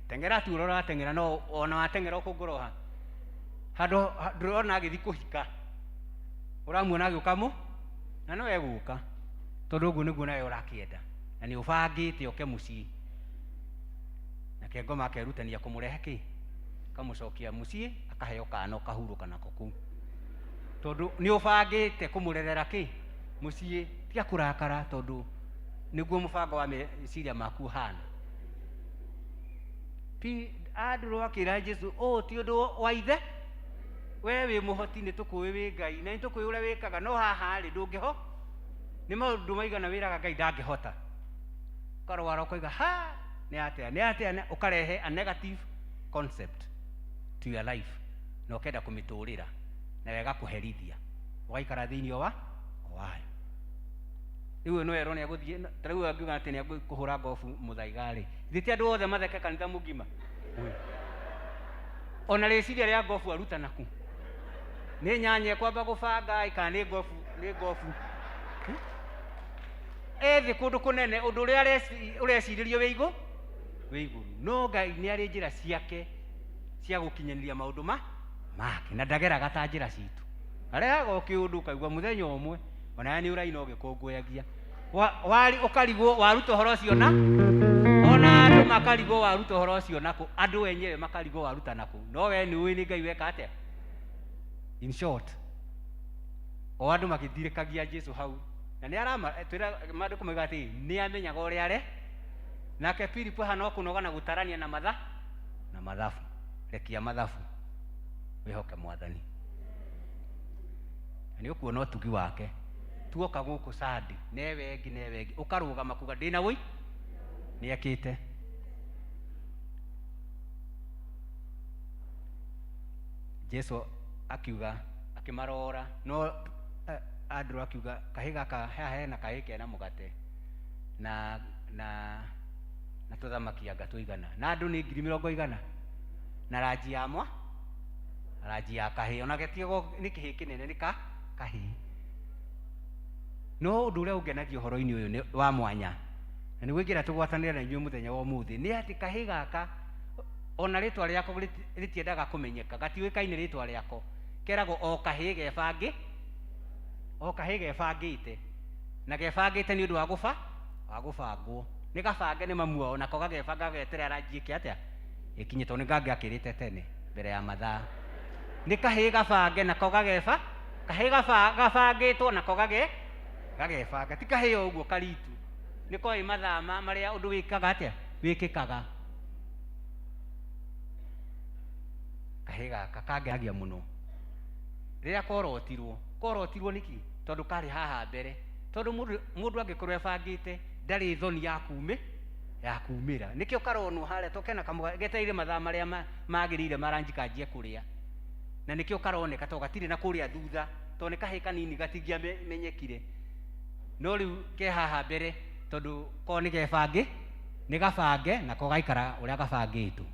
teng'era tu ũrateng'era no ona wateng'era ũkũngoroha handũ ndũrona agĩthiĩ kũhika ũramuona agĩũka na no egũka tondũ ũguo nĩguo nawe ũrakĩenda na nĩ ũbangĩte oke mũciĩ nake ngoma akerutania kũmũrehe kamũcokia mũciĩ akaheo kana ũkahurũka nako kũu tondũ nĩ ũbangĩte kũmũrerera mũciĩ tiga kũrakara tondũ nĩguo mũbango wa meciria maku hana andũ akĩra Jesũ ti ũndũ wa ithe we wĩ mũhoti nĩ tũkũĩ wĩ Ngai na nĩ tũkũĩ ũrĩa wĩkaga no haha rĩ ndũngĩho nĩ maũndũ maigana wĩraga Ngai ndangĩhota ũkarwara ũkoiga nĩ atĩa ũkarehe a negative concept to your life na ũkenda kũmĩtũrĩra na wega kũherithia ũgaikara thĩinĩ wayo rĩu no erwo nĩ agũthiĩ tarĩu angiuga atĩ nĩ kũhũra ngobu mũthaiga rĩ thĩti andũ othe matheke kanitha mũgima ona rĩciria rĩa ngobu aruta naku nĩ nyanya kwamba gũbanga kana nĩ ngobu ethĩ kũndũ kũnene ũndũ ũrĩa ũrecirĩrio wĩ igũrũ no Ngai nĩ arĩ njĩra ciake cia gũkinyanĩria maũndũ make na ndageraga ta njĩra citũ arehaga kĩũndũ ũkaigua mũthenya ũmwe ona nĩ ũraina ũgĩkũngũyagia ũkarigwo waruta ũhoro ũcio ona andũ makarigwo waruta ũhoro ũcio nakũ andũ wenyewe makarigwo waruta nakũ no we nĩ ũĩ nĩ Ngai weka atĩa in short andũ magĩthirĩkagia Jesũ hau na nĩ aratwĩra maandĩko moiga atĩ nĩ amenyaga ũrĩa arĩ nake Filipo hana kũnoga na gũtarania na mathabu rekia mathabu wĩhoke Mwathani nĩ ũkuona ũtugi wake tuoka gũkũ Sadi newengi ũkarũgama kuga ndĩna wũi nĩ ekĩte Jesũ akiuga akĩmarora no andũ akiuga kahĩ gaka hena kahĩ kena mũgate na tũthamaki anga tũigana na andũ nĩ 20,000 na ranji ya kahĩ ona getigo nĩ kĩhĩ kĩnene nĩ kahĩ no ũndũ ũrĩa ũngenagia ũhoro-inĩ ũyũ nĩ wa mwanya na nĩ gwĩkĩra tũgwatanĩra na inyuĩ mũthenya wa ũmũthĩ nĩ atĩ kahĩ gaka ona rĩtwa rĩako rĩtiendaga kũmenyeka gatiũĩkaine rĩtwa rĩako keragwo o kahĩ gebangĩte na gebangĩte nĩ ũndũ wa gũbangwo nĩ gabange nĩ mamu wao nako gagebanga geterera ranji ĩke atĩa ĩkinye tondũ nĩ Ngai akĩrĩte tene mbere ya mathaa nĩ kahĩ gabange nako kahĩ gabangĩtwo nako gagebanga ti kahĩ o ũguo karitu nĩ koĩ mathaa marĩa ũndũ wĩkaga atĩa wĩkĩkaga kahĩ gaka kangenagia mũno rĩrĩa korotirwo nĩki tondũ karĩ haha mbere tondũ mũndũ angĩkorwo ebangĩte ndarĩ thoni ya kumĩra nĩkĩo karonwo harĩa tokena getereire mathaa marĩa magĩrĩire maranji kanjie kũrĩa na nĩkĩo karoneka to gatirĩ na kũrĩa thutha to nĩ kahĩ kanini gatingĩamenyekire no rĩu ke haha mbere tondũ ko nĩ nĩ gabange nako gaikara ũrĩa gabangĩtwo.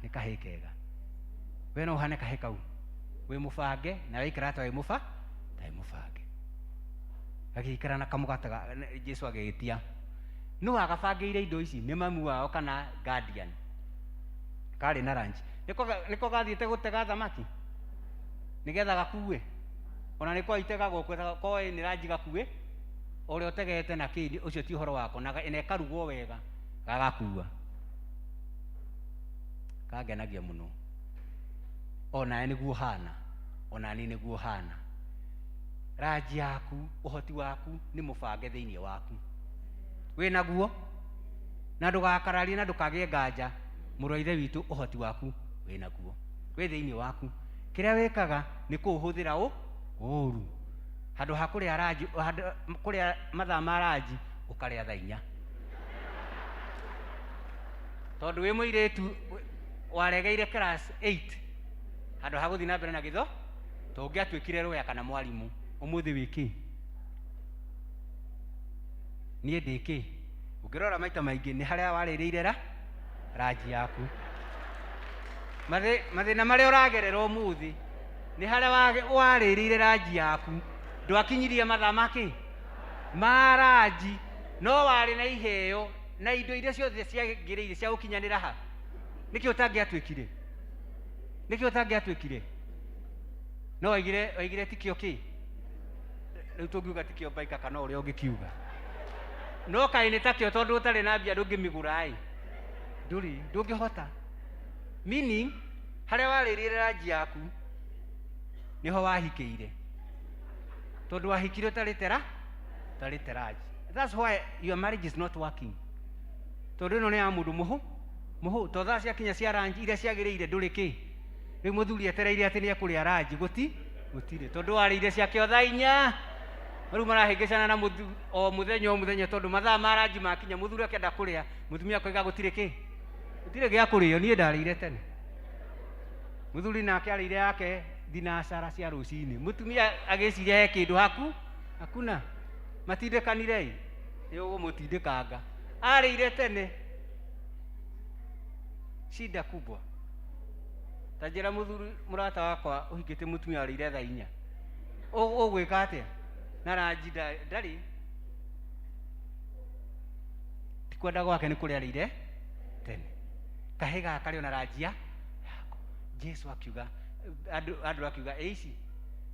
Nĩ kahĩ kega. We no ũhane kahĩ kau wĩ mũbange na waikara ta wĩ mũbange. Gagĩikara na kamũgataga Jesũ agĩtia. Nũ agabangĩire indo ici nĩ mamu wao kana guardian. Karĩ na ranch. Nĩko gathiĩte gũtega thamaki nĩgetha gakue. Ona nĩko aitega gũkũ koĩ nĩ ranji gakue. Ũrĩa ũtegete na kĩndi ũcio ti ũhoro wako na ĩkarugwo wega gagakua. Kagenagia mũno. Ona nĩguo hana. Ona ni nĩguo hana. Ranji yaku, ũhoti waku nĩ mũbange thĩinĩ waku. Wĩ naguo na ndũgakararie na ndũkagĩe nganja. Mũrũ wa ithe witũ ũhoti waku wĩ naguo. Wĩ thĩinĩ waku. Kĩrĩa wĩkaga nĩ kũũhũthĩra ũũru. Handũ ha kũrĩa ranji, kũrĩa mathaa ma ranji ũkarĩa thaa 4. Tondũ wĩ mũirĩtu waregeire class 8 handũ ha gũthiĩ na mbere na gĩtho to ũngĩatuĩkire rũya kana mwarimũ. Ũmũthĩ wĩkĩ? Niĩ ndĩkĩ? Ũngĩrora maita maingĩ nĩ harĩa warĩrĩire ranji yaku. Mathĩna marĩa ũragerera ũmũthĩ nĩ harĩa warĩrĩire ranji yaku. Ndwakinyirie mathaa makĩ ma ranji no warĩ na iheo na indo iria ciothe ciagĩrĩire cia gũkinyanĩra ha. Nĩkĩ ũtangĩatuĩkire? Nĩkĩ ũtangĩatuĩkire? No waigire tikio kĩ? Rĩu tũngiuga tikio baika kana ũrĩa ũngĩkiuga. No kaĩ nĩ takĩo tondũ ũtarĩ na mbia ndũngĩmĩgũra ndũngĩhota. Meaning harĩa warĩrĩire ranji yaku niho wahikĩire. Tondũ wahikire ũtarĩte ranji. That's why your marriage is not working. Tondũ ĩno nĩ ya mũndũ mũhũ to thaa ciakinya cia ranji iria ciagĩrĩire ndũrĩ kĩ. Rĩu mũthuri etereire atĩ nĩ ekũrĩa ranji gũtirĩ tondũ warĩire ciake o thaa 4. Rĩu marahĩngĩcana na o mũthenya tondũ mathaa ma ranji makinya mũthuri akĩenda kũrĩa mũtumia akoiga gũtirĩ kĩ. Gũtirĩ gĩa kũrĩo niĩ ndarĩire tene. Mũthuri nake arĩire yake thinacara cia rũcinĩ. Mũtumia agĩciria he kĩndũ hakuna matindĩkanire nĩ ũgũmũtindĩkanga. Arĩire tene. Shida kubwa. Tajira mũthuri mũrata wakwa ũhikĩte mũtumia arĩire thaa 4. Ũgwĩka atĩa? Na ranji ndarĩ. Tikwenda gwake nĩ kũrĩa arĩire tene. Kahĩ gaka karĩ na ranji yako. Jesũ akiuga andũ akiuga ici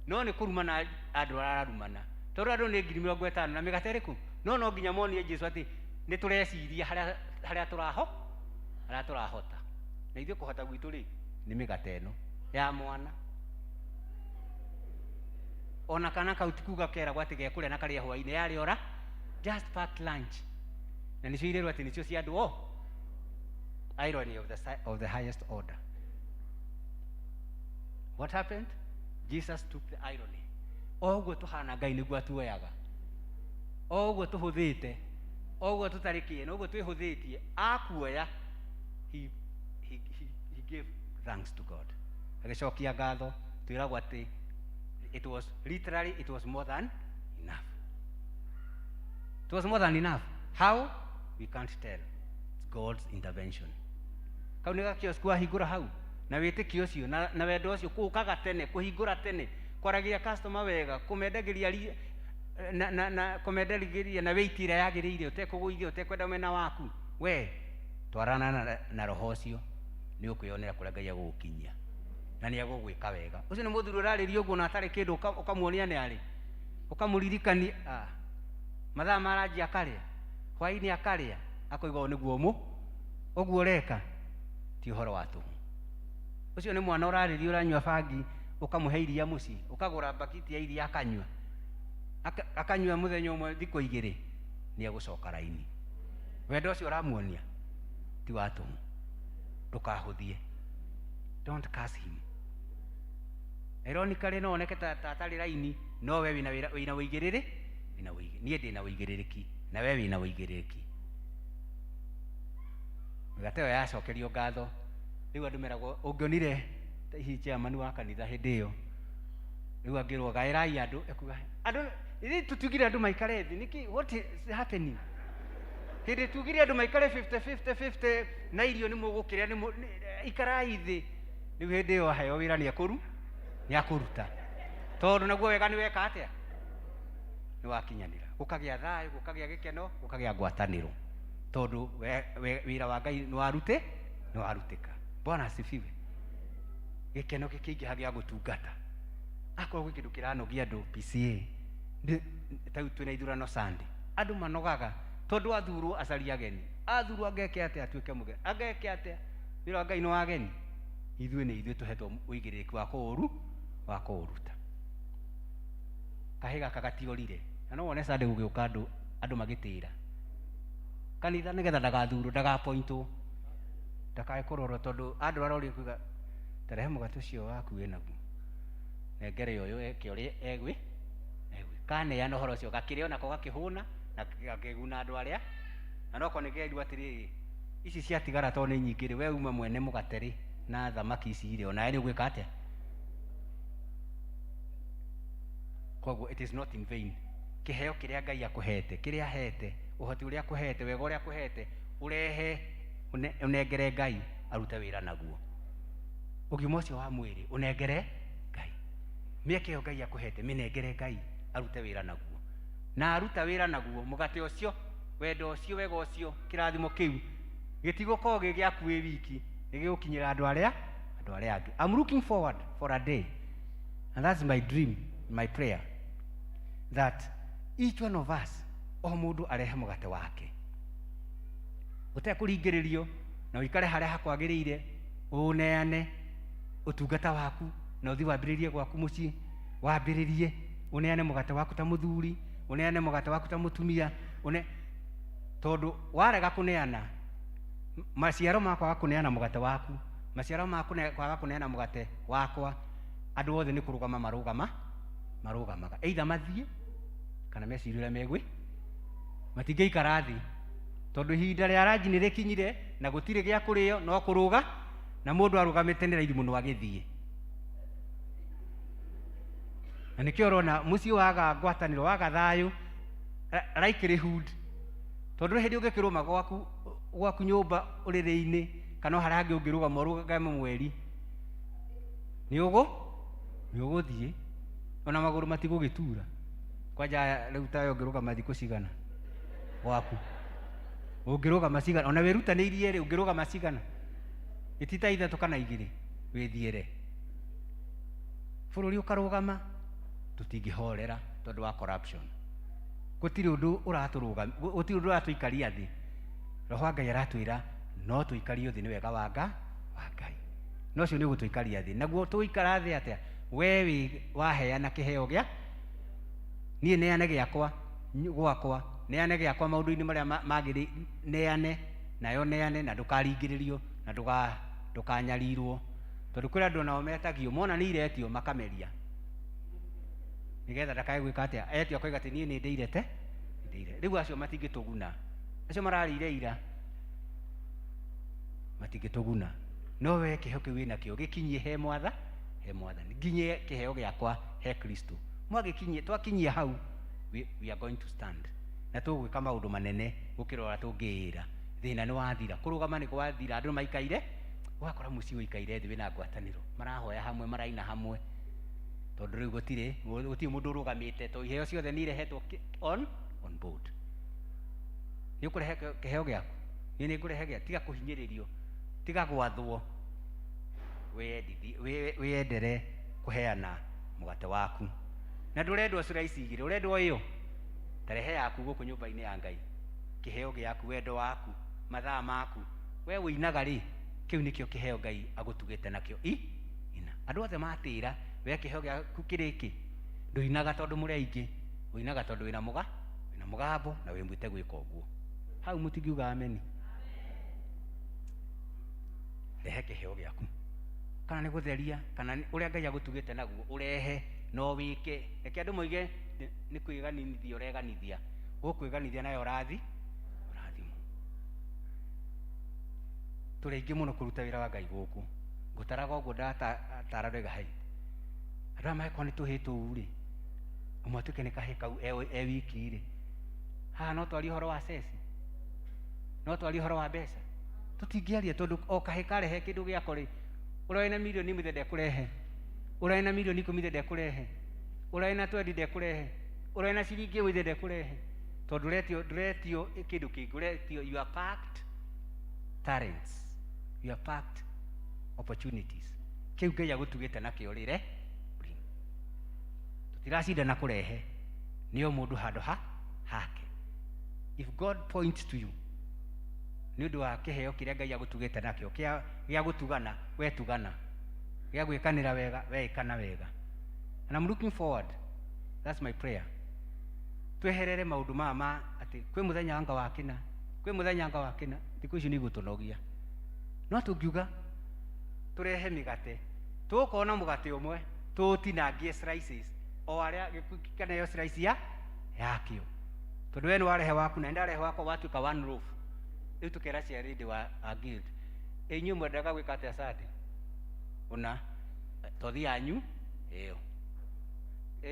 no nĩ kũrumana andũ ararumana. Tondũ andũ nĩ 50,000 na mĩgate ĩrĩkũ? No nginya monie Jesũ atĩ nĩ tũreciria harĩa tũrahota. Na ithuĩ kũhota gwitũ rĩ nĩ mĩgate ĩno ya mwana. Ona kana kauti kuga keragwo atĩ gekũrĩa na karĩa hwainĩ yarĩ ora just packed lunch. Na nĩcio irerwo atĩ nĩcio cia andũ irony of the highest order. What happened? Jesus took the irony. Ũguo tũhana Ngai nĩguo atuoyaga. Ũguo tũhũthĩte. Ũguo tũtarĩ kĩene. Ũguo twĩhũthĩtie. Akuoya. He gave thanks to God. Agĩcokia ngatho. Twĩragwo atĩ it was more than enough. It was more than enough. How? We can't tell. It's God's intervention. Kau nĩ gakĩosku ahingũra hau. Na wĩtĩkio ũcio na wendo ũcio kũũkaga tene kũhingũra tene kwaragia customer wega kũmendagĩria na kũmendagĩria na weight ĩrĩa yagĩrĩire ũtekũgũithia ũtekwenda mwena waku we twarana na roho ũcio nĩ ũkwĩonera kũrĩa Ngai agũgũkinyia na nĩ agũgwĩka wega. Ũcio nĩ mũthuri ũrarĩria ũguo na atarĩ kĩndũ ũkamuonia nĩ arĩ ũkamũririkania mathaa ma ranji akarĩa hwainĩ akarĩa akoiga nĩguo ũguo ũreka ti ũhoro wa tũhũ. Ũcio nĩ mwana ũrarĩria ũranyua bangi ũkamũhe iria mũciĩ ũkagũra bakiti ya iria akanyua mũthenya ũmwe thikũ 2 nĩ egũcoka raini. Wendo ũcio ũramuonia ti wa tũhũ. Ndũkahũthie. Don't curse him. Ironically no oneke ta atarĩ raini no we wĩna wĩigĩrĩrĩki niĩ ndĩ na wĩigĩrĩrĩki na we wĩna wĩigĩrĩrĩki. Mĩgate ĩyo yacokerio ngatho. Rĩu andũ meragwo ũngĩonire hihi chairman wa kanitha hĩndĩ ĩyo rĩu angĩrwo gaĩrai andũ ekuga andũ tũtigire andũ maikare thĩ nĩkĩ what is happening? Hindi tugire andu maikare 50 na irio ni mugukiria ni ikarai thi ni hindi yo hayo wira ni akuruta tondu naguo wega ni weka atia ni wakinyanira gukagia thayo gukagia gikeno gukagia ngwataniro tondu wira wa Ngai ni warutika. Bwana asifiwe. Gikeno kikingihagia gutungata akorwo kindu kiranogia andu P.C.E.A tau twina ithurano Sunday andu manogaga tondu athurwo acari ageni athurwo angeke atia atuike mugeni angeke atia wira wa Ngai ni wageni ithuĩ nĩ ithuĩ tũhetwo ũigĩrĩrĩki wa kũũruta. Kahĩ gaka gatiorire na no wone Sunday gũgĩũka andũ magĩtĩra kanitha nĩgetha ndagathurwo ndagapointwo ndakae kũrorwo tondũ andũ aroria kuga tarehe mũgate ũcio waku wĩnaguo nengere ũyũ eke ũrĩa egwĩ kaneana ũhoro ũcio gakĩrĩa onako gakĩhũna na gakĩguna andũ arĩa na noko nĩgerirwo atĩrĩrĩ ici ciatigara tondũ nĩ nyingĩ rĩ we uma mwene mũgate rĩ na thamaki ici rĩ onawe nĩ ũgwĩka atĩa. Koguo it is not in vain. Kĩheo kĩrĩa Ngai akũhete kĩrĩa ahete ũhoti ũrĩa akũhete wega ũrĩa akũhete ũrehe ũnengere Ngai arute wĩra naguo. Ũgima ũcio wa mwĩrĩ ũnengere Ngai. Mĩeke ĩyo Ngai akũhete mĩnengere Ngai arute wĩra naguo na aruta wĩra naguo mũgate ũcio wendo ũcio wega ũcio kĩrathimo kĩu gĩtigũkorwo gĩ gĩaku wĩ wiki nĩgĩgũkinyĩra andũ arĩa angĩ. I'm looking forward for a day and that's my dream, my prayer, that each one of us o mũndũ arehe mũgate wake ũtekũringĩrĩrio na ũikare harĩa hakwagĩrĩire ũneane ũtungata waku na ũthiĩ wambĩrĩrie gwaku mũciĩ wambĩrĩrie uneane mũgate waku ta mũthuri uneane mũgate waku ta mũtumia tondu warega kũneana maciaro makwa kũneana mũgate waku maciaro makwa kwaga kũneana mũgate wakwa andũ othe nĩ kũrũgama marũgamaga either mathiĩ kana meciria megwĩ matingĩikara thĩ tondu ihinda rĩa ranji nĩ rĩkinyire na gũtirĩ gĩa kũrĩo no kũrũga na mũndũ arũgamĩte nĩ raithi mũno agĩthiĩ. Na nĩkĩo ũrona mũciĩ waga ngwatanĩro waga thayũ likelihood tondu hĩndĩ ũngĩkĩrũma gwaku nyũmba ũrĩrĩ-inĩ kana harĩa hangĩ ũngĩrũgama ũrũgame mweri nĩ ũgũthiĩ ona magũrũ matigũgĩtura kwanja rĩu tayo ũngĩrũgama thikũ cigana gwaku ũngĩrũgama cigana ona wĩrutanĩirie rĩ ũngĩrũgama cigana itita ithatũ kana igĩrĩ wĩthiĩre bũrũri ũkarũgama tutingĩhorera tondu wa corruption. Gũtirĩ ũndũ ũratũikaria thĩ roho wa Ngai aratwĩra no tũikario thĩ nĩ wega wa Ngai no ũcio nĩ ũgũtũikaria thĩ naguo tũikara thĩ atĩa we waheana kĩheo gĩa niĩ neane gĩakwa gwakwa neane gĩakwa maũndũ-inĩ marĩa magĩrĩ neane nayo neane na ndũkaringĩrĩrio na ndũkanyarirwo tondu kwĩna andũ nao metagio mona nĩ iretio makameria nigetha ndakae gwĩka atĩa etio akoiga atĩ niĩ nĩ ndĩirete rĩu acio matingĩtũguna acio mararĩire ira matingĩtũguna no we kĩheo kĩu wĩnakĩo gĩkinyie he mwathani nginyie kĩheo gĩakwa he Kristo twakinyia hau we are going to stand na tũgwĩka maũndũ manene gũkĩra ũrĩa tũngĩĩra thĩna nĩ wathira kũrũgama nĩ gwathira andũ maikaire ũgakora mũciĩ ũikaire thĩ wĩna ngwatanĩro marahoya hamwe maraina hamwe tondu rĩu gũtirĩ mũndũ ũrũgamĩte to iheo ciothe nĩ irehetwo on board. Nĩ ũkũrehe kĩheo gĩaku niĩ nĩ ngũrehe gĩa tiga kũhinyĩrĩrio tiga gwathwo wĩendere kũheana mũgate waku na ndũrendwo slice igĩrĩ ũrendwo ĩyo tarehe yaku gũkũ nyũmba-inĩ ya Ngai kĩheo gĩaku wendo waku mathaa maku we wĩinaga rĩ kĩu nĩkĩo kĩheo Ngai agũtugĩte nakĩo ina andũ othe matĩra we kĩheo gĩaku kĩrĩkĩ ndũinaga tondũ mũrĩ aingĩ ũinaga tondũ wĩna mũgambo na wĩmwĩte gwĩka ũguo hau mũtingiuga ameni. Rehe kĩheo gĩaku kana nĩ gũtheria kana ũrĩa Ngai agũtugĩte naguo ũrehe no wĩke reke andũ moige nĩ kwĩganithia ũreganithia ũkwĩganithia nayo ũrathimwo tũrĩ aingĩ mũno kũruta wĩra wa Ngai gũkũ ngũtaraga ũguo ndatararega hai andũ aya magĩkorwo nĩ tũhĩtwo rĩ ũmwe atuĩke nĩ kahĩ kau wiki rĩ haha no twarie ũhoro wa ceci no twari horo wa mbeca tutingiaria tondu o kahe karehe kindu giako ri urai na milioni mithe ndekurehe urai na milioni 10 mithe ndekurehe urai na 20 ndekurehe urai na ciringi mithe ndekurehe tondu retio kindu kingi retio you are packed talents you are packed opportunities kiu Ngai agutugite nakio rire tutiracinda na kurehe nio mundu handu hake if God points to you ni undu wa kiheo kiria Ngai agutugite nakio gia gutugana we tugana gia gwikanira wega we ikana wega and I'm looking forward, that's my prayer, tweherere maundu mama ati kwi muthenya anga wakina kwi muthenya anga wakina thiku icio ni gutunogia no tungiuga turehe migate tukona mugate umwe tutinangie slices o aria kana yo slice yakio tondu we ni warehe waku na ndarehe wako watuika one loaf riu tukera ciarindi wa guild inyu mwendaga gwika atia sadi una tothi yanyu iyo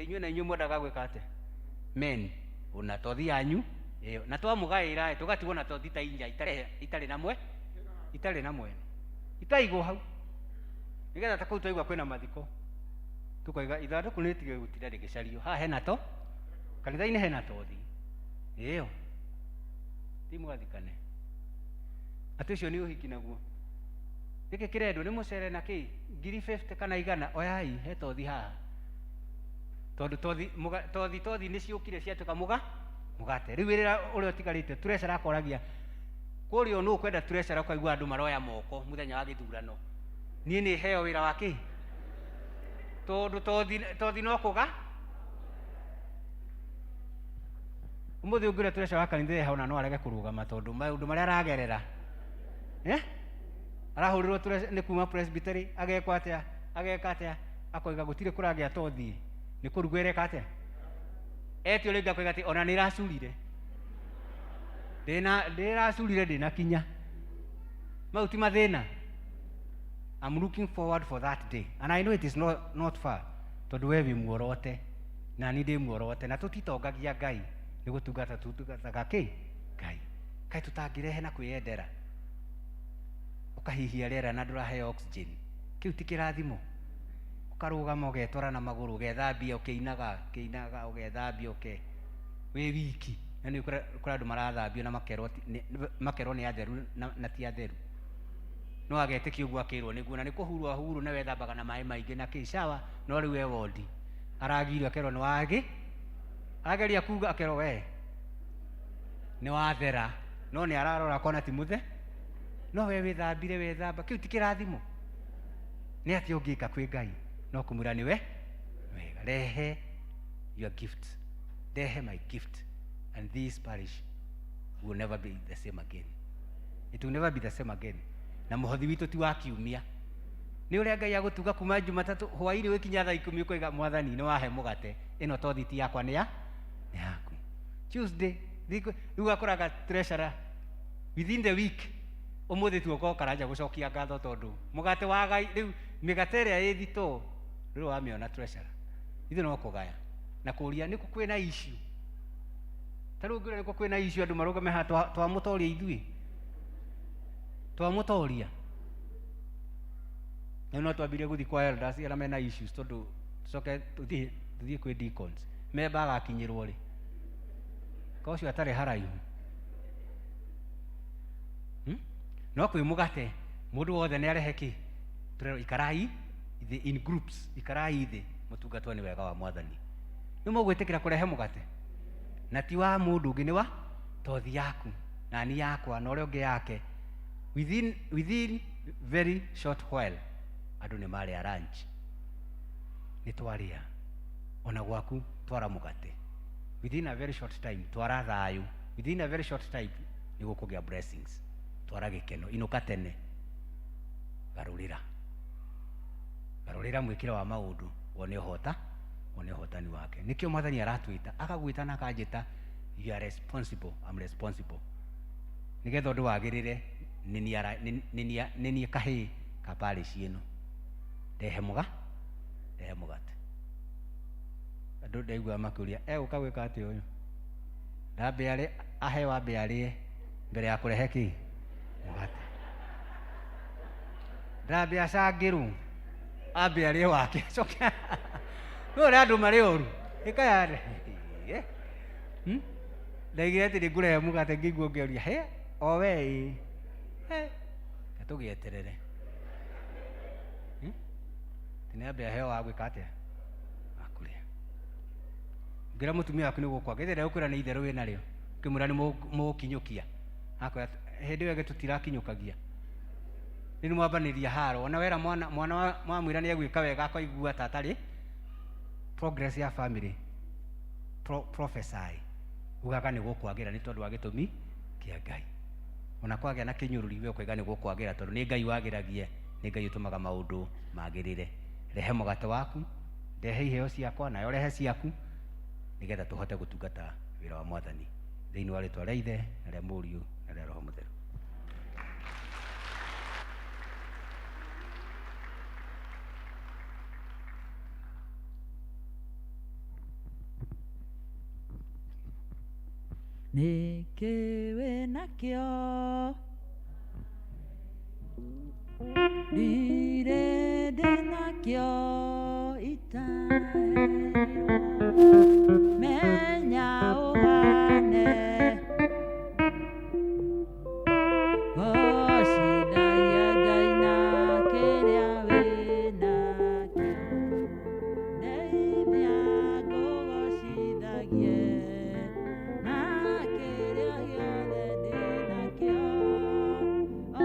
inyu na inyu mwendaga gwika atia men una tothi yanyu iyo na twamugaira tugatigwo na tothi ta inya itari na mwene itaigwo hau nigetha ta kuu twaigua kwina mathiko tukaiga ithanduku nitige gutira rigicario ha hena to kanitha-ini hena tothi iyo timugathikane ati ucio ni uhiki naguo giki kirendwo ni mucere na ki 50 kana igana oyai he tothi haha tondu tothi ni ciukire ciatuka mugate riu wirira uria utigarite turecera akoragia kurio nu kwenda turecera ukaigua andu maroya moko muthenya wa githurano nie ni heo wira waki tondu tothi no kuga umuthi ungira turecera wa kanitha hauna no arege kurugama tondu maundu maria aragerera arahurirwo ni kuma presbytery agekwa atia ageka atia akoiga gutire kuragia tothi ni kurugwereka atia etio ringa koiga ati ona ni racurire ndiracurire ndina kinya mauti mathina. I'm looking forward for that day and I know it is not far tondu we wi muorote na ni ndi muorote na tutitongagia Ngai ni gutungataga ki Ngai kai tutangirehe na kwiyendera ukahihia rĩera na ndũrahe oxygen kiu ti kĩrathimo ukarugama ugetwara na maguru ugethambia ukiinaga ugethambia wi wiki na ni kura andu marathambio na makerwo ni atheru na ti atheru no agetikio guo akirwo niguo na ni kuhurwa huru na wethambaga na mai maingi na kishawa no riu we wodi aragirwo akerwo ni wagi ageria kuga akerwo we ni wathera no ni ararora kona ti muthe no we withambire wethamba kiu ti kirathimo ni ati ungika kwi Ngai no kumura ni we wega rehe your gift rehe my gift and this parish will never be the same again. It will never be the same again. Na muhothi witu ti wa kiumia ni uria Ngai agutuga kuma Jumatatu hwaini wikinya thaa 10 ukoiga mwathani ni wahe mugate ino tothi ti yakwa ni yaku. Tuesday riu akoraga treasurer within the week umuthi tu uko karanja gucokia ngatho tondu mugate wa Ngai riu migate iria ithito riu wamiona treasurer ithu no kugaya na kuria niku kwina issue taru ngira niku kwina issue andu marugame ha twamutoria ithui twamutoria no twambire guthi kwa elders ira mena issues tondu tucoke tuthie kwi deacons memba agakinyirwo ri kocio atari haraihu no kwi mugate mundu wothe ni arehe ki turero ikarai in groups ikarai thi mutungatwa ni wega wa mwathani ni mugwitikira kurehe mugate na ti wa mundu ungi ni wa tothi yaku na ni yakwa na uria ungi yake within very short while andu ni maria lunch ni twaria ona gwaku twara mugate within a very short time twara thayu within a very short time ni gukugia blessings twara gikeno inuka tene garurira mwikira wa maundu wone hotani wake nikio mwathani aratwita akagwita na kanjita you are responsible I'm responsible nigetha undu wagirire nini kahi kapari cieno ndehe mugate andu ndaigua makuria ukagwika ati uyu ndambe ari ahe wambe ari mbere ya kurehe ki mugate ndambe acangiru ambe arie wake coke no ri andu mari oru ikaya ndaigire ati ningũrehe mũgate ngĩigua ngĩoria he o wei tũgĩeterere tinambe aheo wa gwĩka atĩa akũrĩa ngĩra mũtumia waku nĩ gũkwa gĩthere ũkwĩra nĩ itherũ wĩ narĩo ũkĩmwĩra nĩ mũgũkinyũkia akwĩra hĩndĩ ĩyo ĩngĩ tũtirakinyũkagia rĩu mwambanĩria haro ona wera mwana mwamwĩra nĩ egwĩka wega akaigua ta atarĩ progress ya family prophesy ugaga nĩ gũkwagĩra nĩ tondũ wa gĩtũmi kĩa Ngai ona kwagĩa na kĩnyũrũri we ũkaiga nĩ gũkwagĩra tondũ nĩ Ngai wagĩragie nĩ Ngai ũtũmaga maũndũ magĩrĩre rehe mũgate waku ndehe iheo ciakwa nayo rehe ciaku nĩgetha tũhote gũtungata wĩra wa Mwathani thĩinĩ wa rĩtwa rĩa Ithe na rĩa Mũriũ na rĩa Roho Mũtheru. Nĩkĩ wĩnakĩo ndirĩ ndĩnakĩo itaheirwo menya ũhane gocithagia Ngai na kĩrĩa wĩnakĩo ndeithia ngũgocithagie na kĩrĩa gĩothe ndĩnakĩo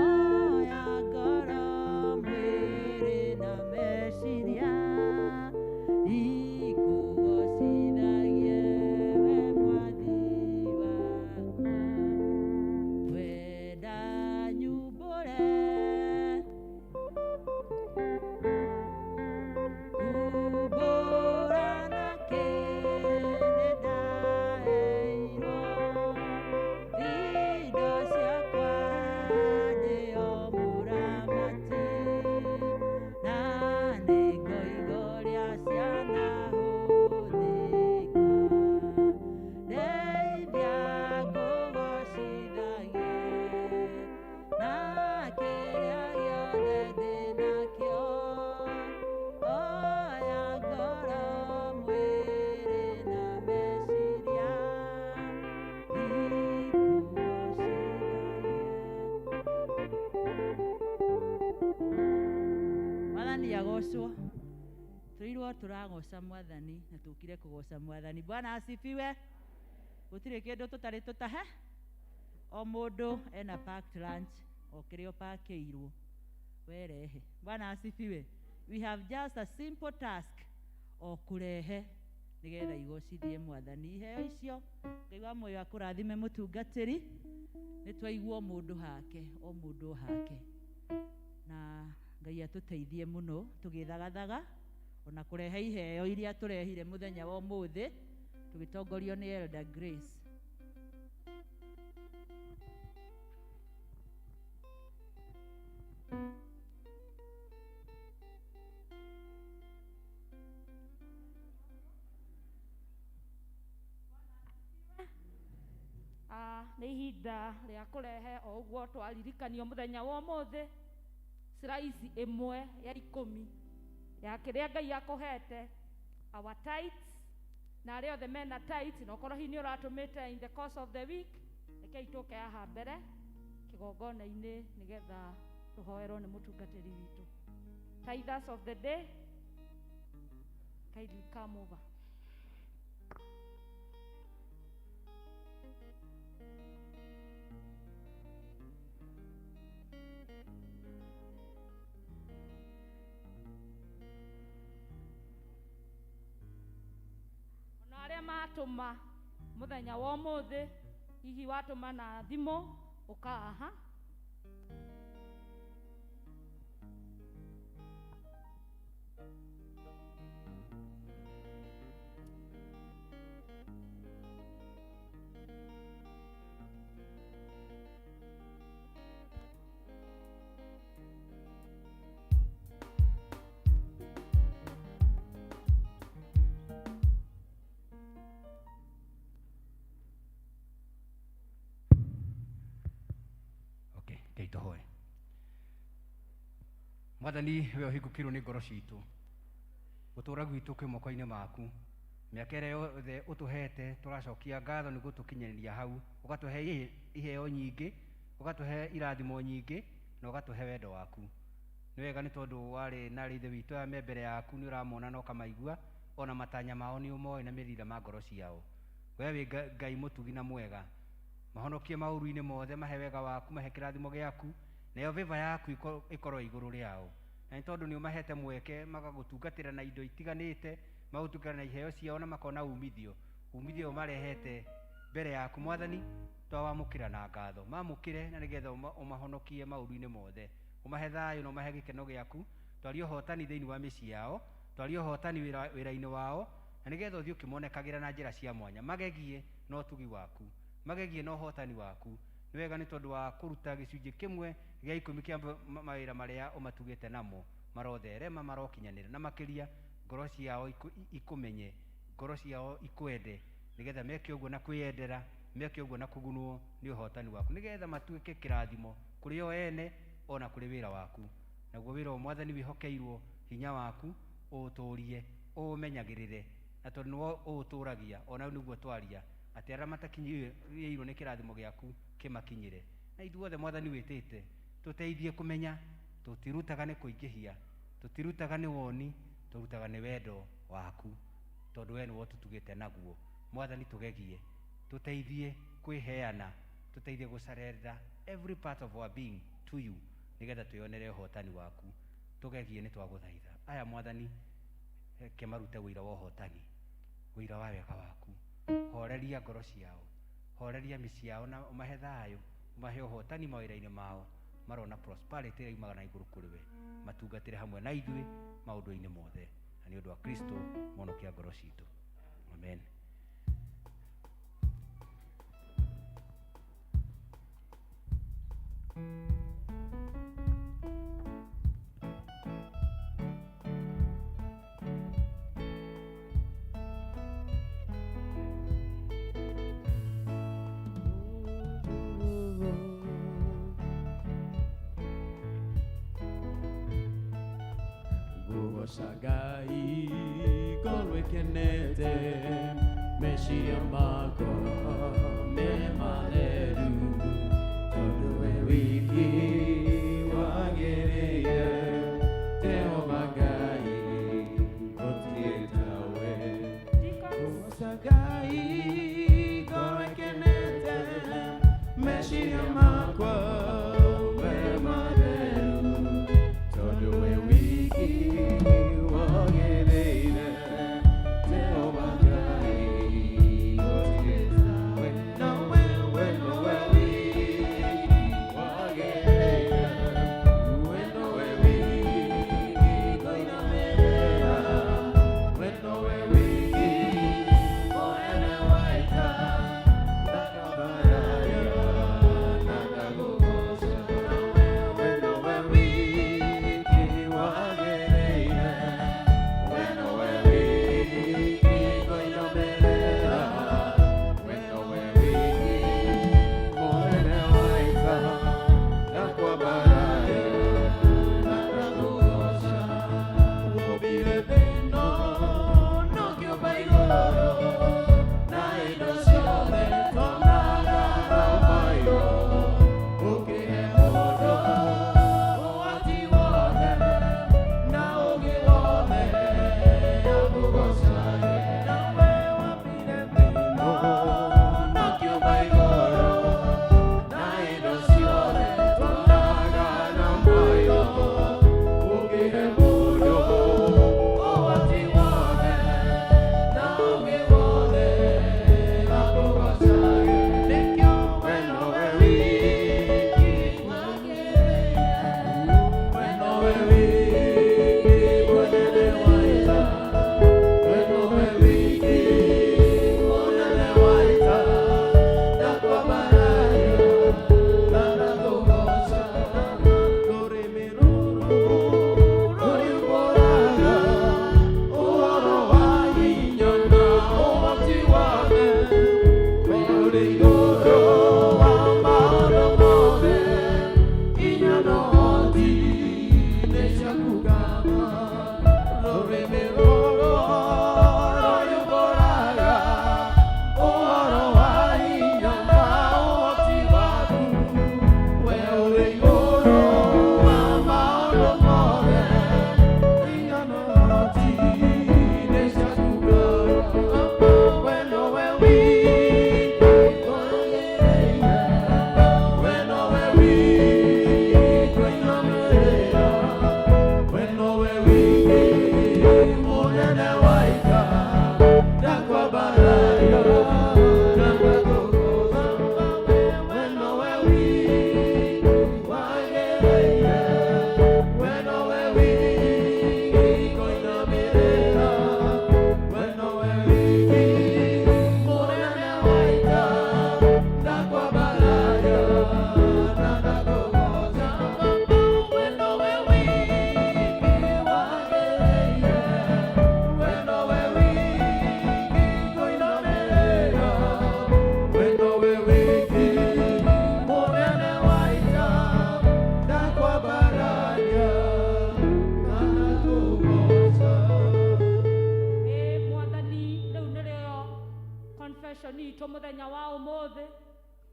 oya ngoro mwĩrĩ na meciria ikũgocithagie we Mwathi wakwa wenda nyumbũre kumbũra na kĩndĩ ndaheirwo indo ciakwa ndĩo mũramati na nĩngũigoria ciana hũthĩka ndeithia ngũgocithagie na kĩrĩa gĩothe ndĩnakĩo oya ngoro mwĩrĩ na meciria Mwathani agocwo tũirwo tũragoca Mwathani na tũkire kũgoca Mwathani. Bwana asifiwe. Gũtirĩ kĩndũ tũtarĩ tũtahe o mũndũ ena packed lunch o kĩrĩa ũpakĩirwo werehe. Bwana asifiwe. We have just a simple task o kũrehe nĩgetha igocithie Mwathani. Iheo icio Ngai wa muoyo akũrathime mũtungatĩri nĩ twaigua mũndũ hake o mũndũ hake na Ngai atũteithie mũno tũgĩthagathaga ona kũrehe iheo iria tũrehire mũthenya wa ũmũthĩ tũgĩtongorio nĩ Elder Grace. nĩ ihinda rĩa kũrehe o ũguo twaririkanio mũthenya wa ũmũthĩ slice ĩmwe ya 10 ya kĩrĩa Ngai akũhete our tithes na arĩa othe mena tithes na okorwo hihi nĩ ũratũmĩte in the course of the week rekei tũke haha mbere kĩgongona-inĩ nĩgetha tũhoerwo nĩ mũtungatĩri witũ. Tithers of the day, kindly come over. Matũma mũthenya wa ũmũthĩ hihi watũma na thimũ ũkaha Rekei tũhoe. Mwathani, we ũhingũkĩirwo nĩ ngoro citũ, gũtũũra gwitũ kwĩ moko-inĩ maku. Mĩaka ĩrĩa yothe ũtũhete tũracokia ngatho nĩguo tũkinyanĩria hau, ũgatũhe iheo nyingĩ, ũgatũhe irathimo nyingĩ, na ũgatũhe wendo waku. Nĩ wega nĩ tondũ warĩ na ithe witũ aya me mbere yaku, nĩ ũramona na ũkamaigua, ona matanya mao nĩ ũmoĩ na mĩrira ma ngoro ciao. We wĩ Ngai mũtugi na mwega, mahonokie maũru-inĩ mothe, mahe wega waku, mahe kĩrathimo gĩaku, nayo vĩva yaku ĩkorwo igũrũ rĩao. Na nĩ tondũ nĩ ũmahete mweke magagũtungatĩra na indo itiganĩte, magũtungatĩra na iheo ciao na makona umithio marehete mbere yaku Mwathani, twawamũkĩra na ngatho. Mamũkĩre na nĩgetha ũmahonokie maũru-inĩ mothe, ũmahe thayũ na ũmahe gĩkeno gĩaku, twarie ũhotani thĩinĩ wa mĩciĩ yao, twarie ũhotani wĩra-inĩ wao, na nĩgetha ũthiĩ ũkĩmonekagĩra na njĩra cia mwanya, magegie na ũtugi waku, magegie na ũhotani waku. Nĩ wega nĩ tondũ wa kũruta gĩcunjĩ kĩmwe gĩa 10 kĩa mawĩra marĩa ũmatugĩte namo, marotherema, marokinyanĩra, na makĩria ngoro ciao ikũmenye, ngoro ciao ikwende, nĩgetha meke ũguo na kwĩyendera, meke ũguo na kũgunwo nĩ ũhotani waku, nĩgetha matuĩke kĩrathimo kũrĩ o ene ona kũrĩ wĩra waku. Naguo wĩra o Mwathani wĩhokeirwo hinya waku, ũũtũũrie, ũũmenyagĩrĩre, na tondũ nĩwo ũũtũũragia, ona nĩguo twaria atĩ arĩa matakinyĩirwo nĩ kĩrathimo gĩaku kĩmakinyĩre. Na ithuothe Mwathani wĩtĩte tũteithie kũmenya, tũtirutaga nĩ kũingĩhia, tũtirutaga nĩ woni, tũrutaga nĩ wendo waku, tondũ we nĩwo tũtugĩte naguo. Mwathani tũgegie, tũteithie kwĩheana, tũteithie gũcarenda every part of our being to you, nĩgetha twĩonere ũhotani waku. Tũgegie nĩ twagũthaitha. Aya Mwathani, reke marute wĩira wa ũhotani, wĩira wa wega waku. Horeria ngoro ciao, horeria mĩciĩ yao, na ũmahe thayũ, ũmahe ũhotani mawĩra-inĩ mao, marona prosperity ĩrĩa yumaga na igũrũ kũrĩ we, matungatĩre hamwe na ithuĩ maũndũ-inĩ mothe, na nĩ ũndũ wa Kristo mũhonokia ngoro citũ. Amen. Shagai golwe kenete meshia mako me maleru todo wiki wagereya teo bagai otietawe Shagai golwe kenete meshia mako me maleru todo wiki well,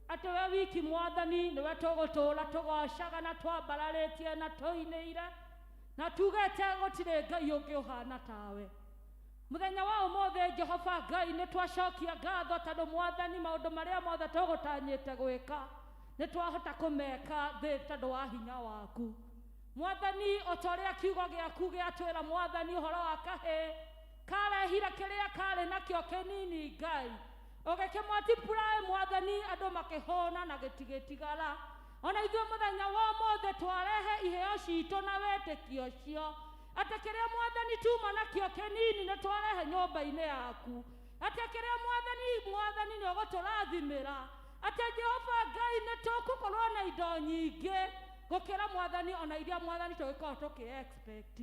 atĩ we wiki mwathani nĩwe tũgũtũũra tũgocaga na twambararĩtie na tũinĩire na tugĩte gũtirĩ Ngai ũngĩ ũhana tawe. Mũthenya wa ũmũthĩ Jehova Ngai nĩ twacokia ngatho tondũ mwathani maũndũ marĩa mothe tũgũtanyĩte gwĩka nĩ twahota kũmeka thĩ tondũ wa hinya waku. Mwathani o ta ũrĩa kiugo gĩaku gĩatwĩra mwathani ũhoro wa kahĩĩ karehire kĩrĩa karĩ nakĩo kĩnini Ngai ũgĩkĩmultiply mwathani andũ makĩhũna na gĩtigĩtigara. Ona ithuĩ mũthenya wa ũmũthĩ twarehe iheo citũ na wĩtĩkio ũcio atĩ kĩrĩa mwathani tuma nakĩo kĩnini nĩ twarehe nyũmba-inĩ yaku, atĩ kĩrĩa mwathani nĩ ũgũtũrathimĩra, atĩ Jehova Ngai nĩ tũgũkorwo na indo nyingĩ gũkĩra mwathani ona iria mwathani tũgĩkorwo tũkĩ-expect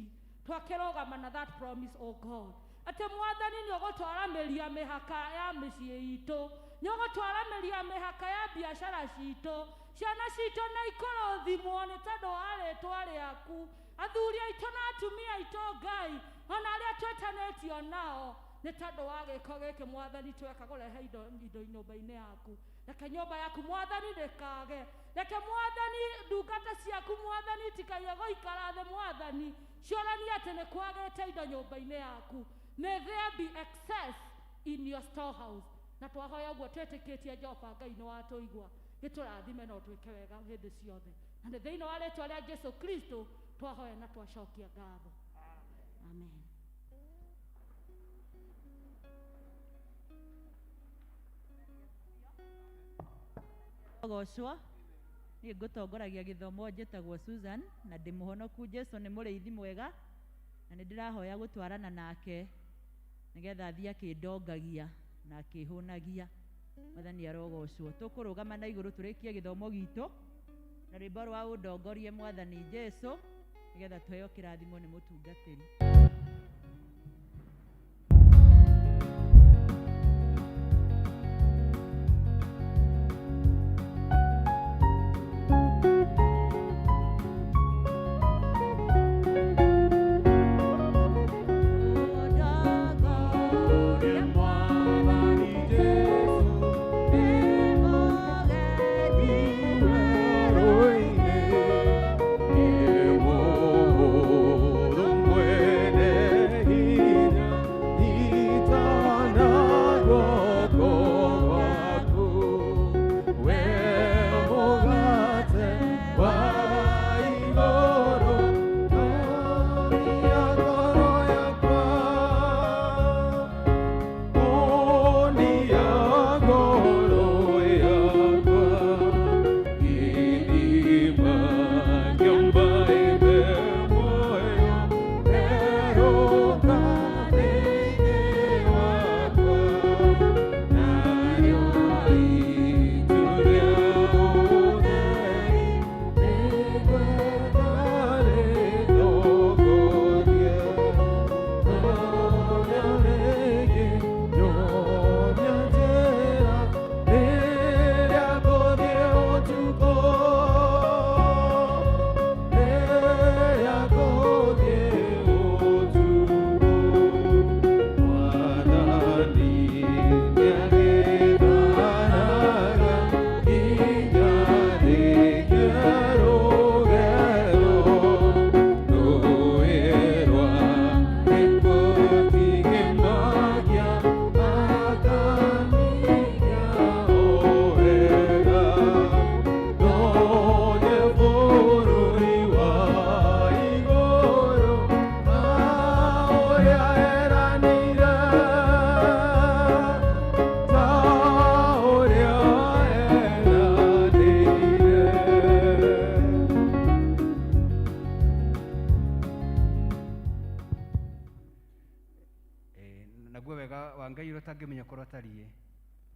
twakĩrũgama na that promise o God. Atĩ mwathani nĩ ũgũtwaramĩria mĩhaka ya mĩciĩ itũ, nĩ ũgũtwaramĩria mĩhaka ya biacara citũ, ciana citũ na ikũrũthimwo nĩ tondũ wa rĩĩtwa rĩaku, athuri aitũ na atumia aitũ Ngai ona arĩa twĩtanĩtio nao nĩ tondũ wa gĩko gĩkĩ mwathani tweka kũrehe indo nyũmba-inĩ yaku. Reke nyũmba yaku mwathani ndĩkage, reke mwathani ndungata ciaku mwathani tikaye gũikara thĩ mwathani ciũranie atĩ nĩ kwagĩte indo nyũmba-inĩ yaku. May there be excess in your storehouse. Na twahoya ũguo twĩtĩkĩtie Jehova Ngai nĩ watũigua, gĩtũrathime na ũtwĩke wega hĩndĩ ciothe, na nĩ thĩinĩ wa rĩĩtwa rĩa Jesũ Kristo twahoya na twacokia ngatho. Amen. Gocwa niĩ ngũtongoragia gĩthomo njĩtagwo Susan na ndĩ mũhonoku. Jesũ nĩ mũrĩithi mwega na nĩ ndĩrahoya gũtwarana nake nĩgetha athiĩ akĩndongagia na akĩhũnagia. Mwathani arogocwo. Tũkũrũgama na igũrũ tũrĩkie gĩthomo gitũ na rwĩmbo rwa ũndongorie mwathani Jesũ nĩgetha tuheo kĩrathimo nĩ mũtungatĩri. Mwene ũtangĩmenya korwo atariĩ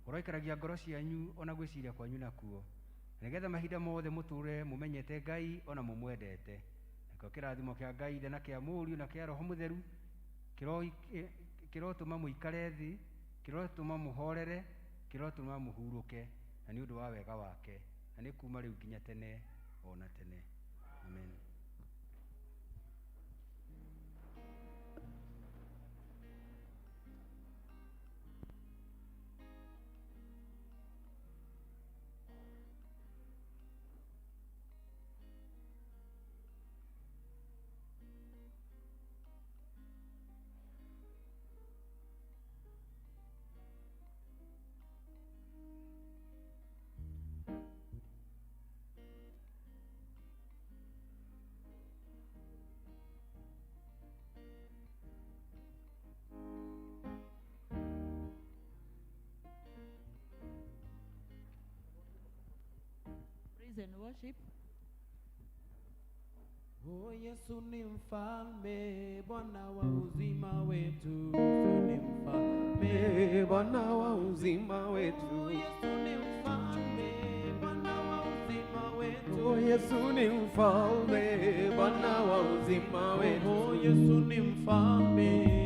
ũroikaragia ngoro cianyu ona gwĩciria kwanyu nakuo, nĩgetha mahinda mothe mũtũre mũmenyete Ngai ona mũmwendete. Nakĩo kĩrathimo kĩa Ngai Ithe na kĩa Mũriũ na kĩa Roho Mũtheru kĩrotũma mũikare thĩ, kĩrotũma mũhorere, kĩrotũma mũhurũke, na nĩ ũndũ wa wega wake, na nĩ kuma rĩu nginya tene ona tene. Amen. Praise and worship. Oh, Yesu ni mfalme, Bwana wa uzima wetu. Yesu ni mfalme, Bwana wa uzima wetu. Oh, Yesu ni mfalme, Bwana wa uzima wetu. Oh, Yesu ni mfalme, Bwana wa uzima wetu. Oh, Yesu ni mfalme.